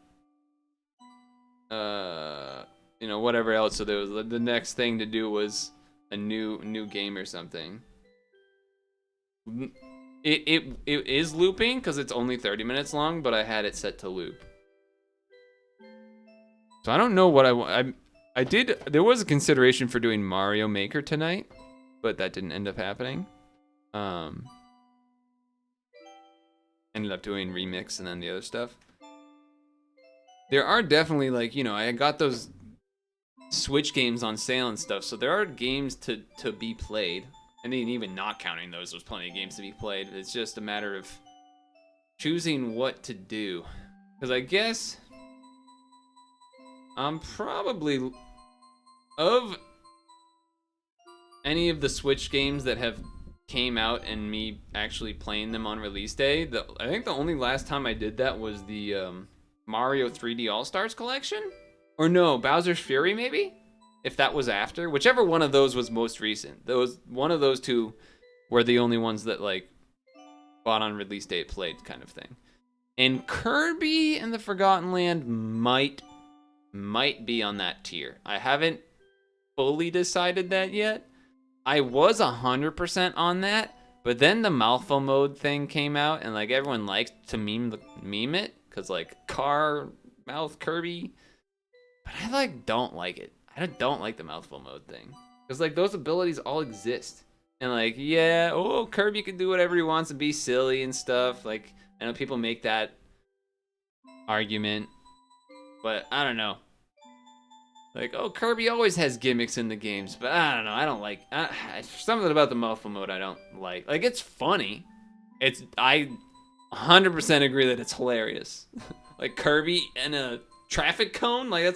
you know, whatever else. So there was the next thing to do was a new game or something. It is looping because it's only 30 minutes long, but I had it set to loop. So I don't know what I want. There was a consideration for doing Mario Maker tonight, but that didn't end up happening. Ended up doing Remix and then the other stuff. There are definitely, like, you know, I got those Switch games on sale and stuff, so there are games to be played. And even not counting those, there's plenty of games to be played. It's just a matter of choosing what to do. Because I guess I'm probably, of any of the Switch games that have came out and me actually playing them on release day, I think the only last time I did that was the Mario 3D All-Stars collection? Or no, Bowser's Fury maybe? If that was after. Whichever one of those was most recent. One of those two were the only ones that, like, bought on release date played kind of thing. And Kirby and the Forgotten Land might be on that tier. I haven't fully decided that yet. I was 100% on that, but then the Malfo mode thing came out, and like everyone likes to meme it, cause like car mouth Kirby, but I like don't like it. I don't like the mouthful mode thing, cause like those abilities all exist, and like yeah, oh Kirby can do whatever he wants and be silly and stuff. Like I know people make that argument, but I don't know. Like, oh, Kirby always has gimmicks in the games, but I don't know. I don't like something about the mouthful mode. I don't like. Like, it's funny. I 100% agree that it's hilarious. Like Kirby and a traffic cone. Like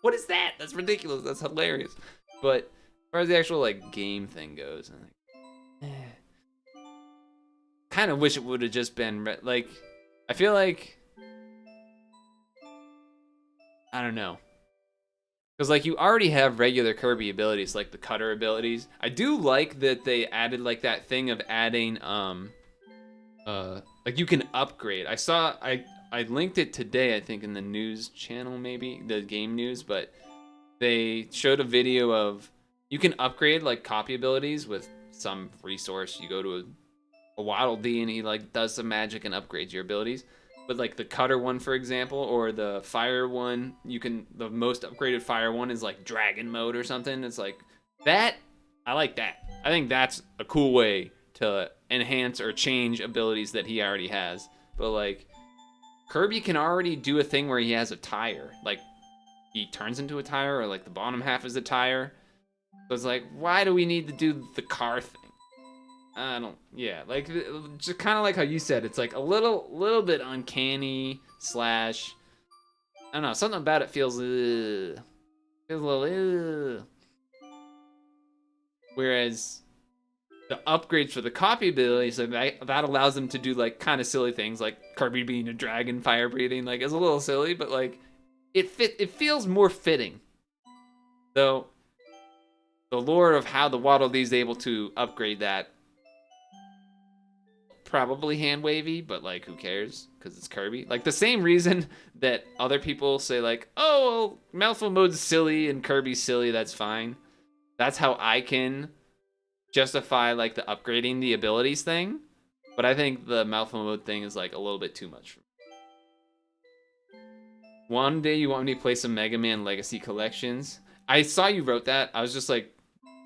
what is that? That's ridiculous. That's hilarious. But as far as the actual like game thing goes, I'm like, kind of wish it would have just been like. I feel like I don't know. Because, like, you already have regular Kirby abilities, like the cutter abilities. I do like that they added, like, that thing of adding, like, you can upgrade. I linked it today, I think, in the news channel, maybe, the game news, but they showed a video of, you can upgrade, like, copy abilities with some resource. You go to a Waddle Dee, and he, like, does some magic and upgrades your abilities. But like the cutter one, for example, or the fire one, the most upgraded fire one is like dragon mode or something. It's like that. I like that. I think that's a cool way to enhance or change abilities that he already has. But like Kirby can already do a thing where he has a tire. Like he turns into a tire, or like the bottom half is a tire. So it's like, why do we need to do the car thing? Like, just kind of like how you said, it's like a little bit uncanny / I don't know, something about it feels a little, Whereas the upgrades for the copy abilities, that allows them to do, like, kind of silly things, like Kirby being a dragon, fire breathing, like, it's a little silly, but, like, it feels more fitting. Though, the lore of how the Waddle Dee's able to upgrade that, probably hand wavy, but like who cares, because it's Kirby. Like the same reason that other people say like, oh well, mouthful mode's silly and Kirby's silly, that's fine. That's how I can justify like the upgrading the abilities thing. But I think the mouthful mode thing is like a little bit too much for me. One day you want me to play some Mega Man Legacy Collections. I saw you wrote that. I was just like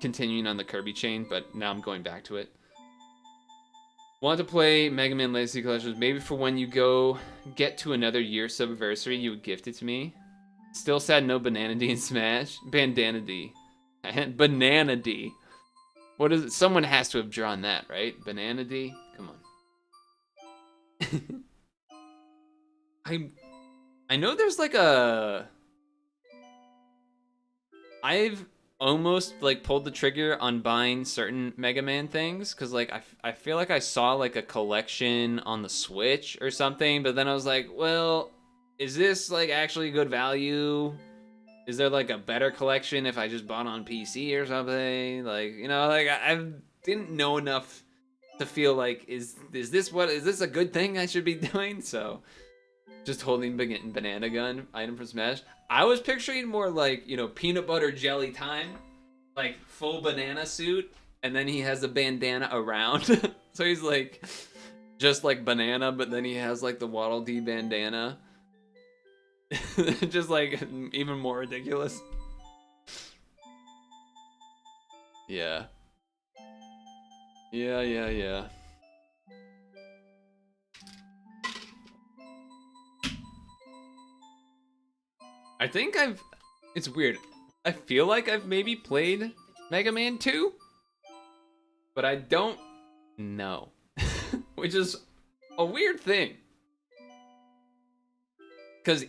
continuing on the Kirby chain, but now I'm going back to it. Want to play Mega Man Legacy Collections, maybe for when you get to another year subversary, you would gift it to me. Still sad no Banana D in Smash. Bandana D. Banana D. What is it? Someone has to have drawn that, right? Banana D? Come on. I know there's like a... I've almost like pulled the trigger on buying certain Mega Man things because like I feel like I saw like a collection on the Switch or something, but then I was like, well, is this like actually good value? Is there like a better collection if I just bought on PC or something? Like, you know, like I didn't know enough to feel like is this a good thing I should be doing? So just holding banana gun item from Smash. I was picturing more like, you know, peanut butter jelly time, like full banana suit, and then he has a bandana around. So he's like just like banana, but then he has like the Waddle Dee bandana. Just like even more ridiculous. Yeah. Yeah. I think it's weird. I feel like I've maybe played Mega Man 2, but I don't know. Which is a weird thing. Because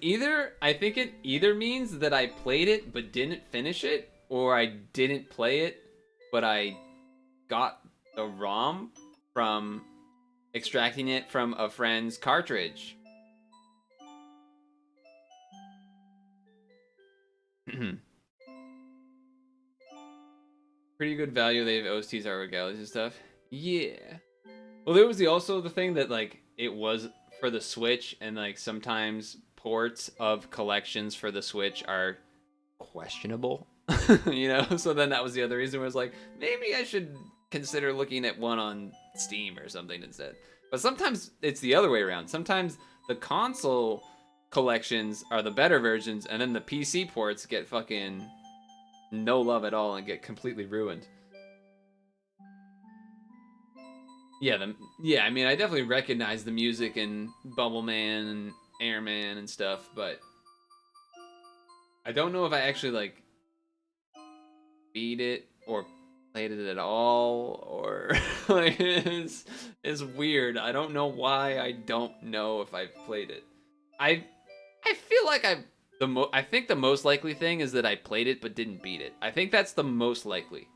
I think it either means that I played it but didn't finish it, or I didn't play it, but I got the ROM from extracting it from a friend's cartridge. Pretty good value. They have OSTs, artwork galleries and stuff. Yeah. Well, there was also the thing that like it was for the Switch, and like sometimes ports of collections for the Switch are questionable. You know, so then that was the other reason where I was like, maybe I should consider looking at one on Steam or something instead. But sometimes it's the other way around. Sometimes the console collections are the better versions, and then the PC ports get fucking no love at all and get completely ruined. Yeah, I mean, I definitely recognize the music in Bubble Man and Airman and stuff, but I don't know if I actually like beat it or played it at all, or like it's weird. I don't know why I don't know if I've played it. I feel like I think the most likely thing is that I played it but didn't beat it. I think that's the most likely.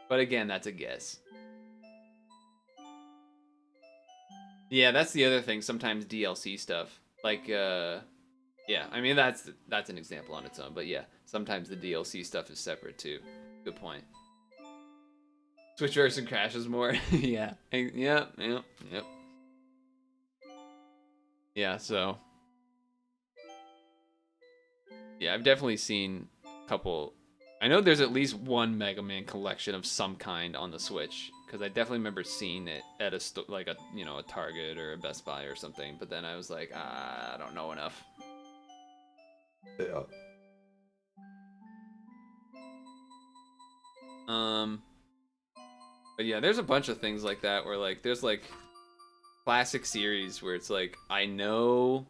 But again, that's a guess. Yeah, that's the other thing. Sometimes DLC stuff, like yeah, I mean that's an example on its own. But yeah, sometimes the DLC stuff is separate too. Good point. Switch version crashes more. Yeah. Yep. Yeah, so yeah, I've definitely seen a couple. I know there's at least one Mega Man collection of some kind on the Switch, because I definitely remember seeing it at like a a Target or a Best Buy or something. But then I was like, I don't know enough. Yeah. But yeah, there's a bunch of things like that where like there's like classic series where it's like I know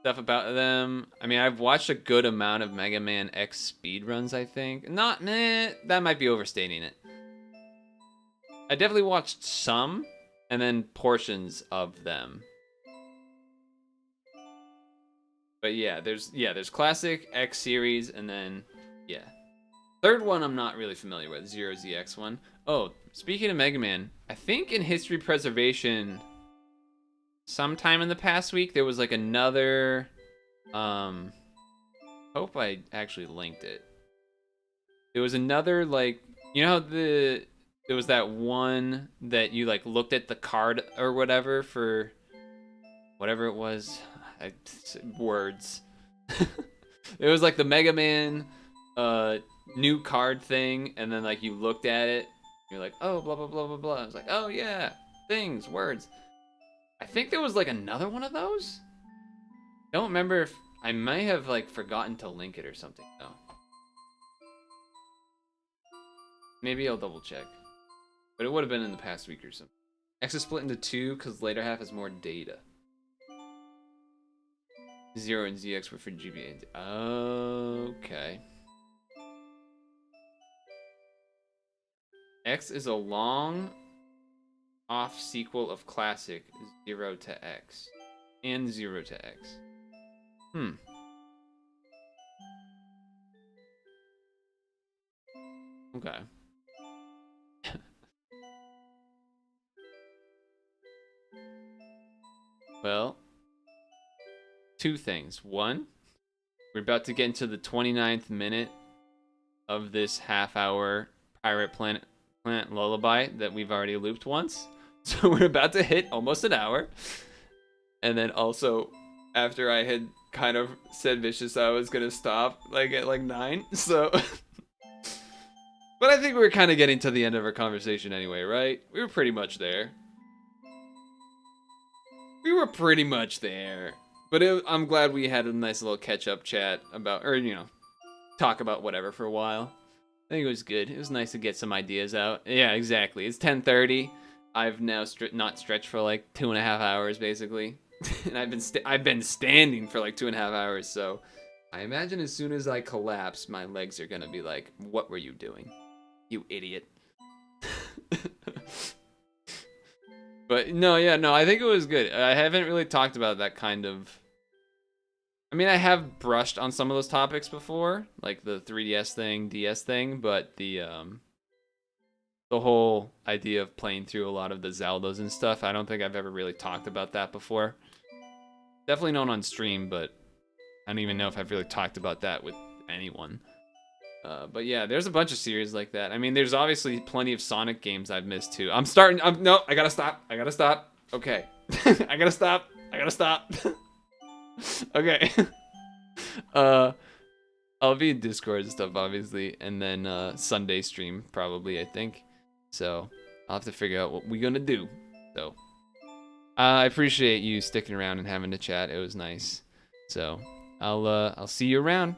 stuff about them. I mean, I've watched a good amount of Mega Man X speedruns, I think. Not, that might be overstating it. I definitely watched some, and then portions of them. But yeah, there's classic X series, and then, yeah. Third one I'm not really familiar with, Zero ZX one. Oh, speaking of Mega Man, I think in History Preservation, sometime in the past week, there was like another, hope I actually linked it. There was another, like, you know how there was that one that you like looked at the card or whatever for whatever it was, words. It was like the Mega Man new card thing, and then like you looked at it, you're like, oh, blah blah blah blah blah. I was like, oh yeah, things, words. I think there was like another one of those. Don't remember if I may have like forgotten to link it or something though. Maybe I'll double check. But it would have been in the past week or something. X is split into two because later half has more data. 0 and ZX were for GBA. Okay. X is a long off sequel of classic 0 to X and 0 to X. Okay. Well, two things. One, we're about to get into the 29th minute of this half-hour Pirate Planet lullaby that we've already looped once. So we're about to hit almost an hour. And then also, after I had kind of said vicious I was gonna stop like at like 9. So but I think we were kind of getting to the end of our conversation anyway, right? We were pretty much there. We were pretty much there. But I'm glad we had a nice little catch-up chat about, or, you know, talk about whatever for a while. I think it was good. It was nice to get some ideas out. Yeah, exactly. It's 10:30. I've now not stretched for like 2.5 hours, basically. And I've been standing for like 2.5 hours, so I imagine as soon as I collapse, my legs are going to be like, what were you doing? You idiot. But no, yeah, no, I think it was good. I haven't really talked about that kind of... I mean, I have brushed on some of those topics before, like the 3DS thing, DS thing, but the whole idea of playing through a lot of the Zeldas and stuff, I don't think I've ever really talked about that before. Definitely known on stream, but I don't even know if I've really talked about that with anyone. But yeah, there's a bunch of series like that. I mean, there's obviously plenty of Sonic games I've missed too. No, I gotta stop. Okay. I gotta stop. Okay. I'll be in Discord and stuff, obviously, and then Sunday stream probably, I think. So I'll have to figure out what we're gonna do. So I appreciate you sticking around and having a chat. It was nice. So I'll see you around.